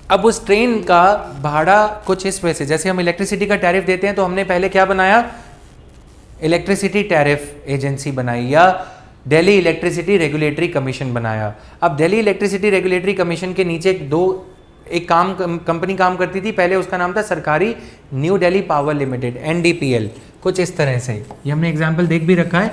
अब उस ट्रेन का भाड़ा कुछ इस वजह से, जैसे हम इलेक्ट्रिसिटी का टैरिफ देते हैं तो हमने पहले क्या बनाया, इलेक्ट्रिसिटी टैरिफ एजेंसी बनाई या दिल्ली इलेक्ट्रिसिटी रेगुलेटरी कमीशन बनाया. अब दिल्ली इलेक्ट्रिसिटी रेगुलेटरी कमीशन के नीचे एक कंपनी काम करती थी, पहले उसका नाम था सरकारी new Delhi power limited, NDPL, कुछ इस तरह से. ये हमने एग्जाम्पल देख भी रखा है,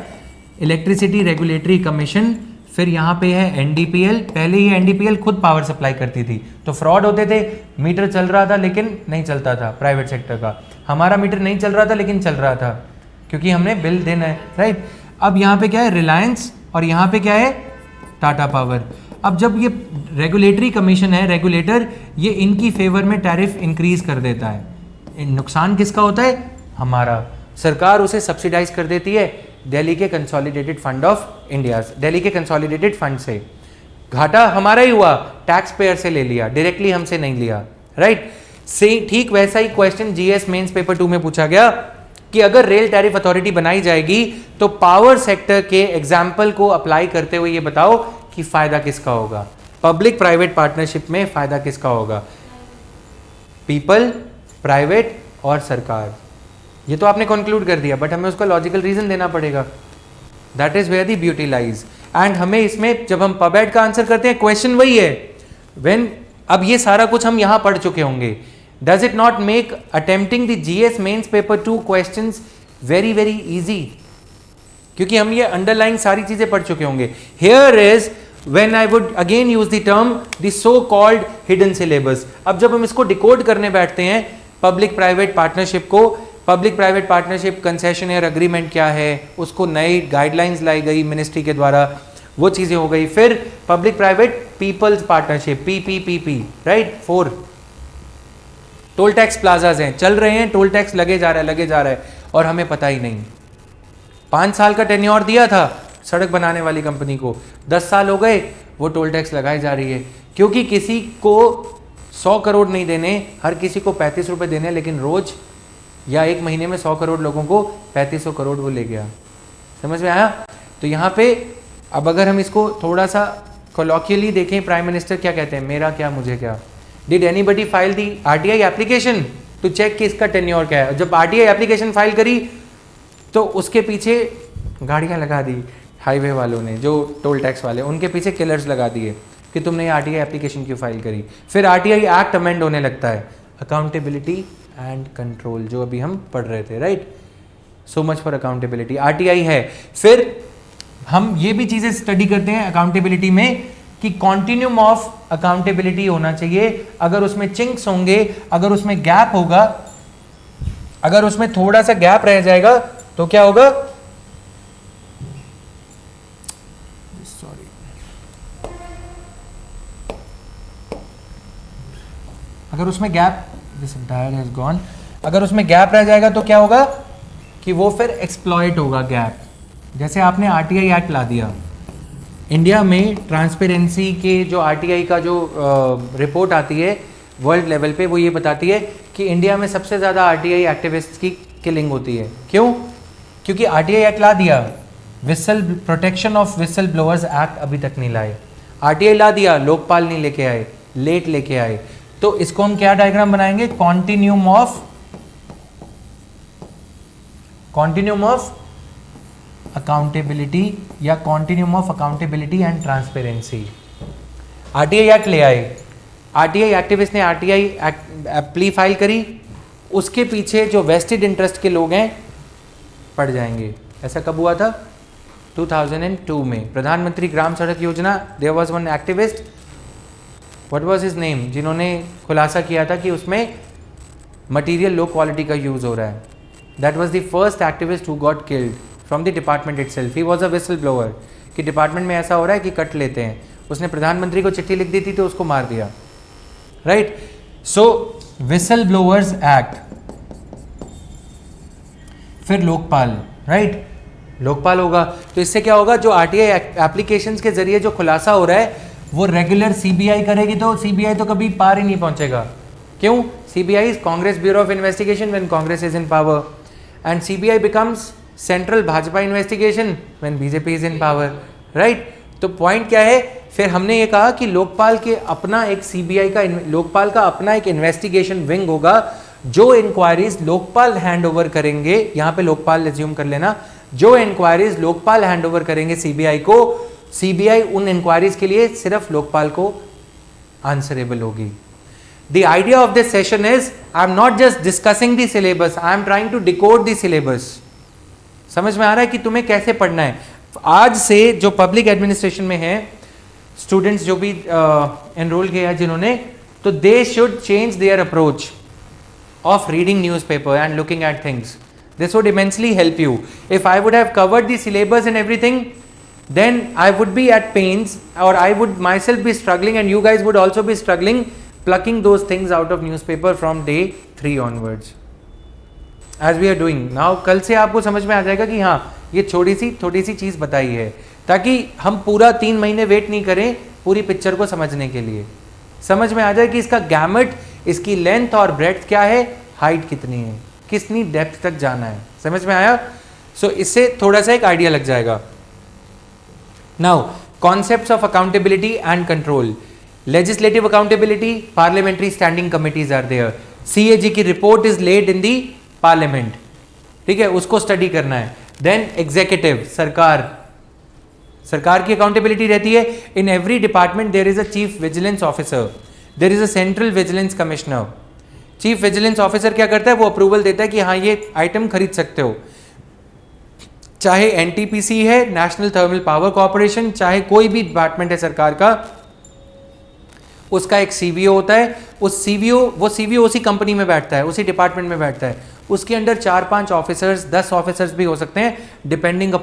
इलेक्ट्रिसिटी रेगुलेटरी कमीशन, फिर यहाँ पे है NDPL. पहले ये NDPL खुद पावर सप्लाई करती थी, तो फ्रॉड होते थे, मीटर चल रहा था लेकिन नहीं चलता था प्राइवेट सेक्टर का. हमारा मीटर नहीं चल रहा था लेकिन चल रहा था, क्योंकि हमने बिल देना है, राइट. अब यहाँ पे क्या है, रिलायंस, और यहाँ पे क्या है, टाटा पावर. अब जब ये रेगुलेटरी कमीशन है, रेगुलेटर, ये इनकी फेवर में टैरिफ इंक्रीज कर देता है. नुकसान किसका होता है, हमारा. सरकार उसे सब्सिडाइज कर देती है दिल्ली के consolidated fund of India, Delhi के कंसोलिडेटेड फंड से. घाटा हमारा ही हुआ, टैक्स पेयर से ले लिया, डायरेक्टली हमसे नहीं लिया, राइट. से ठीक वैसा ही क्वेश्चन जीएस मेंस पेपर 2 में पूछा गया कि अगर रेल टैरिफ अथॉरिटी बनाई जाएगी तो पावर सेक्टर के एग्जाम्पल को अप्लाई करते हुए ये बताओ कि फायदा किसका होगा. पब्लिक प्राइवेट पार्टनरशिप में फायदा किसका होगा, पीपल, प्राइवेट और सरकार. ये तो आपने कंक्लूड कर दिया, बट हमें उसका लॉजिकल रीजन देना पड़ेगा. That is where the beauty lies. And हमें इसमें जब हम पबैट का आंसर करते हैं, क्वेश्चन वही है, व्हेन, अब ये सारा कुछ हम यहां पढ़ चुके होंगे. Does it not make attempting the GS mains paper 2 questions very very easy, क्योंकि हम ये अंडरलाइंग सारी चीजें पढ़ चुके होंगे. Here is when I would again use the term the so called hidden syllabus. अब जब हम इसको डिकोड करने बैठते हैं, पब्लिक प्राइवेट पार्टनरशिप को, public private partnership concessionaire agreement क्या है, उसको नई गाइडलाइंस लाई गई मिनिस्ट्री के द्वारा, वो चीजें हो गई. फिर public private people's partnership, PPPP, right. 4 toll tax plazas हैं, चल रहे हैं, टोल टैक्स लगे जा रहा है और हमें पता ही नहीं. 5 साल का टेन्योर दिया था सड़क बनाने वाली कंपनी को, 10 साल हो गए, वो टोल टैक्स लगाई जा रही है, क्योंकि किसी को 100 करोड़ नहीं देने, हर किसी को 35 रुपए देने, लेकिन रोज या एक महीने में 100 करोड़ लोगों को 3500 करोड़ वो ले गया. समझ में आया? तो यहाँ पे अब अगर हम इसको थोड़ा सा कोलॉक्यली देखें, प्राइम मिनिस्टर क्या कहते हैं, मेरा क्या मुझे क्या. Did anybody file the RTI application to check कि इसका टेन्योर क्या है. जब RTI एप्लीकेशन फाइल करी तो उसके पीछे गाड़ियाँ लगा दी हाईवे वालों ने, जो टोल टैक्स वाले, उनके पीछे किलर्स लगा दिए कि तुमने ये RTI एप्लीकेशन क्यों फाइल करी. फिर RTI एक्ट अमेंड होने लगता है, अकाउंटेबिलिटी एंड कंट्रोल, जो अभी हम पढ़ रहे थे, right. So much for accountability, RTI है. फिर हम ये भी चीजें स्टडी करते हैं अकाउंटेबिलिटी में कि कॉन्टिन्यूम ऑफ अकाउंटेबिलिटी होना चाहिए. अगर उसमें चिंक्स होंगे, अगर उसमें गैप होगा, अगर उसमें थोड़ा सा गैप रह जाएगा तो क्या होगा, अगर उसमें gap, this entire has gone, अगर उसमें गैप रह जाएगा तो क्या होगा कि वो फिर एक्सप्लॉइट होगा गैप. जैसे आपने RTI एक्ट ला दिया, इंडिया में ट्रांसपेरेंसी के जो RTI का जो रिपोर्ट आती है वर्ल्ड लेवल पे, वो ये बताती है कि इंडिया में सबसे ज़्यादा RTI एक्टिविस्ट की किलिंग होती है. क्यों? क्योंकि RTI एक्ट ला दिया, whistle protection of whistle blowers act अभी तक नहीं लाए. RTI ला दिया, लोकपाल नहीं लेके आए, लेट लेके आए. तो इसको हम क्या डायग्राम बनाएंगे, कॉन्टिन्यूम ऑफ अकाउंटेबिलिटी या continuum of accountability and transparency. RTI act ले आए, आरटीआई एक्टिविस्ट ने आरटीआई प्ली फाइल करी, उसके पीछे जो वेस्टेड इंटरेस्ट के लोग हैं पड़ जाएंगे। ऐसा कब हुआ था? 2002 में प्रधानमंत्री Gram Sadak Yojana, there was one activist, what was his name, जिन्होंने खुलासा किया था कि उसमें मटेरियल लो क्वालिटी का यूज हो रहा है। That was the first activist who got killed from the department itself. He was a whistle blower कि डिपार्टमेंट में ऐसा हो रहा है कि कट लेते हैं। उसने प्रधानमंत्री को चिट्ठी लिख दी थी तो उसको मार दिया, राइट। सो विसल ब्लोअर्स एक्ट, फिर लोकपाल, राइट, लोकपाल होगा तो इससे क्या होगा, जो आरटीआई एप्लीकेशंस के जरिए जो खुलासा हो रहा है वो रेगुलर सीबीआई करेगी, तो सीबीआई तो कभी पार ही नहीं पहुंचेगा। क्यों? CBI is Congress bureau of investigation when Congress is in power, and CBI becomes central Bhajpa investigation when BJP is in power, right. तो पॉइंट क्या है, फिर हमने ये कहा कि लोकपाल के अपना एक सीबीआई का, लोकपाल का अपना एक इन्वेस्टिगेशन विंग होगा, जो इंक्वायरीज लोकपाल हैंड ओवर करेंगे, यहां पे लोकपाल एज्यूम कर लेना, जो इंक्वायरीज लोकपाल हैंड ओवर करेंगे सीबीआई को, सीबीआई उन इंक्वायरीज के लिए सिर्फ लोकपाल को आंसरेबल होगी। The idea of this session is I am not just discussing the syllabus, I am trying to decode the syllabus. समझ में आ रहा है कि तुम्हें कैसे पढ़ना है। आज से जो पब्लिक एडमिनिस्ट्रेशन में है स्टूडेंट्स जो भी एनरोल किया है जिन्होंने, तो they should change their approach of reading newspaper and looking at things. This would immensely help you. If I would have covered the syllabus and everything, then I would be at pains, or I would myself be struggling, and you guys would also be struggling plucking those things out of newspaper from day 3 onwards, as we are doing now. कल से आपको समझ में आ जाएगा कि हाँ ये छोटी सी चीज़ बताई है, ताकि हम पूरा 3 महीने वेट नहीं करें पूरी पिक्चर को समझने के लिए. समझ में आ जाए कि इसका गैमेट, इसकी लेंथ और ब्रेड्थ क्या है, हाइट कितनी है, कितनी डेप्थ तक जाना है. समझ में आया? सो इससे थोड़ा सा एक आइडिया लग जाएगा. Now concepts of accountability and control. Legislative accountability, parliamentary standing committees are there. CAG की report is laid in the parliament, ठीक है, उसको स्टडी करना है. देन एग्जीक्यूटिव, सरकार की अकाउंटेबिलिटी रहती है. In every department there is a chief vigilance officer, there is a central vigilance commissioner. Chief vigilance officer क्या करता है, वो अप्रूवल देता है कि हाँ ये आइटम खरीद सकते हो, चाहे एनटीपीसी है, नेशनल थर्मल पावर कॉर्पोरेशन, चाहे कोई भी डिपार्टमेंट है सरकार का, उसका एक सीवीओ होता है. उस सीवीओ, वो सीवीओ उसी कंपनी में बैठता है, उसी डिपार्टमेंट में बैठता है. उसके अंडर 4-5 ऑफिसर्स, 10 ऑफिसर्स भी हो सकते हैं, depending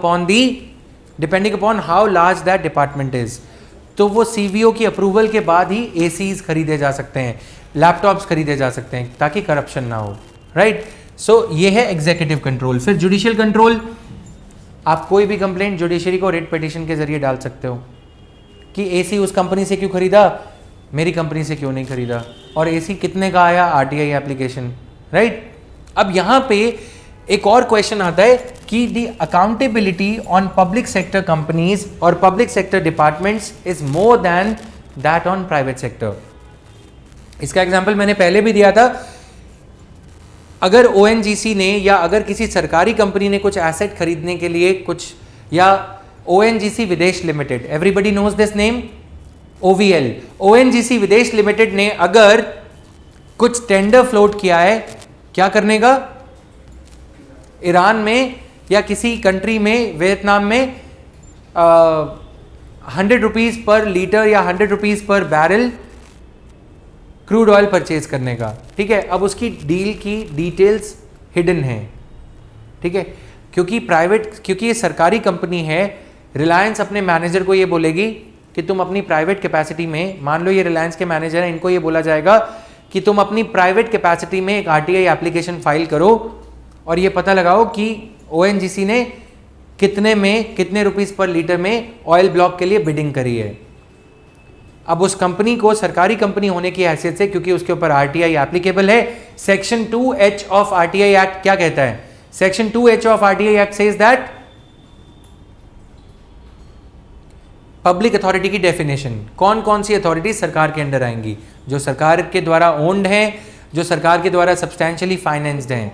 upon how large that department is. तो वो सीवीओ की अप्रूवल के बाद ही एसीज खरीदे जा सकते हैं, लैपटॉप्स खरीदे जा सकते हैं, ताकि करप्शन ना हो. राइट. सो ये है एग्जीक्यूटिव कंट्रोल. फिर जुडिशियल कंट्रोल. आप कोई भी कंप्लेंट जुडिशरी को रिट पिटीशन के जरिए डाल सकते हो कि एसी उस कंपनी से क्यों खरीदा, मेरी कंपनी से क्यों नहीं खरीदा, और एसी कितने का आया, आरटीआई एप्लीकेशन. राइट. अब यहां पे एक और क्वेश्चन आता है कि the accountability on public sector companies और public sector departments is more than that on private sector. इसका एग्जांपल मैंने पहले भी दिया था. अगर ओएनजीसी ने या अगर किसी सरकारी कंपनी ने कुछ एसेट खरीदने के लिए कुछ, या ONGC Videsh limited, everybody knows this name, OVL, ONGC Videsh limited ने अगर कुछ टेंडर फ्लोट किया है, क्या करने का, ईरान में या किसी कंट्री में, वियतनाम में 100 रुपीज पर लीटर या 100 rupees per barrel crude oil purchase करने का. ठीक है. अब उसकी डील की डिटेल्स हिडन है. ठीक है. क्योंकि ये सरकारी कंपनी है, रिलायंस अपने मैनेजर को ये बोलेगी कि तुम अपनी प्राइवेट कैपेसिटी में, मान लो ये रिलायंस के मैनेजर हैं, इनको ये बोला जाएगा कि तुम अपनी प्राइवेट कैपेसिटी में एक आरटीआई एप्लीकेशन फाइल करो और ये पता लगाओ कि ओएनजीसी ने कितने रुपीस पर लीटर में ऑयल ब्लॉक के लिए बिडिंग करी है. अब उस कंपनी को सरकारी कंपनी होने की हैसियत से, क्योंकि उसके ऊपर आरटीआई एप्लीकेबल है, section 2H of RTI act क्या कहता है, section 2H of RTI act says that public authority की डेफिनेशन, कौन कौन सी अथॉरिटी सरकार के अंडर आएंगी, जो सरकार के द्वारा ओन्ड हैं, जो सरकार के द्वारा सब्सटैंशियली फाइनेंस्ड हैं.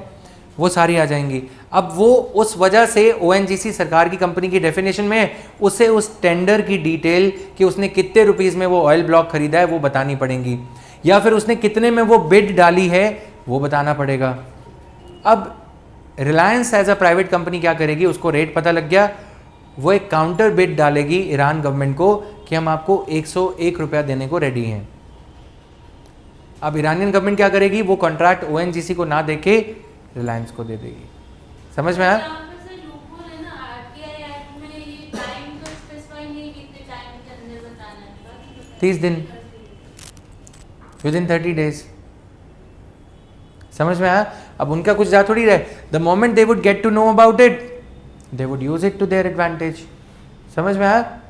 वो सारी आ जाएंगी। अब वो उस वजह से ओएनजीसी सरकार की कंपनी की डेफिनेशन में है, उसे उस टेंडर की डिटेल कि उसने कितने रुपीस में वो ऑयल ब्लॉक खरीदा है वो बतानी पड़ेगी, या फिर उसने कितने में वो बिड डाली है वो बताना पड़ेगा। अब Reliance as a private company क्या करेगी, उसको रेट पता लग गया, वो एक काउंटर बिड डालेगी ईरान गवर्नमेंट को कि हम आपको 101 रुपया देने को रेडी हैं। अब ईरानियन गवर्नमेंट क्या करेगी, वो कॉन्ट्रैक्ट ओएनजीसी को ना देके रिलायंस को दे देगी। समझ में आया? 30 दिन, विदिन 30 डेज। समझ में आया? अब उनका कुछ जा थोड़ी रहे, the moment they would get to know about it they would use it to their advantage. समझ में आया?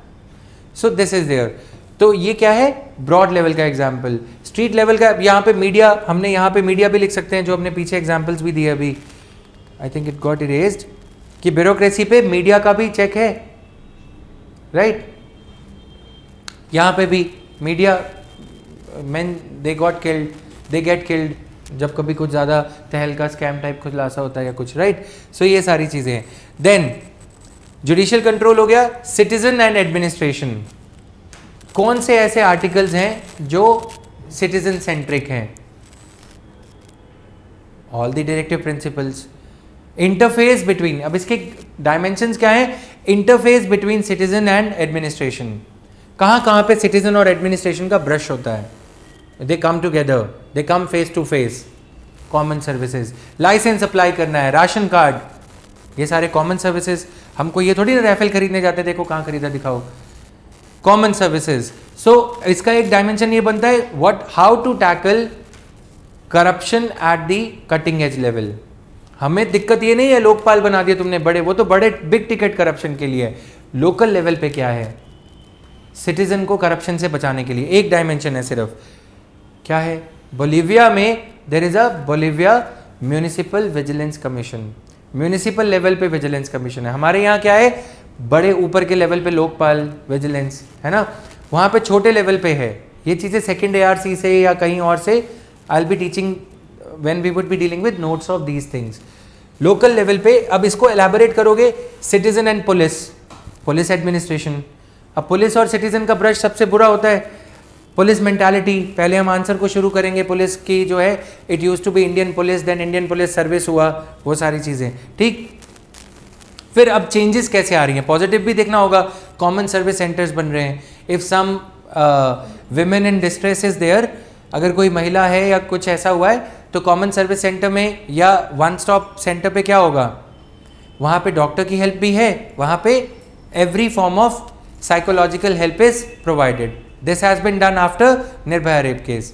So this is there. तो ये क्या है, ब्रॉड लेवल का एग्जाम्पल। स्ट्रीट लेवल का यहाँ पे मीडिया, हमने यहाँ पे मीडिया भी लिख सकते हैं, जो हमने पीछे एग्जाम्पल्स भी दिए अभी, I think it got erased, कि ब्यूरोक्रेसी पे मीडिया का भी चेक है, राइट? यहाँ पे भी media man they get killed जब कभी कुछ ज़्यादा तहलका स्कैम टाइप खुलासा होता है या कुछ, राइट? सो ये सारी चीज़ें हैं। देन जुडिशियल कंट्रोल हो गया। सिटीजन एंड एडमिनिस्ट्रेशन, कौन से ऐसे आर्टिकल्स हैं जो सिटीजन सेंट्रिक हैं? All the directive principles. Interface between, अब इसके डायमेंशंस क्या हैं? Interface between citizen and administration, कहाँ कहाँ पे सिटीजन और एडमिनिस्ट्रेशन का ब्रश होता है, they come together, they come face to face. Common services, licence apply करना है, राशन कार्ड, ये सारे कॉमन सर्विसेज। हमको ये थोड़ी ना राइफल खरीदने जाते, देखो कहाँ खरीदा दिखाओ, कॉमन सर्विसेज। सो इसका एक डायमेंशन ये बनता है, what, how to tackle corruption at the cutting edge level. हमें दिक्कत ये नहीं है लोकपाल बना दिए तुमने बड़े, वो तो बड़े बिग टिकट करप्शन के लिए है। लोकल लेवल पे क्या है, सिटीजन को करप्शन से बचाने के लिए एक डायमेंशन है सिर्फ, क्या है? बोलीविया में there is a Bolivia municipal vigilance commission, municipal level पे विजिलेंस कमीशन है। हमारे यहाँ क्या है, बड़े ऊपर के लेवल पे लोकपाल विजिलेंस है ना, वहाँ पे छोटे लेवल पे है। ये चीज़ें सेकंड ARC से या कहीं और से I will be teaching when we would be dealing with notes of these things. Local level पे अब इसको एलैबोरेट करोगे, सिटीजन एंड पुलिस एडमिनिस्ट्रेशन। अब पुलिस और सिटीजन का ब्रश सबसे बुरा होता है, पुलिस मेंटालिटी। पहले हम आंसर को शुरू करेंगे, पुलिस की जो है it used to be Indian police, then Indian police service हुआ, वो सारी चीज़ें, ठीक। फिर अब चेंजेस कैसे आ रही हैं, पॉजिटिव भी देखना होगा। कॉमन सर्विस सेंटर्स बन रहे हैं, if some women in distress is there, अगर कोई महिला है या कुछ ऐसा हुआ है तो कॉमन सर्विस सेंटर में या वन स्टॉप सेंटर पे क्या होगा, वहाँ पे डॉक्टर की हेल्प भी है, वहाँ पे every form of psychological help is provided. This has been done after Nirbhaya rape case.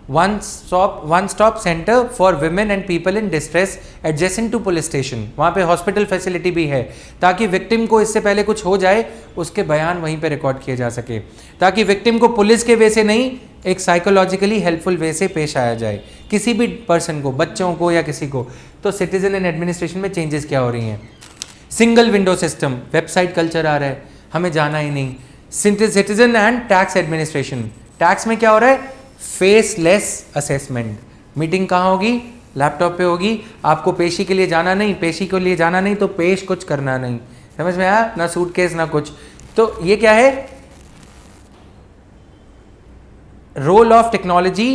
One stop center for women and people in distress adjacent to police station. वहाँ पे हॉस्पिटल फैसिलिटी भी है, ताकि विक्टिम को इससे पहले कुछ हो जाए उसके बयान वहीं पे रिकॉर्ड किए जा सके, ताकि विक्टिम को पुलिस के वे से नहीं, एक साइकोलॉजिकली हेल्पफुल वे से पेश आया जाए, किसी भी पर्सन को, बच्चों को या किसी को। तो सिटीजन एंड एडमिनिस्ट्रेशन में चेंजेस क्या हो रही हैं? Single window system, website culture आ रहा है, हमें जाना ही नहीं। Citizen and tax administration, tax में क्या हो रहा है? Faceless assessment. मीटिंग कहाँ होगी? लैपटॉप पे होगी, आपको पेशी के लिए जाना नहीं, पेशी के लिए जाना नहीं तो पेश कुछ करना नहीं। समझ में आया? ना सूटकेस ना कुछ। तो ये क्या है? Role of technology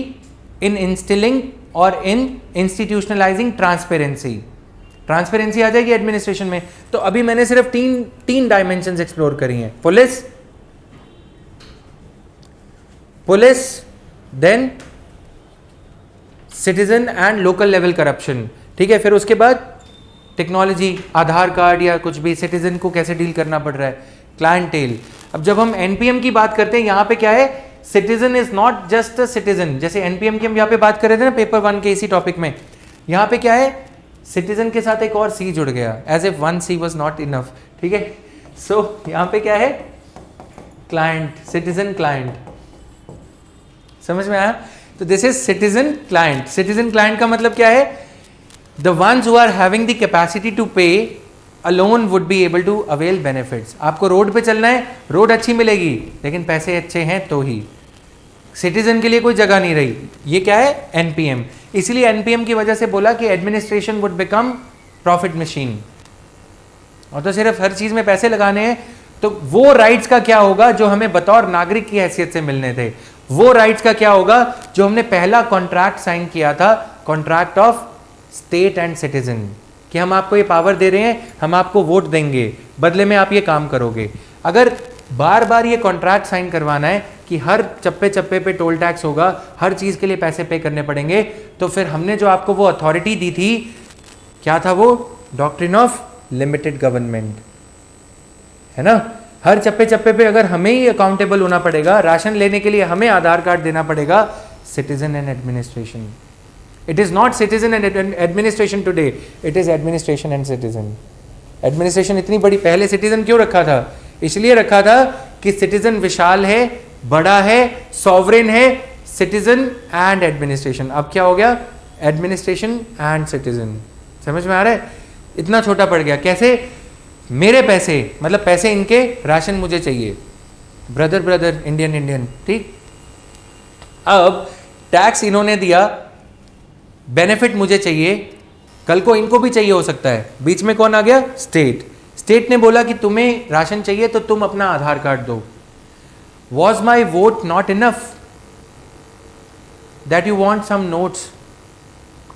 in instilling और इन इंस्टीट्यूशनलाइजिंग ट्रांसपेरेंसी। ट्रांसपेरेंसी आ जाएगी एडमिनिस्ट्रेशन में। तो अभी मैंने सिर्फ तीन डायमेंशंस एक्सप्लोर करी हैं, police, then citizen and local level corruption, ठीक है। फिर उसके बाद टेक्नोलॉजी, आधार कार्ड या कुछ भी, सिटीजन को कैसे डील करना पड़ रहा है, क्लाइंटेल। अब जब हम एनपीएम की बात करते हैं, यहाँ पे क्या है? Citizen is not just a citizen. जैसे एनपीएम की हम यहाँ पे बात कर रहे थे ना पेपर 1 के इसी टॉपिक में, यहाँ पे क्या है? सिटीजन के साथ एक और सी जुड़ गया, as if 1 C was not enough, ठीक है। सो यहाँ पे क्या है? Client, citizen client. समझ में आया? तो this is citizen client. Citizen client का मतलब क्या है? The ones who are having the capacity to pay alone would be able to avail benefits. आपको रोड पे चलना है, रोड अच्छी मिलेगी, लेकिन पैसे अच्छे हैं तो ही। सिटीजन के लिए कोई जगह नहीं रही। ये क्या है? एनपीएम। इसलिए एनपीएम की वजह से बोला कि administration would become profit machine, और तो सिर्फ हर चीज में पैसे लगाने हैं, तो वो राइट्स का क्या होगा जो हमें बतौर नागरिक की हैसियत से मिलने थे, वो राइट्स का क्या होगा जो हमने पहला कॉन्ट्रैक्ट साइन किया था, contract of state and citizen, कि हम आपको ये पावर दे रहे हैं, हम आपको वोट देंगे, बदले में आप ये काम करोगे। अगर बार बार ये कॉन्ट्रैक्ट साइन करवाना है कि हर चप्पे चप्पे पे टोल टैक्स होगा, हर चीज के लिए पैसे पे करने पड़ेंगे, तो फिर हमने जो आपको वो अथॉरिटी दी थी, क्या था वो? डॉक्ट्रिन ऑफ लिमिटेड गवर्नमेंट, है ना। हर चप्पे चप्पे पे अगर हमें ही अकाउंटेबल होना पड़ेगा, राशन लेने के लिए हमें आधार कार्ड देना पड़ेगा। Citizen and administration, it is not citizen and administration today, it is administration and citizen. Administration इतनी बड़ी, पहले सिटीजन क्यों रखा था? इसलिए रखा था कि सिटीजन विशाल है, बड़ा है, सॉवरेन है, सिटीजन एंड एडमिनिस्ट्रेशन। अब क्या हो गया? Administration and citizen. समझ में आ रहा है? इतना छोटा पड़ गया। कैसे? मेरे पैसे, मतलब पैसे इनके, राशन मुझे चाहिए, ब्रदर ब्रदर, इंडियन इंडियन, ठीक। अब टैक्स इन्होंने दिया, बेनिफिट मुझे चाहिए, कल को इनको भी चाहिए हो सकता है, बीच में कौन आ गया? स्टेट। स्टेट ने बोला कि तुम्हें राशन चाहिए तो तुम अपना आधार कार्ड दो। Was my vote not enough that you want some notes,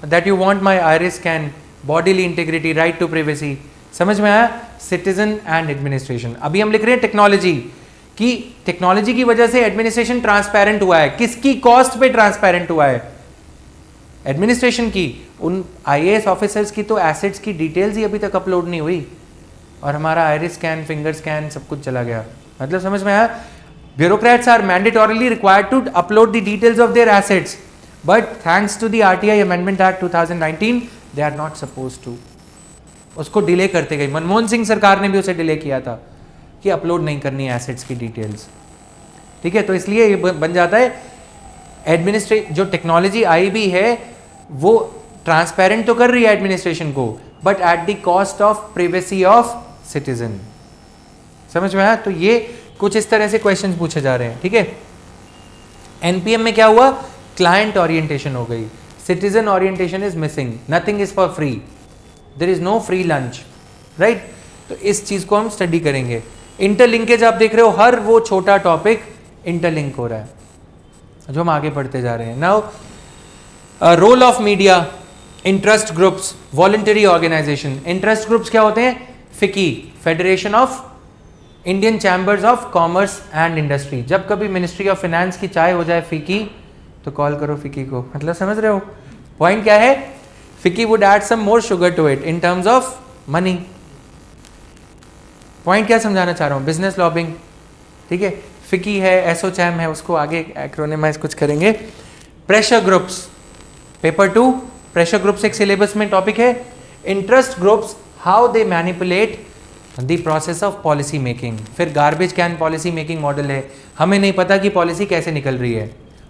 that you want my iris scan, bodily integrity, right to privacy? समझ में आया? Citizen and administration. अभी हम लिख रहे हैं टेक्नोलॉजी, कि टेक्नोलॉजी की वजह से एडमिनिस्ट्रेशन ट्रांसपेरेंट हुआ है। किसकी कॉस्ट पे ट्रांसपेरेंट हुआ है? एडमिनिस्ट्रेशन की। उन आईएएस ऑफिसर्स की तो एसेट्स की डिटेल्स ही अभी तक अपलोड नहीं हुई, और हमारा आइरिस स्कैन, फिंगर स्कैन सब कुछ चला गया। मतलब समझ में आया? Bureaucrats are mandatorily required to upload the details of their assets, but thanks to the RTI amendment act 2019 they are not suppose to. उसको डिले करते गए। मनमोहन सिंह सरकार ने भी उसे डिले किया था कि अपलोड नहीं करनी है एसेट्स की डिटेल्स, ठीक है। तो इसलिए ये बन जाता है जो टेक्नोलॉजी आई भी है वो ट्रांसपेरेंट तो कर रही है एडमिनिस्ट्रेशन को, but at the cost of privacy of citizen. समझ में आया? तो ये कुछ इस तरह से क्वेश्चंस पूछे जा रहे हैं, ठीक है। एनपीएम में क्या हुआ? क्लाइंट ओरिएंटेशन हो गई, citizen orientation is missing, nothing is for free, there is no free lunch, right. तो इस चीज को हम स्टडी करेंगे। इंटरलिंकेज आप देख रहे हो, हर वो छोटा टॉपिक इंटरलिंक हो रहा है जो हम आगे पढ़ते जा रहे हैं। Now role of media, interest groups, voluntary organisation. Interest groups क्या होते हैं? FICCI, federation of Indian chambers of commerce and industry. जब कभी मिनिस्ट्री ऑफ फाइनेंस की चाय हो जाए फीकी, तो कॉल करो फिकी को। मतलब समझ रहे हो पॉइंट क्या है? FICCI would add some more sugar to it in terms of money. Point क्या समझाना चाह रहा हूं? बिजनेस लॉबिंग, ठीक है। फिकी है, एसोचैम है, उसको आगे एक्रोनिमाइज कुछ करेंगे। Pressure groups, paper 2 pressure groups एक सिलेबस में टॉपिक है। Interest groups, how they manipulate the process of policy making. फिर garbage can policy making model है, हमें नहीं पता कि पॉलिसी कैसे निकल रही है।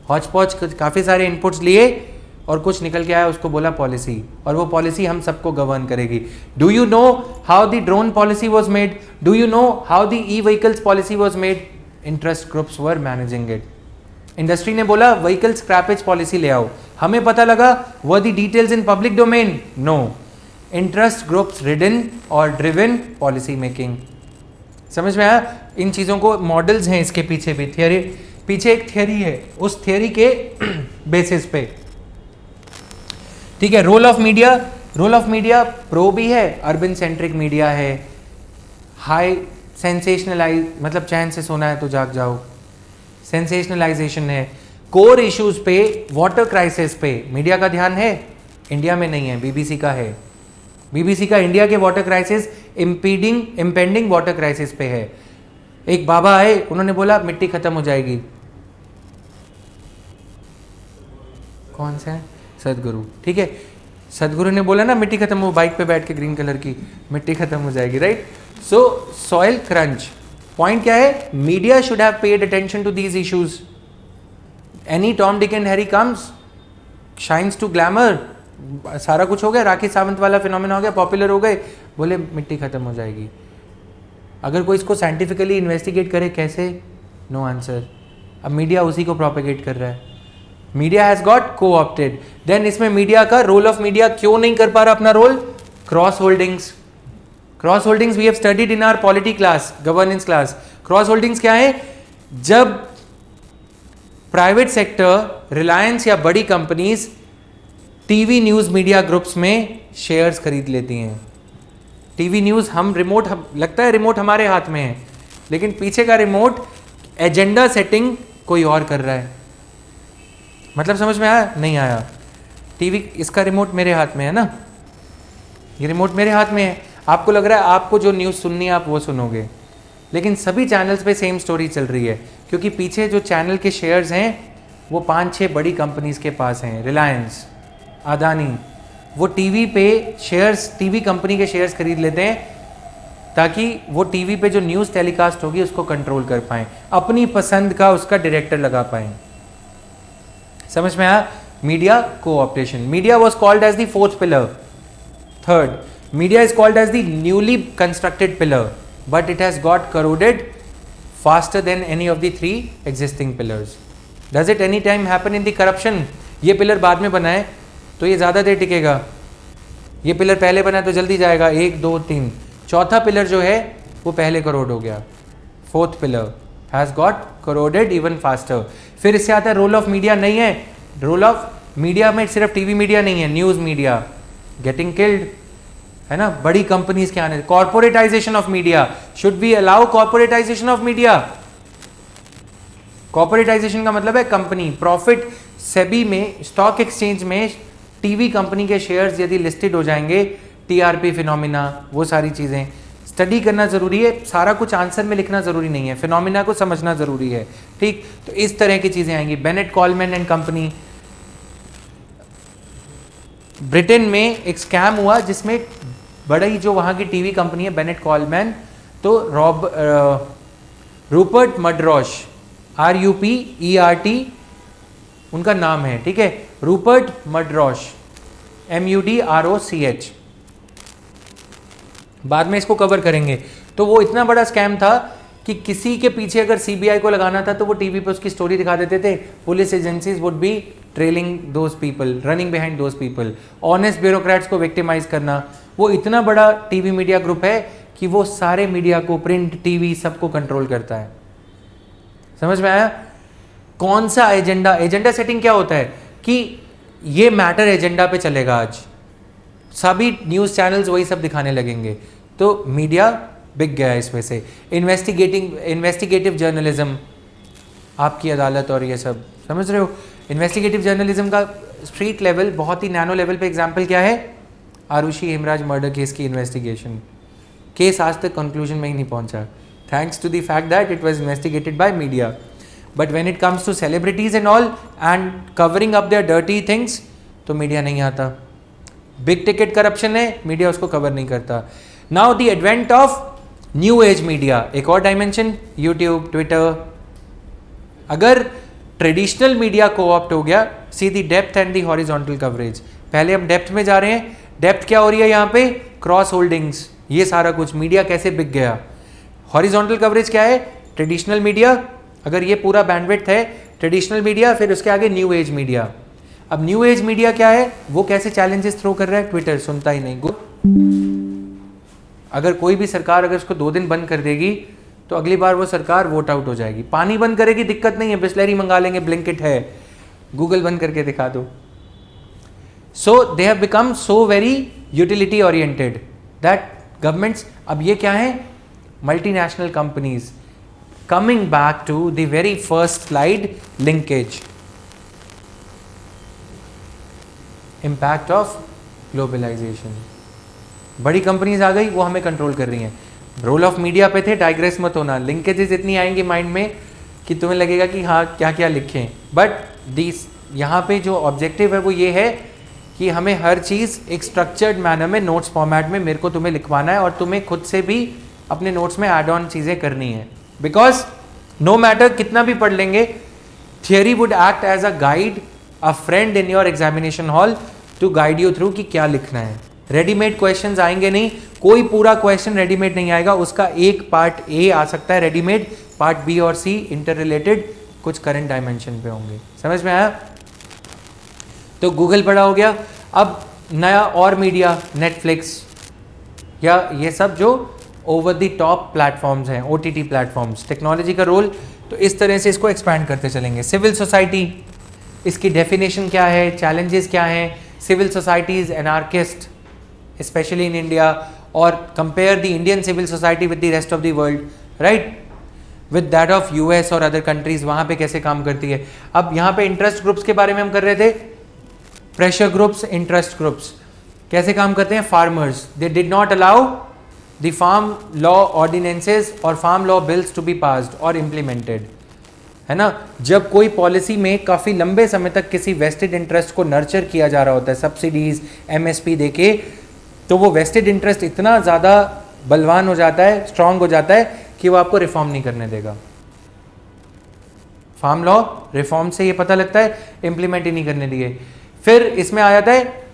हॉच पॉच काफ़ी सारे इनपुट्स लिए और कुछ निकल के आया, उसको बोला पॉलिसी, और वो पॉलिसी हम सबको गवर्न करेगी। Do you know how the drone policy was made? Do you know how the E vehicles policy was made? Interest groups were managing it. Industry ने बोला व्हीकल स्क्रैपेज पॉलिसी ले आओ, हमें पता लगा were the details in public domain? No. Interest groups ridden और ड्रिवन पॉलिसी मेकिंग। समझ में आया? इन चीज़ों को मॉडल्स हैं इसके पीछे भी, थियरी, पीछे एक थियरी है, उस थियरी के बेसिस पे, ठीक है। Role of media, role of media pro भी है, अर्बन सेंट्रिक मीडिया है, हाई सेंसेशनलाइज, मतलब चैन से सोना है तो जाग जाओ, सेंसेशनलाइजेशन है। कोर इश्यूज पे, वाटर क्राइसिस पे मीडिया का ध्यान है, इंडिया में नहीं है, बीबीसी का है। बीबीसी का इंडिया के water crisis, impending water crisis पे है। एक बाबा आए, उन्होंने बोला मिट्टी खत्म हो जाएगी। कौन से हैं? सदगुरु, ठीक है। सदगुरु ने बोला ना मिट्टी खत्म हो, बाइक पे बैठ के ग्रीन कलर की, मिट्टी खत्म हो जाएगी, right. So soil crunch, point क्या है? Media should have paid attention to these issues. Any Tom Dick and Harry comes, shines to glamour, सारा कुछ हो गया, राखी सावंत वाला फिनोमेना हो गया, पॉपुलर हो गए, बोले मिट्टी खत्म हो जाएगी। अगर कोई इसको साइंटिफिकली इन्वेस्टिगेट करे कैसे? No answer. अब मीडिया उसी को प्रोपेगेट कर रहा है। Media has got co-opted. Then इसमें मीडिया का रोल ऑफ मीडिया क्यों नहीं कर पा रहा अपना role? Cross holdings. Cross holdings we have studied in our polity class, governance class. Cross holdings क्या है? जब प्राइवेट सेक्टर, रिलायंस या बड़ी companies TV news media groups में शेयर्स खरीद लेती हैं। टीवी न्यूज हम रिमोट, लगता है रिमोट हमारे हाथ में है, लेकिन पीछे का रिमोट एजेंडा सेटिंग कोई और कर रहा है। मतलब समझ में आया? नहीं आया? टीवी, इसका रिमोट मेरे हाथ में है ना, ये रिमोट मेरे हाथ में है। आपको लग रहा है आपको जो न्यूज़ सुननी है आप वो सुनोगे, लेकिन सभी चैनल्स पे सेम स्टोरी चल रही है, क्योंकि पीछे जो चैनल के शेयर्स हैं वो 5-6 बड़ी कंपनीज के पास हैं। रिलायंस, अदानी, वो टीवी पे शेयर्स, टीवी कंपनी के शेयर्स खरीद लेते हैं ताकि वो टीवी पे जो न्यूज़ टेलीकास्ट होगी उसको कंट्रोल कर पाएँ, अपनी पसंद का उसका डायरेक्टर लगा पाएँ। समझ में आया? Media co-optation. Media was called as the fourth pillar. Third, media is called as the newly constructed pillar, but it has got corroded faster than any of the 3 existing pillars. Does it any time happen in the corruption? ये पिलर बाद में बना है तो ये ज़्यादा देर टिकेगा, ये पिलर पहले बना है तो जल्दी जाएगा, 1 2 3। चौथा पिलर जो है वो पहले करोड हो गया। Fourth pillar has got corroded even faster. फिर इससे आता है रोल ऑफ मीडिया। नहीं है, रोल ऑफ मीडिया में सिर्फ टीवी मीडिया नहीं है, न्यूज़ मीडिया गेटिंग किल्ड, है ना, बड़ी कंपनीज के आने। Corporatisation of media, should we allow corporatisation of media? Corporatisation का मतलब है कंपनी प्रॉफिट। सेबी में, स्टॉक एक्सचेंज में टीवी कंपनी के शेयर्स यदि लिस्टेड हो जाएंगे, टीआरपी फिनोमिना, वो सारी चीजें स्टडी करना जरूरी है। सारा कुछ आंसर में लिखना जरूरी नहीं है, फिनोमिना को समझना जरूरी है, ठीक? तो इस तरह की चीजें आएंगी। Bennett Coleman and company, Britain में एक स्कैम हुआ जिसमें बड़ी जो वहाँ की टीवी कंपनी है बेनेट कॉलमैन, तो रूपर्ट मडरॉश, RUPERT उनका नाम है, ठीक है, रूपर्ट मडरॉश, MUDROCH। बाद में इसको कवर करेंगे। तो वो इतना बड़ा स्कैम था कि किसी के पीछे अगर CBI को लगाना था तो वो टीवी पे उसकी स्टोरी दिखा देते थे। Police agencies would be trailing those people, running behind those people. Honest bureaucrats को विक्टिमाइज करना। वो इतना बड़ा टीवी मीडिया ग्रुप है कि वो सारे मीडिया को, प्रिंट, टीवी, सबको कंट्रोल करता है। समझ में आया? कौन सा एजेंडा, एजेंडा सेटिंग क्या होता है कि ये मैटर एजेंडा पे चलेगा आज, सभी न्यूज़ चैनल्स वही सब दिखाने लगेंगे, तो मीडिया बिक गया है इसमें से। इन्वेस्टिगेटिव जर्नलिज्म, आपकी अदालत और ये सब, समझ रहे हो? इन्वेस्टिगेटिव जर्नलिज्म का स्ट्रीट लेवल, बहुत ही नैनो लेवल पे एग्जाम्पल क्या है? आरुषि हेमराज मर्डर केस की इन्वेस्टिगेशन। केस आज तक कंक्लूजन में ही नहीं पहुंचा, thanks to the fact that it was investigated by media. But when it comes to celebrities and all and covering up their dirty things, तो मीडिया नहीं आता। बिग टिकट करप्शन है, मीडिया उसको कवर नहीं करता। Now the advent of new age media, एक और डायमेंशन, यूट्यूब, ट्विटर। अगर ट्रेडिशनल मीडिया को-ऑप्ट हो गया, see the depth and the horizontal coverage. पहले हम डेप्थ में जा रहे हैं। डेप्थ क्या हो रही है यहाँ पे? क्रॉस होल्डिंग्स, ये सारा कुछ मीडिया कैसे बिक गया। हॉरिजॉन्टल कवरेज क्या है? ट्रेडिशनल मीडिया, अगर ये पूरा बैंडविड्थ है ट्रेडिशनल मीडिया, फिर उसके आगे न्यू एज मीडिया। अब न्यू एज मीडिया क्या है? वो कैसे चैलेंजेस थ्रो कर रहा है? ट्विटर सुनता ही नहीं, अगर कोई भी सरकार अगर उसको 2 दिन बंद कर देगी तो अगली बार वो सरकार वोट आउट हो जाएगी। पानी बंद करेगी, दिक्कत नहीं है, बिस्लरी मंगा लेंगे, ब्लिंकिट है, गूगल बंद करके दिखा दो। So they have become so very utility oriented that governments, अब ये क्या है? Multinational companies. Coming back to the very first slide, linkage, impact of globalisation. बड़ी कंपनीज आ गई, वो हमें कंट्रोल कर रही हैं। रोल ऑफ मीडिया पे थे, डाइग्रेस मत होना, लिंकेजेस इतनी आएंगी माइंड में कि तुम्हें लगेगा कि हाँ क्या क्या लिखें। बट दिस यहाँ पे जो ऑब्जेक्टिव है वो ये है कि हमें हर चीज़ एक स्ट्रक्चर्ड मैनर में नोट्स फॉर्मेट में मेरे को तुम्हें लिखवाना है और तुम्हें खुद से भी अपने नोट्स में एड ऑन चीज़ें करनी है। बिकॉज नो मैटर कितना भी पढ़ लेंगे, theory would act as a guide, a friend in your examination hall to guide you through कि क्या लिखना है। रेडीमेड क्वेश्चंस आएंगे नहीं, कोई पूरा क्वेश्चन रेडीमेड नहीं आएगा, उसका एक पार्ट ए आ सकता है रेडीमेड, पार्ट बी और सी इंटर रिलेटेड कुछ करंट डायमेंशन पे होंगे। समझ में आया? तो गूगल बड़ा हो गया। अब नया और मीडिया, नेटफ्लिक्स या ये सब जो ओवर द टॉप प्लेटफॉर्म्स हैं, OTT प्लेटफॉर्म्स, टेक्नोलॉजी का रोल, तो इस तरह से इसको एक्सपैंड करते चलेंगे। सिविल सोसाइटी, इसकी डेफिनेशन क्या है, चैलेंजेस क्या हैं? Civil society is anarchist specially in India, और compare the Indian civil society with the rest of the world, right, with that of US और अदर कंट्रीज, वहाँ पे कैसे काम करती है। अब यहाँ पे इंटरेस्ट ग्रुप्स के बारे में हम कर रहे थे, प्रेशर ग्रुप्स, इंटरेस्ट ग्रुप्स कैसे काम करते हैं। Farmers, they did not allow the farm law ordinances और farm law bills to be passed और इम्प्लीमेंटेड, है ना। जब कोई पॉलिसी में काफ़ी लंबे समय तक किसी वेस्टेड इंटरेस्ट को नर्चर किया जा रहा होता है, सब्सिडीज, MSP देके, तो वो वेस्टेड इंटरेस्ट इतना ज़्यादा बलवान हो जाता है, स्ट्रांग हो जाता है कि वो आपको रिफॉर्म नहीं करने देगा। फार्म लॉ रिफॉर्म से ये पता लगता है, इम्प्लीमेंट ही नहीं करने दिए। फिर इसमें आ जाता है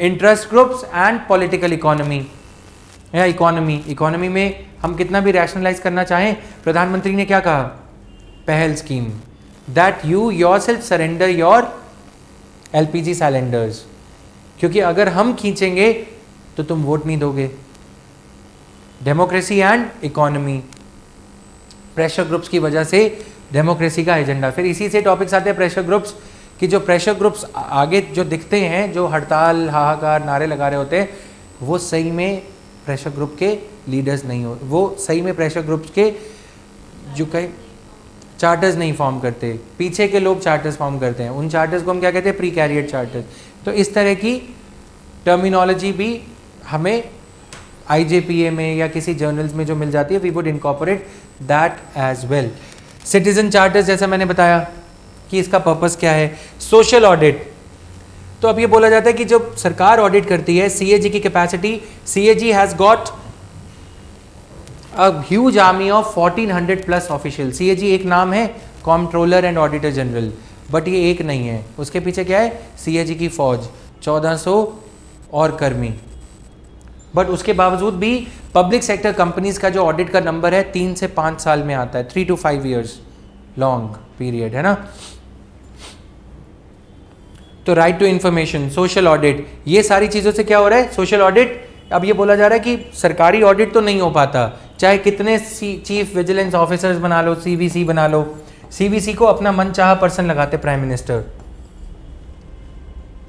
interest groups and political economy या इकोनॉमी में हम कितना भी रैशनलाइज करना चाहें, प्रधानमंत्री ने क्या कहा, पहल scheme, that you yourself surrender your LPG cylinders, क्योंकि अगर हम खींचेंगे तो तुम वोट नहीं दोगे। Democracy and economy, pressure groups की वजह से डेमोक्रेसी का एजेंडा। फिर इसी से टॉपिक्स आते हैं प्रेशर ग्रुप्स, कि जो प्रेशर ग्रुप्स आगे जो दिखते हैं, जो हड़ताल, हाहाकार, नारे लगा रहे होते हैं, वो सही में प्रेशर ग्रुप के लीडर्स नहीं हो, वो सही में प्रेशर ग्रुप्स के जो कई चार्टर्स नहीं फॉर्म करते, पीछे के लोग चार्टर्स फॉर्म करते हैं। उन चार्टर्स को हम क्या कहते हैं, प्रीकैरिएट चार्टर्स। तो इस तरह की टर्मिनोलॉजी भी हमें IJPA में या किसी जर्नल्स में जो मिल जाती है, we would incorporate that as well. Citizen charters, जैसा मैंने बताया कि इसका पर्पस क्या है। सोशल ऑडिट, तो अब ये बोला जाता है कि जब सरकार ऑडिट करती है, CAG की capacity, CAG has got a huge army of 1400 plus official. CAG एक नाम है, comptroller and auditor general, but ये एक नहीं है, उसके पीछे क्या है, CAG की फौज 1400 और कर्मी। बट उसके बावजूद भी पब्लिक सेक्टर कंपनीज का जो ऑडिट का नंबर है 3 से 5 साल में आता है, 3 to 5 years लॉन्ग पीरियड, है ना। तो right to information, social audit, ये सारी चीज़ों से क्या हो रहा है, सोशल ऑडिट। अब ये बोला जा रहा है कि सरकारी ऑडिट तो नहीं हो पाता, चाहे कितने चीफ विजिलेंस ऑफिसर्स बना लो, CVC बना लो। CVC को अपना मनचाहा पर्सन लगाते प्राइम मिनिस्टर,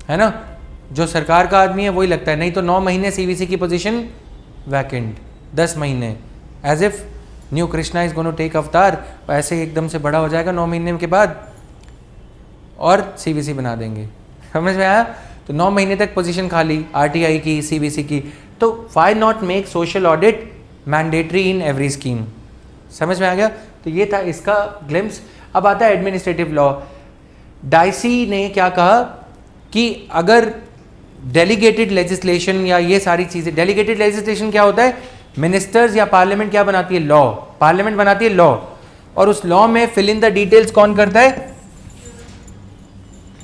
है ना, जो सरकार का आदमी है वही लगता है। नहीं तो 9 महीने CVC की पोजीशन वैकेंट, 10 महीने, as if new Krishna is going to take avatar, ऐसे एकदम से बड़ा हो जाएगा 9 महीने के बाद और CVC बना देंगे। समझ में आया। तो 9 महीने तक पोजीशन खाली, RTI की, CVC की। तो why not make social audit mandatory in every scheme. समझ में आ गया। तो ये था इसका ग्लिम्स। अब आता है एडमिनिस्ट्रेटिव लॉ। डाइसी ने क्या कहा कि अगर डेलीगेटेड लेजिस्लेशन या ये सारी चीजें, डेलीगेटेड लेजिस्लेशन क्या होता है, मिनिस्टर्स या पार्लियामेंट क्या बनाती है, लॉ, पार्लियामेंट बनाती है लॉ, और उस लॉ में फिल इन द डिटेल्स कौन करता है,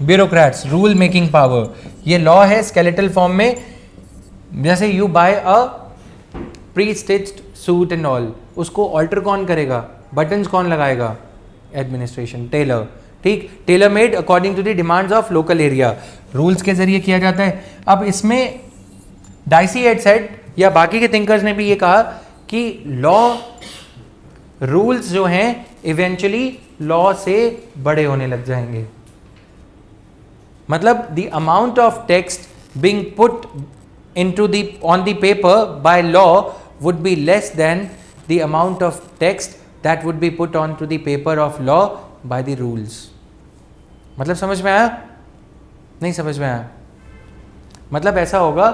ब्यूरोक्रेट्स, रूल मेकिंग पावर। ये लॉ है स्केलेटल फॉर्म में, जैसे you buy a pre stitched suit and all, उसको ऑल्टर कौन करेगा, बटन्स कौन लगाएगा, एडमिनिस्ट्रेशन, टेलर, ठीक, tailor made according to the demands of local area, rules के जरिए किया जाता है। अब इसमें डाइसी हैड सेड, या बाकी के थिंकर्स ने भी ये कहा कि लॉ रूल्स जो हैं इवेंचुअली लॉ से बड़े होने लग जाएंगे। मतलब the amount of text being put into the on the paper by law would be less than the amount of text that would be put on to the paper of law by the rules. मतलब समझ में आया, नहीं समझ में आया। मतलब ऐसा होगा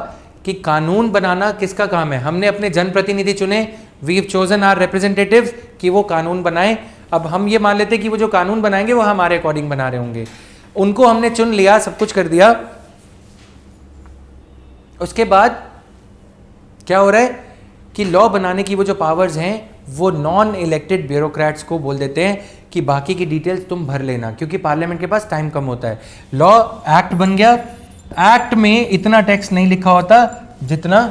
कि कानून बनाना किसका काम है, हमने अपने जनप्रतिनिधि चुने, we have chosen our representatives कि वो कानून बनाएं। अब हम ये मान लेते कि वो जो कानून बनाएंगे वो हमारे अकॉर्डिंग बना रहे होंगे, उनको हमने चुन लिया, सब कुछ कर दिया। उसके बाद क्या हो रहा है कि लॉ बनाने की वो जो पावर्स हैं वो नॉन इलेक्टेड ब्यूरोक्रेट्स को बोल देते हैं कि बाकी की डिटेल्स तुम भर लेना, क्योंकि पार्लियामेंट के पास टाइम कम होता है। लॉ एक्ट बन गया, एक्ट में इतना टैक्स नहीं लिखा होता जितना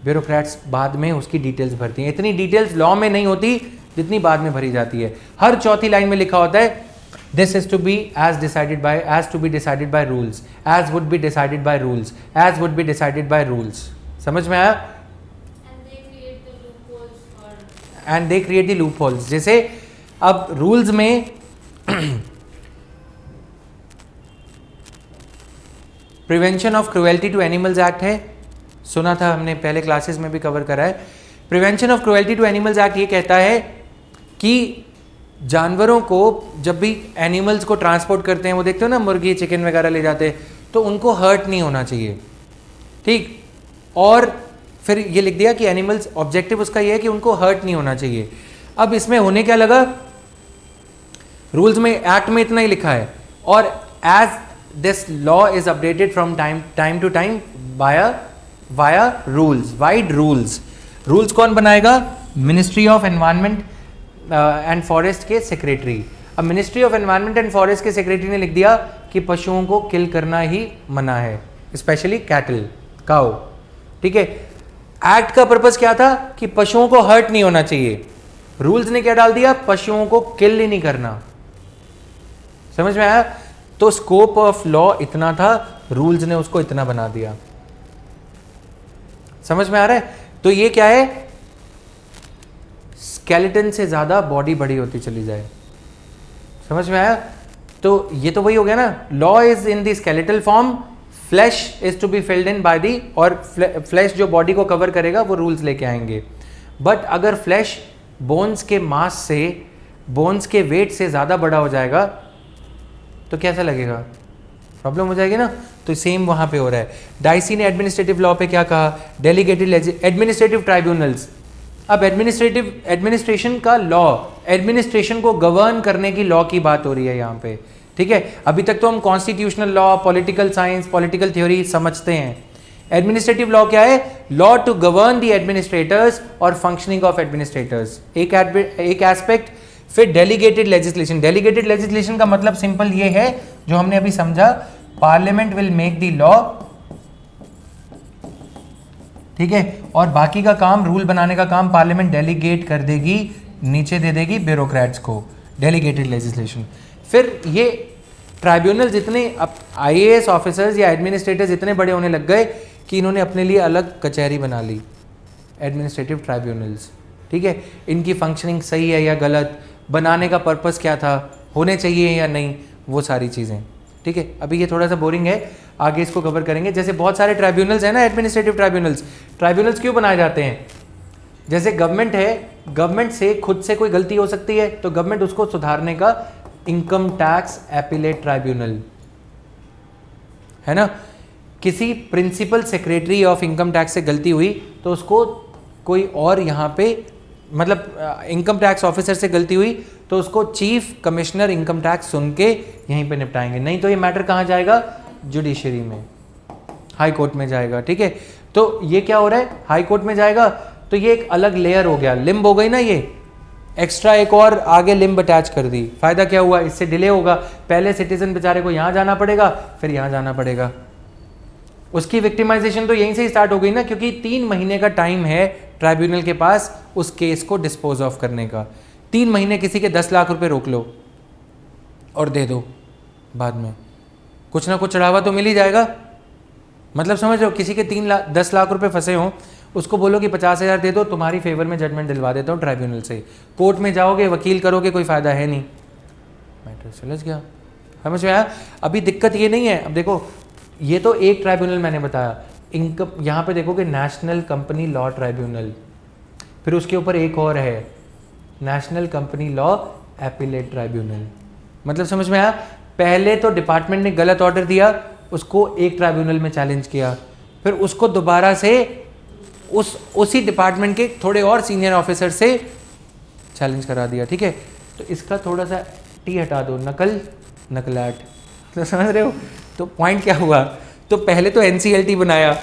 ब्यूरोक्रेट्स बाद में उसकी डिटेल्स भरती हैं। इतनी डिटेल्स लॉ में नहीं होती जितनी बाद में भरी जाती है। हर चौथी लाइन में लिखा होता है This is to be as to be decided by rules, as would be decided by rules, as would be decided by rules. समझ में आया? And they create the loopholes. जैसे अब रूल्स में prevention of cruelty to animals act है, सुना था हमने, पहले क्लासेस में भी कवर करा है. Prevention of cruelty to animals act ये कहता है कि जानवरों को जब भी एनिमल्स को ट्रांसपोर्ट करते हैं, वो देखते हो ना मुर्गी चिकन वगैरह ले जाते हैं, तो उनको हर्ट नहीं होना चाहिए, ठीक. और फिर ये लिख दिया कि एनिमल्स, ऑब्जेक्टिव उसका ये है कि उनको हर्ट नहीं होना चाहिए. अब इसमें होने क्या लगा, रूल्स में, एक्ट में इतना ही लिखा है, और as this law is updated from time to time via rules, vide rules. Rules कौन बनाएगा? Ministry of environment and forest के सेक्रेटरी. अब ministry of environment and forest के सेक्रेटरी ने लिख दिया कि पशुओं को किल करना ही मना है, स्पेशली कैटल, काउ, ठीक है. एक्ट का पर्पस क्या था कि पशुओं को हर्ट नहीं होना चाहिए. रूल्स ने क्या डाल दिया? पशुओं को किल ही नहीं करना. समझ में आया? तो स्कोप ऑफ लॉ इतना था, रूल्स ने उसको इतना बना दिया. समझ में आ रहा है? तो ये क्या है, स्केलेटन से ज्यादा बॉडी बड़ी होती चली जाए. समझ में आया? तो ये तो वही हो गया ना, law is in the skeletal form, flesh is to be filled in by the, और फ्लैश जो बॉडी को कवर करेगा वो रूल्स लेके आएंगे. बट अगर फ्लैश बोन्स के मास से, बोन्स के वेट से ज़्यादा बड़ा हो जाएगा तो कैसा लगेगा? प्रॉब्लम हो जाएगी ना. तो सेम वहाँ पे हो रहा है. डाइसी ने एडमिनिस्ट्रेटिव लॉ पे क्या कहा? Delegated administrative tribunals. अब एडमिनिस्ट्रेशन का लॉ, एडमिनिस्ट्रेशन को गवर्न करने की लॉ की बात हो रही है यहाँ पे, ठीक है. अभी तक तो हम constitutional law, political science, political theory समझते हैं. एडमिनिस्ट्रेटिव लॉ क्या है? Law to govern the administrators और फंक्शनिंग ऑफ एडमिनिस्ट्रेटर्स, एक एस्पेक्ट. फिर डेलीगेटेड लेजिस्लेशन. डेलीगेटेड लेजिस्लेशन का मतलब सिंपल ये है जो हमने अभी समझा, parliament will make the law, ठीक है, और बाकी का काम, रूल बनाने का काम पार्लियामेंट डेलीगेट कर देगी, नीचे दे देगी ब्यूरोक्रेट्स को. Delegated legislation. फिर ये ट्राइब्यूनल जितने, अब आईएएस ऑफिसर्स या एडमिनिस्ट्रेटर्स इतने बड़े होने लग गए कि इन्होंने अपने लिए अलग कचहरी बना ली, एडमिनिस्ट्रेटिव ट्राइब्यूनल्स, ठीक है. इनकी फंक्शनिंग सही है या गलत, बनाने का पर्पस क्या था, होने चाहिए या नहीं, वो सारी चीज़ें, ठीक है. अभी ये थोड़ा सा बोरिंग है, आगे इसको कवर करेंगे. जैसे बहुत सारे ट्राइब्यूनल्स हैं ना, एडमिनिस्ट्रेटिव ट्राइब्यूनल्स. ट्राइब्यूनल्स क्यों बनाए जाते हैं? जैसे गवर्नमेंट है, गवर्नमेंट से खुद से कोई गलती हो सकती है, तो गवर्नमेंट उसको सुधारने का इनकम टैक्स एपिलेट ट्राइब्यूनल है ना. किसी principal secretary of income tax से गलती हुई तो उसको कोई और यहाँ पे, मतलब इनकम टैक्स ऑफिसर से गलती हुई तो उसको चीफ कमिश्नर इनकम टैक्स सुन के यहीं पे निपटाएंगे. नहीं तो ये मैटर कहाँ जाएगा? जुडिशरी में, हाई कोर्ट में जाएगा, ठीक है. तो ये क्या हो रहा है? हाई कोर्ट में जाएगा, तो ये एक अलग लेयर हो गया, लिम्ब हो गई ना, ये एक्स्ट्रा एक और आगे लिम्ब अटैच कर दी. फायदा क्या हुआ? इससे डिले होगा. पहले सिटीजन बेचारे को यहाँ जाना पड़ेगा, फिर यहाँ जाना पड़ेगा. उसकी विक्टिमाइजेशन तो यहीं से ही स्टार्ट हो गई ना, क्योंकि 3 महीने का टाइम है ट्राइब्यूनल के पास उस केस को डिस्पोज ऑफ करने का. 3 महीने किसी के 10 लाख रुपए रोक लो और दे दो, बाद में कुछ ना कुछ चढ़ावा तो मिल ही जाएगा. मतलब समझ रहे हो, किसी के 10 लाख रुपए फंसे हों, उसको बोलो कि 50,000 दे दो, तुम्हारी फेवर में जजमेंट दिलवा देता हूँ ट्राइब्यूनल से. कोर्ट में जाओगे, वकील करोगे, कोई फ़ायदा है नहीं. मैटर समझ गया? समझ में आया? अभी दिक्कत ये नहीं है. अब देखो, ये तो एक ट्राइब्यूनल मैंने बताया. इनकम यहाँ पे देखोगे नेशनल कंपनी लॉ ट्राइब्यूनल, फिर उसके ऊपर एक और है national company law appellate tribunal. मतलब समझ में आया? पहले तो डिपार्टमेंट ने गलत ऑर्डर दिया, उसको एक ट्राइब्यूनल में चैलेंज किया, फिर उसको दोबारा से उसी डिपार्टमेंट के थोड़े और सीनियर ऑफिसर से चैलेंज करा दिया, ठीक है. तो इसका थोड़ा सा टी हटा दो, नकल नकलाट, तो समझ रहे हो? तो पॉइंट क्या हुआ? तो पहले तो एनसीएलटी बनाया,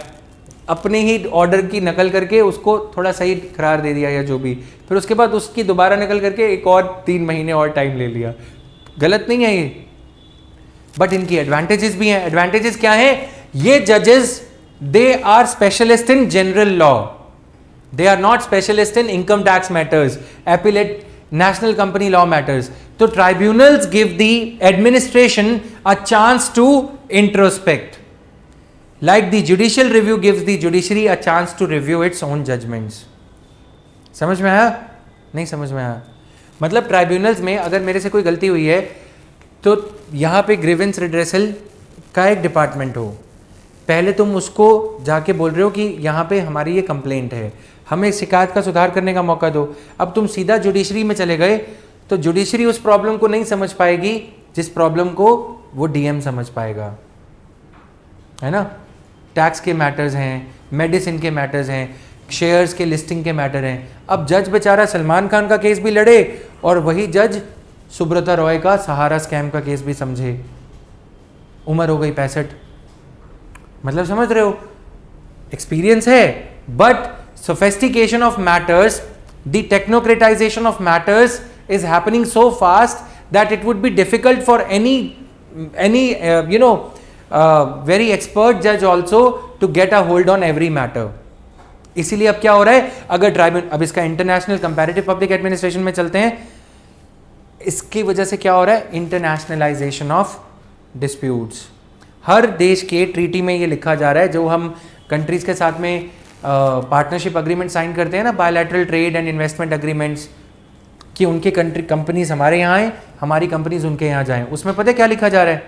अपने ही ऑर्डर की नकल करके उसको थोड़ा सही करार दे दिया या जो भी, फिर उसके बाद उसकी दोबारा नकल करके एक और 3 महीने और टाइम ले लिया. गलत नहीं है ये, बट इनकी एडवांटेजेस भी हैं. एडवांटेजेस क्या है? ये जजेस, they are specialist in general law, they are not specialist in income tax matters. national company law matters. So tribunals give the administration a chance to introspect, like the judicial review gives the judiciary a chance to review its own judgments. समझ में आया? नहीं समझ में आया? मतलब ट्राइब्यूनल्स में अगर मेरे से कोई गलती हुई है तो यहाँ पे ग्रीवेंस रिड्रेसल का एक डिपार्टमेंट हो, पहले तुम उसको जाके बोल रहे हो कि यहाँ पे हमारी ये कंप्लेंट है, हमें शिकायत का सुधार करने का मौका दो। अब तुम सीधा जुडिशरी में चले गए तो जुडिशरी उस प्रॉब्लम को नहीं समझ पाएगी जिस प्रॉब्लम को वो डीएम समझ पाएगा, है ना। टैक्स के मैटर्स हैं, मेडिसिन के मैटर्स हैं, शेयर्स के लिस्टिंग के मैटर हैं। अब जज बेचारा सलमान खान का केस भी लड़े और वही जज सुब्रता रॉय का सहारा स्कैम का केस भी समझे। उम्र हो गई 65, मतलब समझ रहे हो, एक्सपीरियंस है, but sophistication of matters, the technocratisation of matters is happening so fast that it would be difficult for any very expert judge also to get a hold on every matter. इसीलिए अब क्या हो रहा है, अगर ट्राइब्यूनल, अब इसका इंटरनेशनल कंपैरेटिव पब्लिक एडमिनिस्ट्रेशन में चलते हैं, इसकी वजह से क्या हो रहा है, इंटरनेशनलाइजेशन ऑफ डिस्प्यूट्स। हर देश के ट्रीटी में ये लिखा जा रहा है, जो हम कंट्रीज के साथ में पार्टनरशिप अग्रीमेंट साइन करते हैं ना, bilateral trade and investment agreements, कि उनके कंट्री कंपनीज हमारे यहाँ आए, हमारी कंपनीज उनके यहाँ जाएं। उसमें पता है क्या लिखा जा रहा है,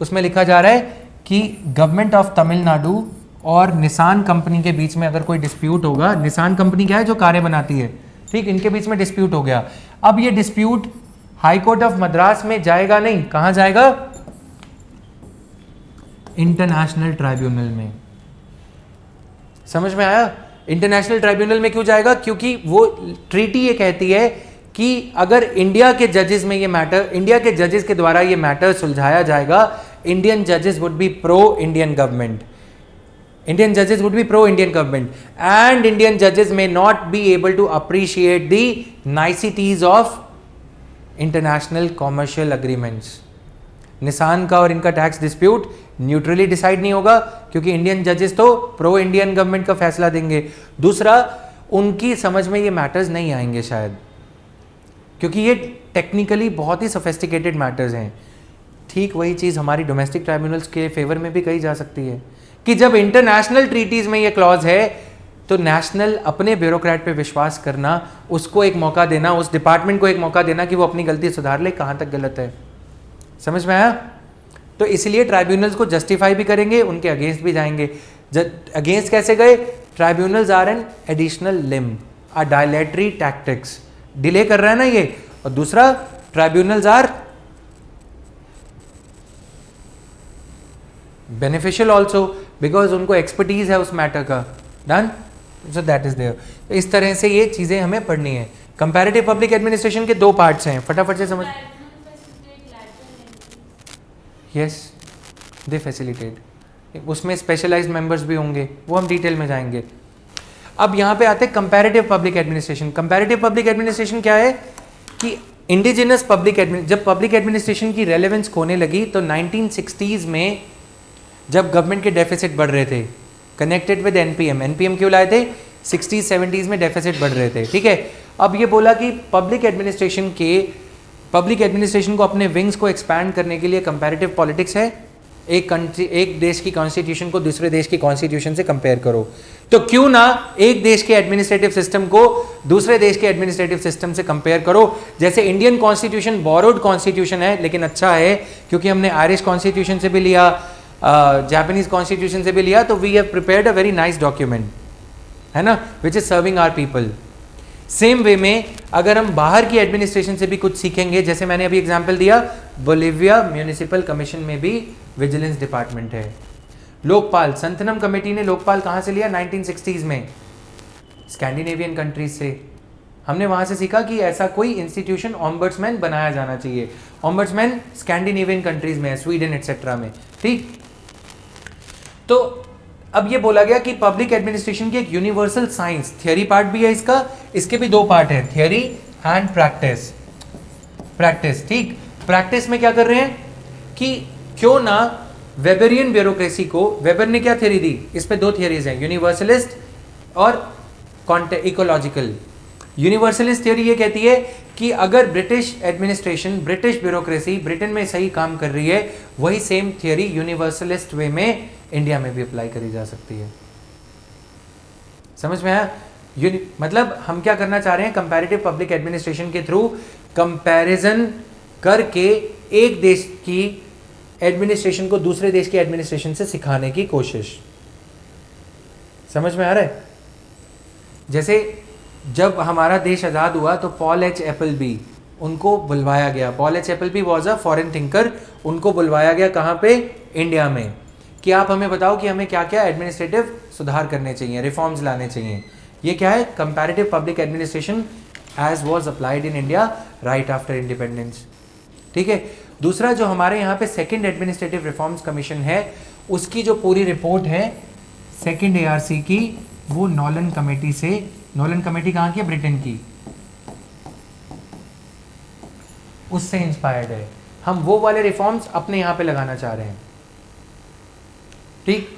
उसमें लिखा जा रहा है कि गवर्नमेंट ऑफ तमिलनाडु और निसान कंपनी के बीच में अगर कोई डिस्प्यूट होगा, निसान कंपनी क्या है, जो कारें बनाती है, ठीक, इनके बीच में डिस्प्यूट हो गया। अब ये dispute high court of Madras में जाएगा नहीं, कहां जाएगा, इंटरनेशनल ट्राइब्यूनल में। समझ में आया? इंटरनेशनल ट्राइब्यूनल में क्यों जाएगा, क्योंकि वो ट्रीटी ये कहती है कि अगर इंडिया के जजेस में ये मैटर, इंडिया के जजेस के द्वारा ये मैटर सुलझाया जाएगा, इंडियन जजेस would be pro Indian government, Indian judges would be pro-Indian government, and Indian judges may not be able to appreciate the niceties of international commercial agreements. Nissan का और इनका टैक्स डिस्प्यूट न्यूट्रली डिसाइड नहीं होगा, क्योंकि इंडियन जजेस तो प्रो इंडियन गवर्नमेंट का फैसला देंगे। दूसरा, उनकी समझ में ये मैटर्स नहीं आएंगे शायद, क्योंकि ये टेक्निकली बहुत ही सोफिस्टिकेटेड मैटर्स हैं। ठीक वही चीज़ हमारी डोमेस्टिक ट्राइब्यूनल्स के फेवर में भी कही जा सकती है कि जब इंटरनेशनल ट्रीटीज में ये क्लॉज है तो नेशनल अपने ब्यूरोक्रेट पे विश्वास करना, उसको एक मौका देना, उस डिपार्टमेंट को एक मौका देना कि वो अपनी गलती सुधार ले, कहाँ तक गलत है। समझ में आया? तो इसलिए ट्राइब्यूनल्स को जस्टिफाई भी करेंगे, उनके अगेंस्ट भी जाएंगे। अगेंस्ट कैसे गए? Tribunals are an additional limb, a dilatory tactics, delay कर रहा है ना ये। और दूसरा, tribunals are beneficial also, because उनको एक्सपर्टीज है उस मैटर का। Done, so that is there. इस तरह से ये चीजें हमें पढ़नी है। कंपैरेटिव पब्लिक एडमिनिस्ट्रेशन के दो पार्ट्स हैं, फटाफट से समझ। यस, दे फैसिलिटेट, उसमें स्पेशलाइज्ड मेंबर्स भी होंगे, वो हम डिटेल में जाएंगे। अब यहाँ पे आते हैं comparative public administration. Comparative public administration क्या है कि इंडिजिनस पब्लिक जब पब्लिक एडमिनिस्ट्रेशन की रेलेवेंस खोने लगी तो 1960s में जब गवर्नमेंट के डेफिसिट बढ़ रहे थे, कनेक्टेड विद एनपीएम, एनपीएम क्यों लाए थे, 60s 70s में डेफिसिट बढ़ रहे थे, ठीक है। अब ये बोला कि पब्लिक एडमिनिस्ट्रेशन को अपने विंग्स को एक्सपैंड करने के लिए कंपैरेटिव पॉलिटिक्स है। एक देश की कॉन्स्टिट्यूशन को दूसरे देश की कॉन्स्टिट्यूशन से कंपेयर करो, तो क्यों ना एक देश के एडमिनिस्ट्रेटिव सिस्टम को दूसरे देश के एडमिनिस्ट्रेटिव सिस्टम से कंपेयर करो। जैसे इंडियन कॉन्स्टिट्यूशन बोरोड कॉन्स्टिट्यूशन है, लेकिन अच्छा है क्योंकि हमने आयरिश कॉन्स्टिट्यूशन से भी लिया, जापानीज कॉन्स्टिट्यूशन से भी लिया, तो we have prepared a very nice document, है ना, which is serving our people. Same way में अगर हम बाहर की एडमिनिस्ट्रेशन से भी कुछ सीखेंगे, जैसे मैंने अभी एग्जांपल दिया, बोलिविया म्यूनिसिपल कमीशन में भी विजिलेंस डिपार्टमेंट है। लोकपाल, संतनम कमेटी ने लोकपाल कहाँ से लिया, 1960s में, स्कैंडिनेवियन कंट्रीज से। हमने वहाँ से सीखा कि ऐसा कोई इंस्टीट्यूशन ऑम्बड्समैन बनाया जाना चाहिए। ऑम्बड्समैन स्कैंडिनेवियन कंट्रीज में है, स्वीडन एटसेट्रा में, ठीक। तो अब ये बोला गया कि पब्लिक एडमिनिस्ट्रेशन की एक यूनिवर्सल साइंस, थियरी पार्ट भी है इसका, इसके भी दो पार्ट है, थियरी एंड प्रैक्टिस। प्रैक्टिस, ठीक। प्रैक्टिस में क्या कर रहे हैं कि क्यों ना वेबरियन ब्यूरोक्रेसी को, वेबर ने क्या थियरी दी, इस पे दो थियरीज हैं, यूनिवर्सलिस्ट और इकोलॉजिकल। यूनिवर्सलिस्ट थ्योरी ये कहती है कि अगर British administration, British bureaucracy Britain में सही काम कर रही है, वही सेम थ्योरी यूनिवर्सलिस्ट वे में इंडिया में भी अप्लाई करी जा सकती है। समझ में आया? मतलब हम क्या करना चाह रहे हैं, कंपैरेटिव पब्लिक एडमिनिस्ट्रेशन के थ्रू कंपैरिजन करके एक देश की एडमिनिस्ट्रेशन को दूसरे देश की एडमिनिस्ट्रेशन से सिखाने की कोशिश। समझ में आ रहा है? जैसे जब हमारा देश आज़ाद हुआ तो पॉल एच एपलबी, उनको बुलवाया गया। Paul H Appleby was a foreign thinker, उनको बुलवाया गया कहाँ पे? इंडिया में, कि आप हमें बताओ कि हमें क्या क्या एडमिनिस्ट्रेटिव सुधार करने चाहिए, रिफॉर्म्स लाने चाहिए। ये क्या है? Comparative public administration as was applied in India right after independence. ठीक है। दूसरा जो हमारे यहाँ पे सेकंड एडमिनिस्ट्रेटिव रिफॉर्म्स कमीशन है, उसकी जो पूरी रिपोर्ट है सेकंड एआरसी की, वो नॉलन कमेटी से, नॉलन कमेटी कहाँ की है? ब्रिटेन की, उससे इंस्पायर्ड है। हम वो वाले रिफॉर्म्स अपने यहाँ पे लगाना चाह रहे हैं। ठीक।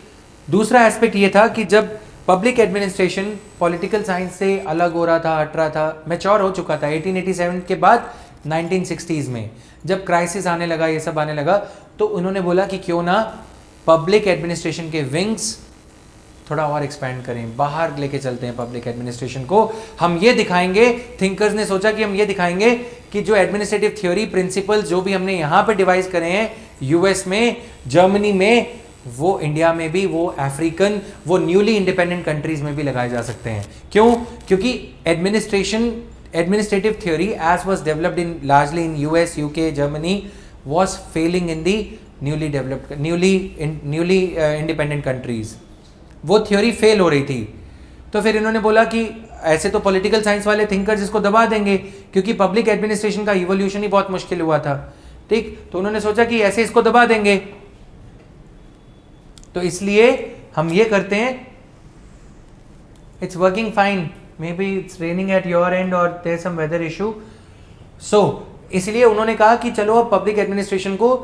दूसरा एस्पेक्ट ये था कि जब पब्लिक एडमिनिस्ट्रेशन पॉलिटिकल साइंस से अलग हो रहा था, हट रहा था, मैच्योर हो चुका था 1887 के बाद 1960s में जब क्राइसिस आने लगा, ये सब आने लगा, तो उन्होंने बोला कि क्यों ना पब्लिक एडमिनिस्ट्रेशन के विंग्स थोड़ा और एक्सपैंड करें, बाहर लेके चलते हैं पब्लिक एडमिनिस्ट्रेशन को। हम ये दिखाएंगे, थिंकर्स ने सोचा कि हम ये दिखाएंगे कि जो एडमिनिस्ट्रेटिव थ्योरी प्रिंसिपल्स जो भी हमने यहाँ पे डिवाइस करे हैं, यूएस में, जर्मनी में, वो इंडिया में भी, वो अफ्रीकन, वो न्यूली इंडिपेंडेंट कंट्रीज में भी लगाए जा सकते हैं। क्यों? क्योंकि administrative theory as was developed in largely in US, UK, Germany was failing in the newly independent countries. वो थ्योरी फेल हो रही थी। तो फिर इन्होंने बोला कि ऐसे तो पॉलिटिकल साइंस वाले थिंकर्स इसको दबा देंगे, क्योंकि पब्लिक एडमिनिस्ट्रेशन का इवोल्यूशन ही बहुत मुश्किल हुआ था। ठीक। तो उन्होंने सोचा कि ऐसे इसको दबा देंगे, तो इसलिए हम ये करते हैं। It's working fine, may be it's raining at your and और देयर सम वेदर इशू। सो इसलिए उन्होंने कहा कि चलो अब पब्लिक एडमिनिस्ट्रेशन को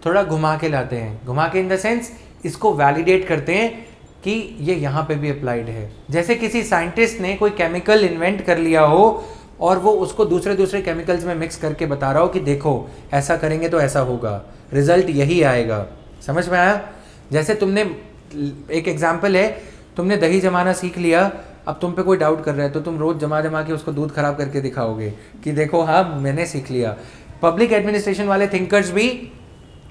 थोड़ा घुमा के लाते हैं। घुमा के इन द सेंस इसको वैलिडेट करते हैं कि ये यहाँ पे भी अप्लाइड है। जैसे किसी साइंटिस्ट ने कोई केमिकल इन्वेंट कर लिया हो और वो उसको दूसरे केमिकल्स में मिक्स करके बता रहा हो कि देखो ऐसा करेंगे तो ऐसा होगा, रिजल्ट यही आएगा। समझ में आया? जैसे तुमने, एक एग्जाम्पल है, तुमने दही जमाना सीख लिया, अब तुम पे कोई डाउट कर रहा है तो तुम रोज जमा के उसको दूध खराब करके दिखाओगे कि देखो हाँ मैंने सीख लिया। पब्लिक एडमिनिस्ट्रेशन वाले थिंकर्स भी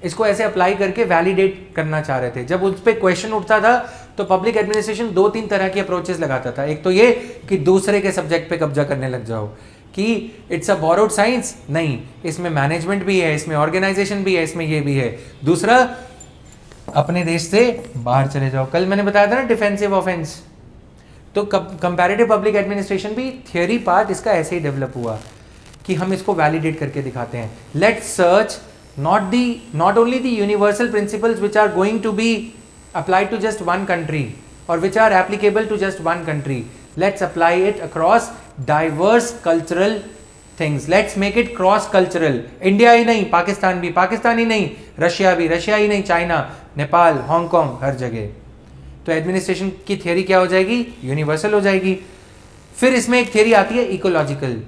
इसको ऐसे अप्लाई करके वैलिडेट करना चाह रहे थे। जब उस पर क्वेश्चन उठता था तो पब्लिक एडमिनिस्ट्रेशन 2-3 तरह की अप्रोचेस लगाता था। एक तो ये कि दूसरे के सब्जेक्ट पे कब्जा करने लग जाओ, कि इट्स अ बोरोड साइंस, नहीं इसमें मैनेजमेंट भी है, इसमें ऑर्गेनाइजेशन भी है, इसमें ये भी है। दूसरा, अपने देश से बाहर चले जाओ। कल मैंने बताया था ना डिफेंसिव ऑफेंस, तो कंपैरेटिव पब्लिक एडमिनिस्ट्रेशन भी थियोरी पार्ट इसका ऐसे ही डेवलप हुआ कि हम इसको वैलिडेट करके दिखाते हैं। Let's search not only the universal principles which are going to be applied to just one country or which are applicable to just one country. Let's apply it across diverse cultural things. Let's make it cross cultural. India ही नहीं, पाकिस्तान भी, पाकिस्तान ही नहीं, रशिया भी, रशिया ही नहीं, चाइना, नेपाल, हांगकांग, हर जगह। तो एडमिनिस्ट्रेशन की थियरी क्या हो जाएगी? यूनिवर्सल हो जाएगी। फिर इसमें एक थियरी आती है इकोलॉजिकल।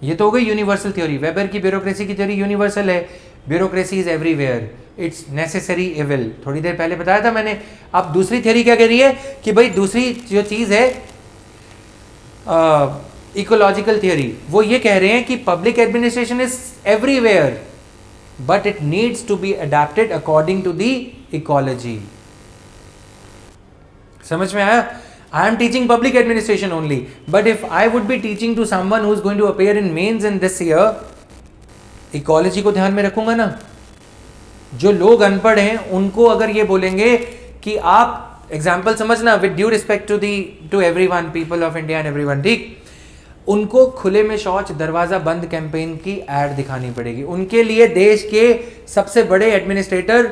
ये तो हो गई यूनिवर्सल थ्योरी। वेबर की ब्यूरोक्रेसी की थ्योरी यूनिवर्सल है। Bureaucracy is everywhere, it's necessary evil, थोड़ी देर पहले बताया था मैंने। अब दूसरी थ्योरी क्या कह रही है कि भाई दूसरी जो चीज है इकोलॉजिकल थ्योरी, वो ये कह रहे हैं कि public administration is everywhere but it needs to be adapted according to the ecology. समझ में आया? I am teaching public administration only, but if I would be teaching to someone who is going to appear in mains in this year, ecology को ध्यान में रखूंगा ना। जो लोग अनपढ़ हैं उनको अगर ये बोलेंगे कि आप एग्जाम्पल समझना, with due respect to everyone, people of India and everyone, ठीक, उनको खुले में शौच दरवाजा बंद कैंपेन की एड दिखानी पड़ेगी। उनके लिए देश के सबसे बड़े एडमिनिस्ट्रेटर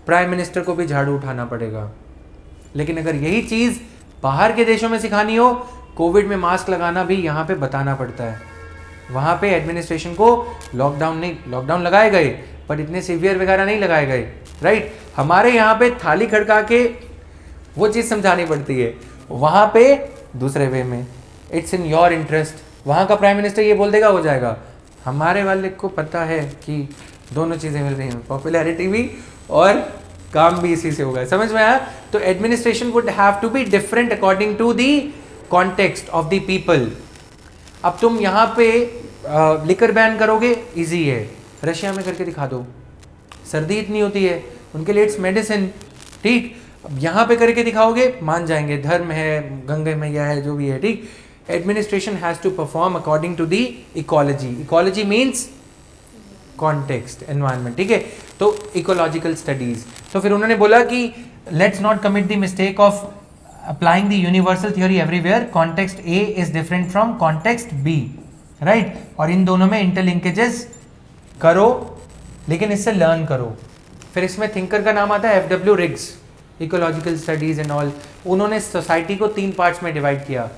प्राइम मिनिस्टर को भी झाड़ू उठाना पड़ेगा। लेकिन अगर यही चीज बाहर के देशों में सिखानी हो, कोविड में मास्क लगाना भी यहाँ पे बताना पड़ता है। वहाँ पे एडमिनिस्ट्रेशन को लॉकडाउन लगाए गए पर इतने सीवियर वगैरह नहीं लगाए गए, राइट। हमारे यहाँ पे थाली खड़का के वो चीज़ समझानी पड़ती है, वहाँ पे दूसरे वे में। इट्स इन योर इंटरेस्ट वहाँ का प्राइम मिनिस्टर ये बोल देगा हो जाएगा। हमारे वाले को पता है कि दोनों चीज़ें मिल रही हैं, पॉपुलैरिटी भी और काम भी इसी से होगा। समझ में आया? तो administration would have to be different according to the context of the people. अब तुम यहाँ पे लिकर बैन करोगे, इजी है, रशिया में करके दिखा दो, सर्दी इतनी होती है उनके लिए इट्स मेडिसिन, ठीक। अब यहाँ पे करके दिखाओगे मान जाएंगे, धर्म है, गंगे मैया है, जो भी है, ठीक। Administration has to perform according to the ecology. Ecology means context, environment, ठीक है। तो इकोलॉजिकल स्टडीज। तो फिर उन्होंने बोला कि let's not commit the mistake of applying the universal theory everywhere, context A is different from context B, right. और इन दोनों में इंटरलिंकेजेस करो, लेकिन इससे लर्न करो। फिर इसमें थिंकर का नाम आता है FW rigs, ecological studies and all. उन्होंने सोसाइटी को 3 पार्ट्स में डिवाइड किया,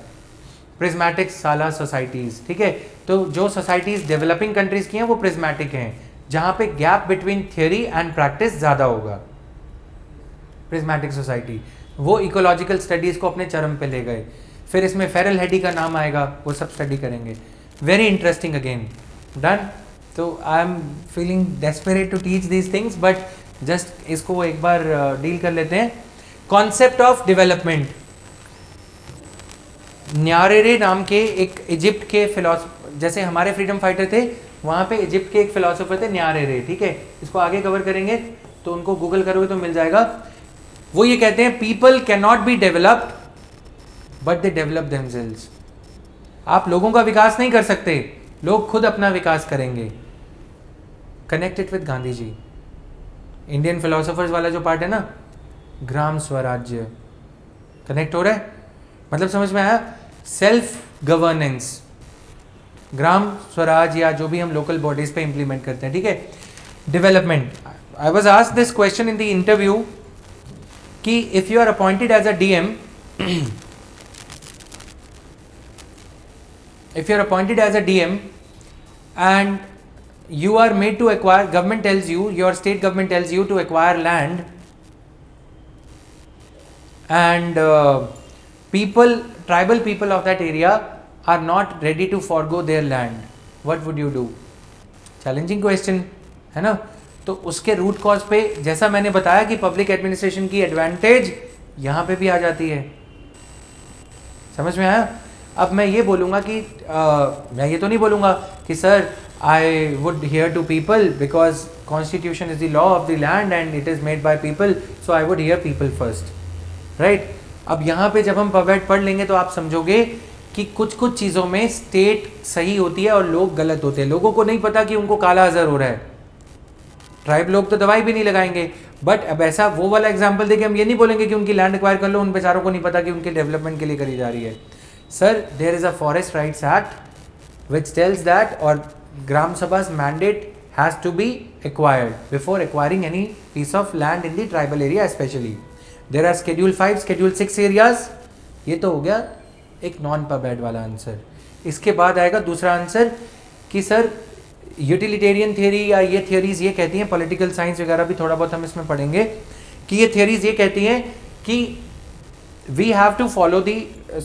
प्रिज्मेटिक, साला, सोसाइटीज, ठीक है। तो जो सोसाइटीज डेवलपिंग कंट्रीज की हैं वो प्रिज्मेटिक हैं, जहां पे gap between theory and practice ज्यादा होगा, प्रिज्मेटिक सोसाइटी। वो इकोलॉजिकल स्टडीज को अपने चरम पे ले गए। फिर इसमें फेरल हेडी का नाम आएगा, वो सब स्टडी करेंगे। Very interesting again, done. तो I am feeling desperate to teach these things, but just इसको एक बार डील कर लेते हैं। Concept of development. न्यारेरे नाम के एक इजिप्ट के फिलोसफर, जैसे हमारे फ्रीडम फाइटर थे, वहाँ पे इजिप्ट के एक फिलोसोफर थे न्यारेरे, ठीक है। इसको आगे कवर करेंगे, तो उनको गूगल करोगे तो मिल जाएगा। वो ये कहते हैं people can not be developed but they develop themselves. आप लोगों का विकास नहीं कर सकते, लोग खुद अपना विकास करेंगे। Connected with Gandhi ji, Indian philosophers वाला जो पार्ट है ना, ग्राम स्वराज्य, कनेक्ट हो रहा है, मतलब समझ में आया? सेल्फ गवर्नेंस, ग्राम स्वराज, या जो भी हम लोकल बॉडीज पे इंप्लीमेंट करते हैं, ठीक है। Development, I was asked this question in the interview कि if you are appointed as a DM, if you are appointed as a DM and you are made to acquire, government tells you, your state government tells you to acquire land, and people, tribal people of that area are not ready to forgo their land, what would you do? Challenging question है ना। तो उसके रूट कॉज पे, जैसा मैंने बताया कि पब्लिक एडमिनिस्ट्रेशन की एडवांटेज यहाँ पे भी आ जाती है, समझ में आया? अब मैं ये बोलूँगा कि मैं ये तो नहीं बोलूँगा कि sir I would hear to people because constitution is the law of the land and it is made by people, so I would hear people first, right. अब यहाँ पे जब हम पवेट पढ़ लेंगे तो आप समझोगे कि कुछ कुछ चीज़ों में स्टेट सही होती है और लोग गलत होते हैं। लोगों को नहीं पता कि उनको काला अजर हो रहा है, ट्राइब लोग तो दवाई भी नहीं लगाएंगे। बट अब ऐसा वो वाला एग्जाम्पल देके हम ये नहीं बोलेंगे कि उनकी लैंड एक्वायर कर लो, उन बेचारों को नहीं पता कि उनके डेवलपमेंट के लिए करी जा रही है। Sir, there is a Forest Rights Act which tells that, or Gram Sabha's mandate has to be acquired before acquiring any piece of land in the tribal area especially. There are Schedule 5, Schedule 6 areas. ये तो हो गया एक नॉन पबैड वाला आंसर। इसके बाद आएगा दूसरा आंसर कि सर यूटिलिटेरियन थियरी या ये थियरीज ये कहती हैं, पॉलिटिकल साइंस वगैरह भी थोड़ा बहुत हम इसमें पढ़ेंगे, कि ये थियरीज ये कहती हैं कि we have to follow the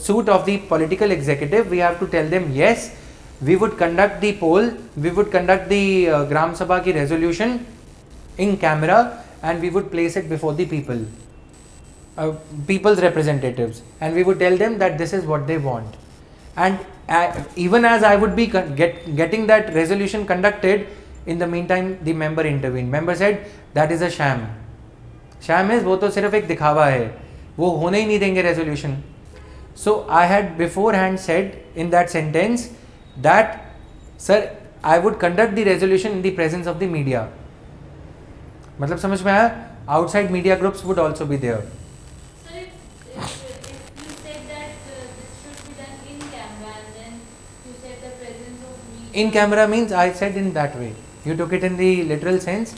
suit of the political executive. We have to tell them yes, we would conduct the poll, we would conduct the Gram Sabha ki resolution in camera, and we would place it before the people, people's representatives, and we would tell them that this is what they want. And even as I would be getting that resolution conducted, in the meantime the member intervened. Member said that is a sham. Sham is वो तो सिर्फ एक दिखावा है, वो होने ही नहीं देंगे resolution. So I had beforehand said in that sentence that sir I would conduct the resolution in the presence of the media. मतलब समझ में आया? Outside media groups would also be there. In camera means I said in that way. You took it in the literal sense.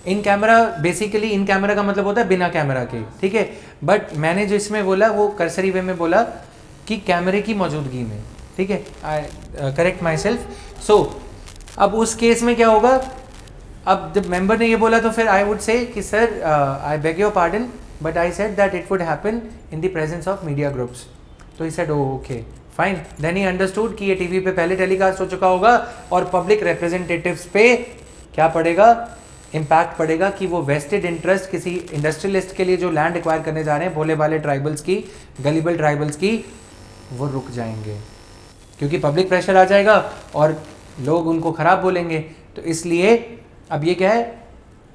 In camera, basically in camera का मतलब होता है बिना कैमरा के, ठीक है। बट मैंने जो इसमें बोला वो कर्सरी वे में बोला कि कैमरे की मौजूदगी में, ठीक है। आई करेक्ट माई सेल्फ। सो अब उस केस में क्या होगा, अब जब मेंबर ने ये बोला तो फिर आई वुड से कि sir I beg your pardon but I said that it would happen in the presence of media groups. तो he said okay fine, then he understood कि ये टीवी पे पहले टेलीकास्ट हो चुका होगा और पब्लिक रिप्रेजेंटेटिव्स पे क्या पड़ेगा, इम्पैक्ट पड़ेगा कि वो वेस्टेड इंटरेस्ट किसी इंडस्ट्रियलिस्ट के लिए जो लैंड एक्वायर करने जा रहे हैं भोले भाले ट्राइबल्स की, गलीबल ट्राइबल्स की, वो रुक जाएंगे क्योंकि पब्लिक प्रेशर आ जाएगा और लोग उनको खराब बोलेंगे। तो इसलिए अब ये क्या है,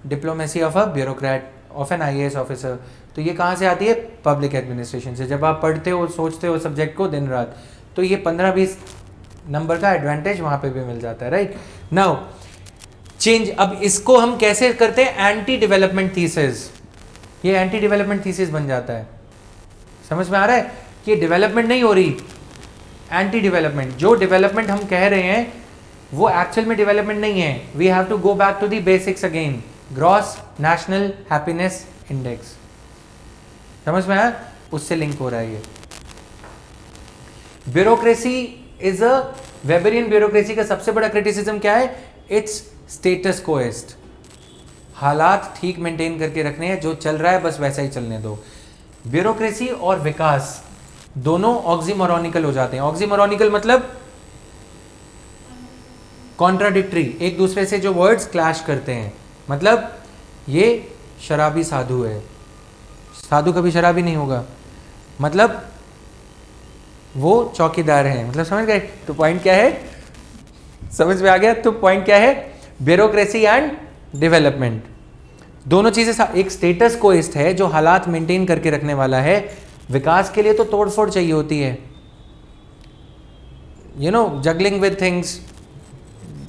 diplomacy of a bureaucrat, of an IAS officer. तो ये कहाँ से आती है, पब्लिक एडमिनिस्ट्रेशन से। जब आप पढ़ते हो सोचते हो सब्जेक्ट को दिन रात, तो ये 15-20 नंबर का एडवांटेज वहाँ पे भी मिल जाता है, राइट। नाउ चेंज, अब इसको हम कैसे करते हैं, एंटी डेवलपमेंट थीसिस। ये एंटी डेवलपमेंट थीसिस बन जाता है। समझ में आ रहा है कि डेवलपमेंट नहीं हो रही, एंटी डेवलपमेंट। जो डेवलपमेंट हम कह रहे हैं वो एक्चुअल में डेवलपमेंट नहीं है। We have to go back to the basics again. Gross national happiness index, समझ में आया, उससे लिंक हो रहा है ये। Bureaucracy is a, Weberian bureaucracy का सबसे बड़ा क्रिटिसिज्म क्या है, इट्स स्टेटस कोएस्ट। हालात ठीक मेंटेन करके रखने हैं, जो चल रहा है बस वैसा ही चलने दो। ब्यूरोक्रेसी और विकास दोनों ऑक्सीमोरोनिकल हो जाते हैं। ऑक्सीमोरोनिकल मतलब कॉन्ट्राडिक्टरी, एक दूसरे से जो वर्ड्स क्लैश करते हैं। मतलब ये शराबी साधु है, साधु कभी शराबी नहीं होगा, मतलब वो चौकीदार है, मतलब समझ गए। तो पॉइंट क्या है, समझ में आ गया। तो पॉइंट क्या है, ब्यूरोक्रेसी एंड डेवलपमेंट दोनों चीजें, एक स्टेटस कोइस्ट है जो हालात मेंटेन करके रखने वाला है। विकास के लिए तो तोड़फोड़ चाहिए होती है, you know, juggling with things,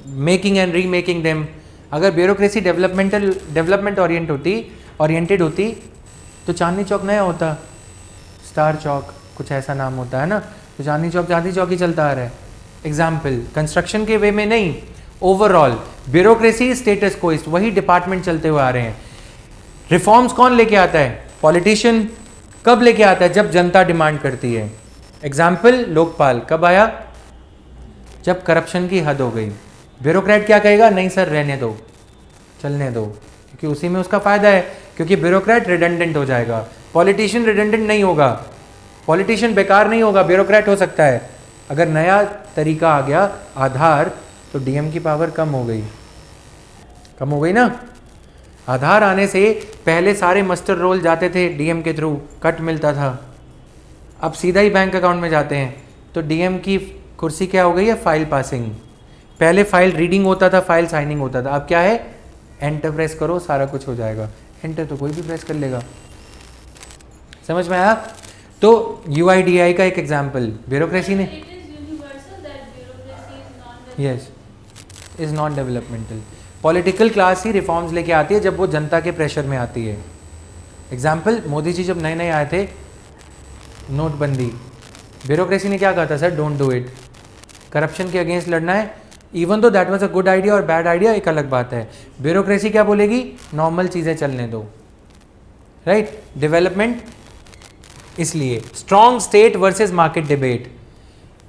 making and remaking them. अगर ब्यूरोक्रेसी डेवलपमेंट ओरिएंटेड होती तो चांदनी चौक नया होता, स्टार चौक कुछ ऐसा नाम होता है ना। तो चांदनी चौक ही चलता आ रहा है। एग्जाम्पल, कंस्ट्रक्शन के वे में नहीं, ओवरऑल ब्यूरोक्रेसी स्टेटस कोइस्ट, वही डिपार्टमेंट चलते हुए आ रहे हैं। रिफॉर्म्स कौन लेके आता है, पॉलिटिशियन। कब लेके आता है, जब जनता डिमांड करती है। एग्जाम्पल, लोकपाल कब आया, जब करप्शन की हद हो गई। ब्यूरोक्रेट क्या कहेगा, नहीं सर रहने दो, चलने दो, क्योंकि उसी में उसका फायदा है, क्योंकि ब्यूरोक्रेट रिडंडेंट हो जाएगा। पॉलिटिशियन रिडंडेंट नहीं होगा, पॉलिटिशियन बेकार नहीं होगा, ब्यूरोक्रेट हो सकता है। अगर नया तरीका आ गया, आधार, तो डीएम की पावर कम हो गई ना। आधार आने से पहले सारे मस्टर रोल जाते थे डीएम के थ्रू, कट मिलता था। अब सीधा ही बैंक अकाउंट में जाते हैं। तो डीएम की कुर्सी क्या हो गई है, फाइल पासिंग। पहले फाइल रीडिंग होता था, फाइल साइनिंग होता था। अब क्या है, एंटर प्रेस करो, सारा कुछ हो जाएगा। एंटर तो कोई भी प्रेस कर लेगा। समझ में आया। तो यूआईडीआई का एक एग्जाम्पल, ब्यूरोक्रेसी ने, yes, is non developmental. Political class he reforms लेके आती है जब वो जनता के प्रेशर में आती है। एग्जाम्पल, मोदी जी जब नए नए आए थे, नोटबंदी, ब्यूरोक्रेसी ने क्या कहा था, sir don't do it, corruption के अगेंस्ट लड़ना है। Even though that was a good idea और बैड आइडिया एक अलग बात है। ब्यूरोक्रेसी क्या बोलेगी, नॉर्मल चीज़ें चलने दो, राइट। डेवलपमेंट, इसलिए strong state versus market debate.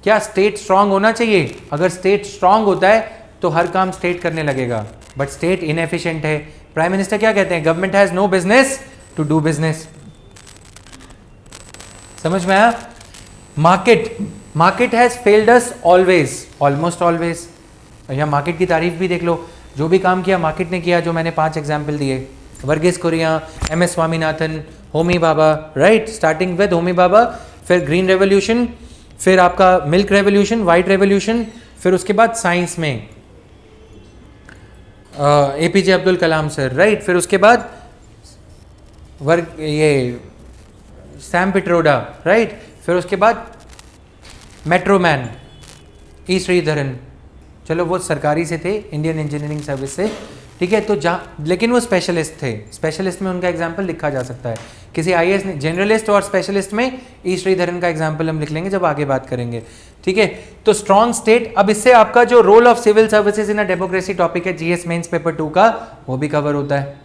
क्या स्टेट स्ट्रांग होना चाहिए? अगर स्टेट स्ट्रांग होता है तो हर काम स्टेट करने लगेगा, बट स्टेट इनएफिशिएंट है। प्राइम मिनिस्टर क्या कहते हैं, government has no business to do business. समझ में आया। Market has failed us always, almost always. या मार्केट की तारीफ भी देख लो, जो भी काम किया मार्केट ने किया। जो मैंने 5 एग्जाम्पल दिए, Verghese Kurien, M S. Swaminathan, Homi Bhabha, right. Starting with Homi Bhabha, फिर ग्रीन रेवोल्यूशन, फिर आपका मिल्क रेवोल्यूशन, वाइट रेवोल्यूशन, फिर उसके बाद साइंस में APJ Abdul Kalam sir, right. फिर उसके बाद ये सैम पिट्रोडा, राइट। फिर उसके बाद मेट्रो मैन ई श्रीधरन, चलो वो सरकारी से थे, इंडियन इंजीनियरिंग सर्विस से, ठीक है। तो जहाँ, लेकिन वो स्पेशलिस्ट थे, स्पेशलिस्ट में उनका एग्जाम्पल लिखा जा सकता है। किसी आईएएस ने, जनरलिस्ट और स्पेशलिस्ट में ई श्रीधरन का एग्जाम्पल हम लिख लेंगे जब आगे बात करेंगे, ठीक है। तो स्ट्रॉन्ग स्टेट, अब इससे आपका जो role of civil services in a democracy topic है जीएस मेंस पेपर 2 का, वो भी कवर होता है,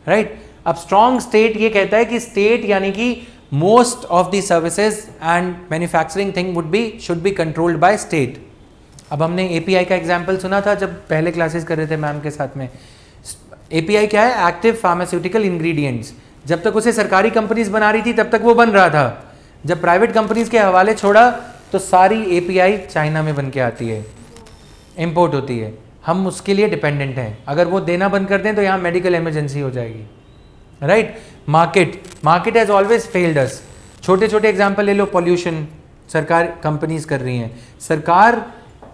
राइट। अब स्ट्रॉन्ग स्टेट ये कहता है कि स्टेट यानी कि most of the services and manufacturing thing should be controlled by state. अब हमने एपीआई का एग्जाम्पल सुना था जब पहले क्लासेस कर रहे थे मैम के साथ में। एपीआई क्या है, एक्टिव फार्मास्यूटिकल इंग्रेडिएंट्स। जब तक उसे सरकारी कंपनीज बना रही थी तब तक वो बन रहा था। जब प्राइवेट कंपनीज के हवाले छोड़ा तो सारी एपीआई चाइना में बन के आती है, इंपोर्ट होती है, हम उसके लिए डिपेंडेंट हैं। अगर वो देना बंद कर दें तो यहाँ मेडिकल इमरजेंसी हो जाएगी, right. Market has always failed अस। छोटे छोटे एग्जाम्पल ले लो, पॉल्यूशन सरकार कंपनीज कर रही हैं, सरकार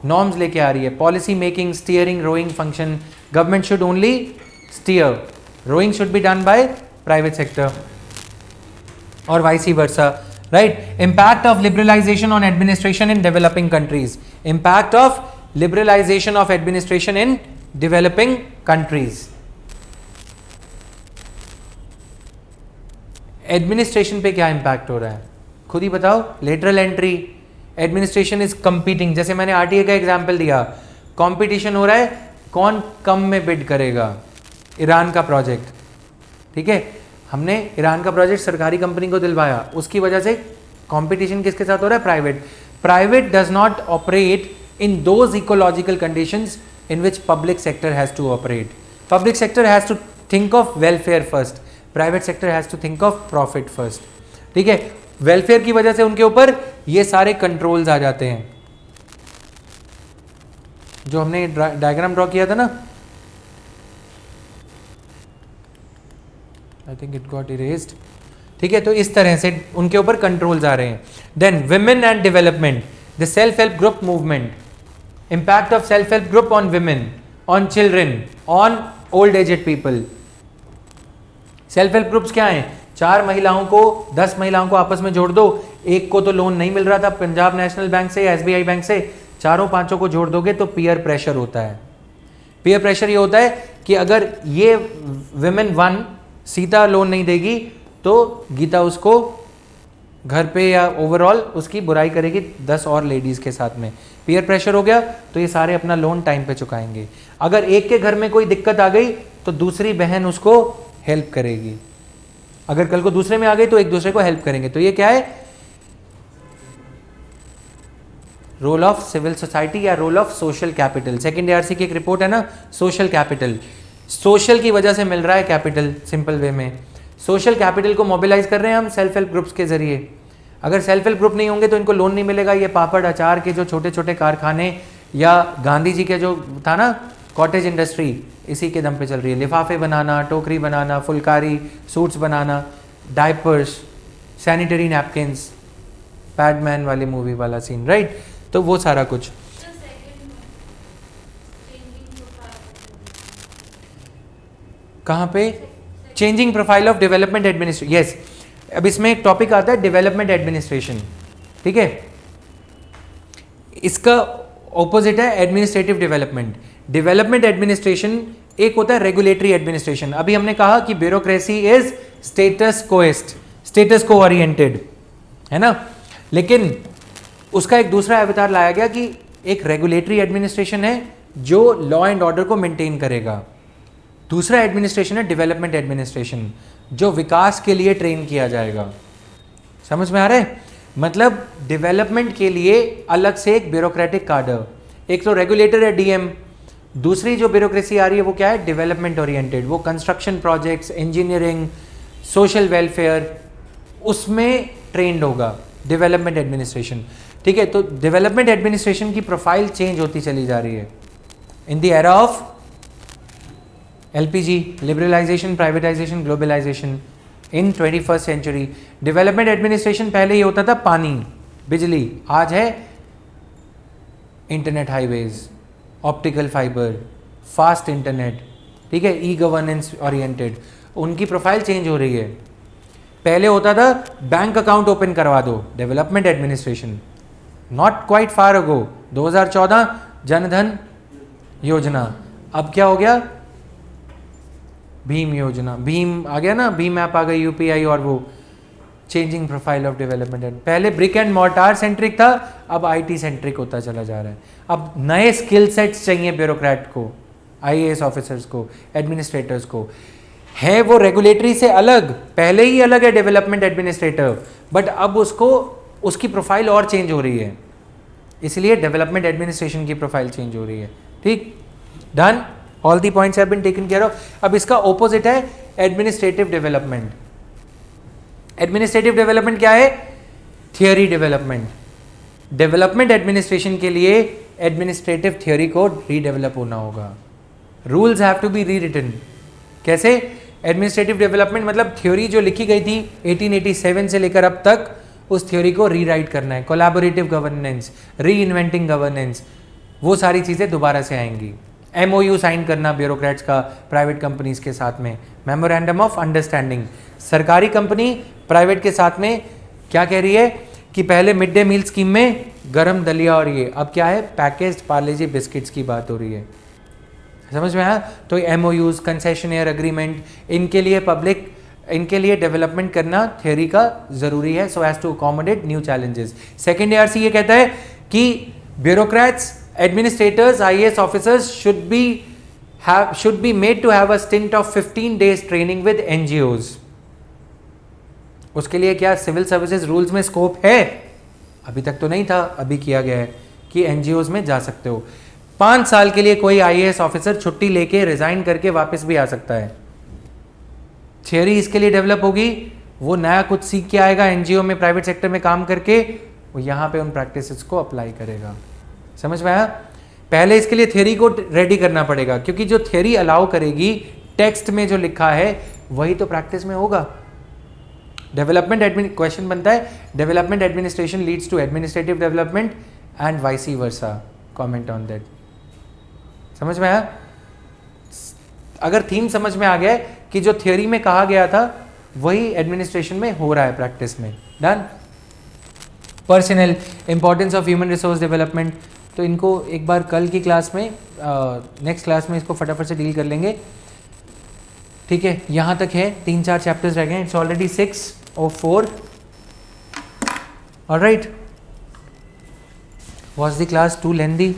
नॉर्म्स लेके आ रही है, policy making, steering, rowing function, government should only steer, rowing should be done by private sector और vice versa, right. Impact of liberalisation on administration in developing countries, impact of liberalisation of administration in developing countries. Administration पे क्या इंपैक्ट हो रहा है खुद ही बताओ। Lateral entry, administration is competing, जैसे मैंने आरटीए का एग्जांपल दिया, कंपटीशन हो रहा है, कौन कम में बिड करेगा। ईरान का प्रोजेक्ट, ठीक है, हमने ईरान का प्रोजेक्ट सरकारी कंपनी को दिलवाया, उसकी वजह से कंपटीशन किसके साथ हो रहा है, private does not operate in those ecological conditions in which public sector has to operate. Public sector has to think of welfare first, private sector has to think of profit first, ठीक है। वेलफेयर की वजह से उनके ऊपर ये सारे कंट्रोल्स आ जाते हैं। जो हमने डायग्राम ड्रॉ किया था ना, I think it got erased, ठीक है, तो इस तरह से उनके ऊपर कंट्रोल्स आ रहे हैं। Then women and development, the self help group movement, impact of self help group on women, on children, on old aged people. Self help groups क्या हैं, 4 महिलाओं को 10 महिलाओं को आपस में जोड़ दो, एक को तो लोन नहीं मिल रहा था पंजाब नेशनल बैंक से या एसबीआई बैंक से, 4-5 को जोड़ दोगे तो पीयर प्रेशर होता है। पीयर प्रेशर ये होता है कि अगर ये विमेन 1 सीता लोन नहीं देगी तो गीता उसको घर पे या ओवरऑल उसकी बुराई करेगी 10 और लेडीज के साथ में। पीयर प्रेशर हो गया तो ये सारे अपना लोन टाइम पे चुकाएंगे। अगर एक के घर में कोई दिक्कत आ गई तो दूसरी बहन उसको हेल्प करेगी, अगर कल को दूसरे में आ गई तो एक दूसरे को हेल्प करेंगे। तो ये क्या है, रोल ऑफ सिविल सोसाइटी या role of social capital. Second ARC की एक रिपोर्ट है ना, सोशल कैपिटल, सोशल की वजह से मिल रहा है कैपिटल। सिंपल वे में सोशल कैपिटल को मोबिलाइज कर रहे हैं हम सेल्फ हेल्प ग्रुप्स के जरिए। अगर सेल्फ हेल्प ग्रुप नहीं होंगे तो इनको लोन नहीं मिलेगा। ये पापड़ अचार के जो छोटे छोटे कारखाने या गांधी जी के जो था ना कॉटेज इंडस्ट्री, इसी के दम पे चल रही है। लिफाफे बनाना, टोकरी बनाना, फुलकारी, सूट्स बनाना, डायपर्स, सैनिटरी नैपकिन्स, पैडमैन वाली मूवी वाला सीन, राइट। तो वो सारा कुछ कहाँ पे, changing profile of development administration. Yes, अब इसमें एक टॉपिक आता है डेवलपमेंट एडमिनिस्ट्रेशन, ठीक है। इसका ऑपोजिट है एडमिनिस्ट्रेटिव डेवलपमेंट। डेवलपमेंट एडमिनिस्ट्रेशन एक होता है रेगुलेटरी एडमिनिस्ट्रेशन। अभी हमने कहा कि ब्यूरोक्रेसी इज स्टेटस को ओरिएंटेड, है ना, लेकिन उसका एक दूसरा अवतार लाया गया कि एक रेगुलेटरी एडमिनिस्ट्रेशन है जो लॉ एंड ऑर्डर को मेंटेन करेगा। दूसरा एडमिनिस्ट्रेशन है डेवलपमेंट एडमिनिस्ट्रेशन, जो विकास के लिए ट्रेन किया जाएगा। समझ में आ रहा है, मतलब डेवलपमेंट के लिए अलग से एक ब्यूरोक्रेटिक कार्डर, एक तो रेगुलेटर है डीएम, दूसरी जो ब्यूरोक्रेसी आ रही है वो क्या है, डेवलपमेंट ओरिएंटेड। वो construction projects, engineering, social welfare, उसमें ट्रेंड होगा डेवलपमेंट एडमिनिस्ट्रेशन, ठीक है। तो डेवलपमेंट एडमिनिस्ट्रेशन की प्रोफाइल चेंज होती चली जा रही है in the era of LPG, liberalisation, privatisation, globalisation in 21st century. डेवलपमेंट एडमिनिस्ट्रेशन पहले ये होता था पानी, बिजली, आज है internet, highways, optical fibre, fast internet, ठीक है, ई गवर्नेंस ओरिएंटेड। उनकी प्रोफाइल चेंज हो रही है। पहले होता था बैंक अकाउंट ओपन करवा दो, development administration, not quite far ago, 2014 Jan Dhan Yojana. अब क्या हो गया, भीम योजना, भीम आ गया ना, भीम ऐप आ गई, UPI, और वो चेंजिंग प्रोफाइल ऑफ डेवलपमेंट। पहले ब्रिक एंड मोर्टार सेंट्रिक था, अब IT सेंट्रिक होता चला जा रहा है। अब नए स्किल सेट्स चाहिए ब्यूरोक्रेट को, IAS ऑफिसर्स को, एडमिनिस्ट्रेटर्स को। है वो रेगुलेटरी से अलग, पहले ही अलग है डेवलपमेंट एडमिनिस्ट्रेटर, बट अब उसको उसकी प्रोफाइल और चेंज हो रही है, इसलिए डेवलपमेंट एडमिनिस्ट्रेशन की प्रोफाइल चेंज हो रही है। ठीक, done, all the points have been taken care of. अब इसका ऑपोजिट है एडमिनिस्ट्रेटिव डेवलपमेंट। एडमिनिस्ट्रेटिव डेवलपमेंट क्या है, थियरी डेवलपमेंट। डेवलपमेंट एडमिनिस्ट्रेशन के लिए एडमिनिस्ट्रेटिव थ्योरी को रीडेवलप होना होगा. रूल्स हैव टू बी री रिटन. कैसे? एडमिनिस्ट्रेटिव डेवलपमेंट मतलब थ्योरी जो लिखी गई थी 1887 से लेकर अब तक, उस थ्योरी को रीराइट करना है. कोलैबोरेटिव गवर्नेंस, री इन्वेंटिंग गवर्नेंस, वो सारी चीज़ें दोबारा से आएंगी. MOU साइन करना ब्यूरोक्रेट्स का प्राइवेट कंपनीज के साथ में. मेमोरेंडम ऑफ अंडरस्टैंडिंग, सरकारी कंपनी प्राइवेट के साथ में क्या कह रही है कि पहले मिड डे मील स्कीम में गरम दलिया और ये, अब क्या है, पैकेज्ड पार्ले-जी बिस्किट्स की बात हो रही है. समझ में आया? तो MOUs, कंसेशनियर एग्रीमेंट, इनके लिए डेवलपमेंट करना थ्योरी का जरूरी है, so as to accommodate new challenges. Second ARC ये कहता है कि bureaucrats, administrators, IAS officers should be made to have a stint of 15 days training with NGOs. उसके लिए क्या सिविल सर्विसेज रूल्स में स्कोप है? अभी तक तो नहीं था, अभी किया गया है कि NGOs में जा सकते हो. 5 साल के लिए कोई IAS ऑफिसर छुट्टी लेके रिजाइन करके वापस भी आ सकता है. थियरी इसके लिए डेवलप होगी, वो नया कुछ सीख के आएगा NGO में, प्राइवेट सेक्टर में काम करके, वो यहाँ पे उन प्रैक्टिसेस को अप्लाई करेगा. समझ में आया? पहले इसके लिए थियरी को रेडी करना पड़ेगा, क्योंकि जो थियरी अलाउ करेगी, टेक्स्ट में जो लिखा है वही तो प्रैक्टिस में होगा. डेवलपमेंट क्वेश्चन बनता है, development administration leads to administrative development and vice versa. Comment on that. समझ में आया? अगर थीम समझ में आ गया कि जो थियोरी में कहा गया था वही एडमिनिस्ट्रेशन में हो रहा है प्रैक्टिस में. Done. Personal importance of human resource development, तो इनको एक बार कल की क्लास में, नेक्स्ट क्लास में इसको फटाफट से डील कर लेंगे. ठीक है, यहाँ तक है, 3-4 चैप्टर्स रह गए. It's already 6:04. Alright, was the class too lengthy?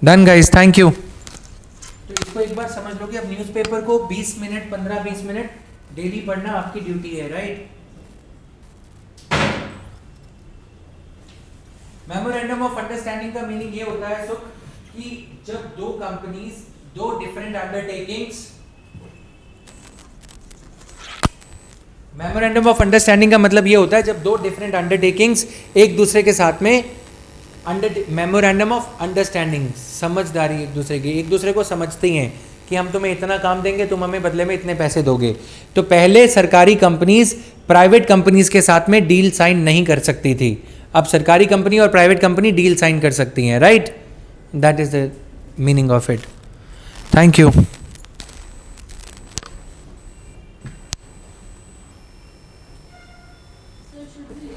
Done guys, thank you. तो इसको एक बार समझ लो कि अब न्यूज़पेपर को 20 मिनट, 15-20 मिनट डेली पढ़ना आपकी ड्यूटी है. राइट? मेमोरेंडम ऑफ अंडरस्टैंडिंग का मीनिंग ये होता है सुख कि जब दो कंपनीज, दो different undertakings, memorandum of understanding का मतलब ये होता है जब दो डिफरेंट अंडरटेकिंग्स एक दूसरे के साथ में मेमोरेंडम ऑफ अंडरस्टैंडिंग, समझदारी, एक दूसरे को समझती हैं कि हम तुम्हें इतना काम देंगे, तुम हमें बदले में इतने पैसे दोगे. तो पहले सरकारी कंपनीज प्राइवेट कंपनीज के साथ में डील साइन नहीं कर सकती थी. अब सरकारी कंपनी और प्राइवेट कंपनी डील साइन कर सकती हैं. Right? That is the meaning of it. Thank you. So should we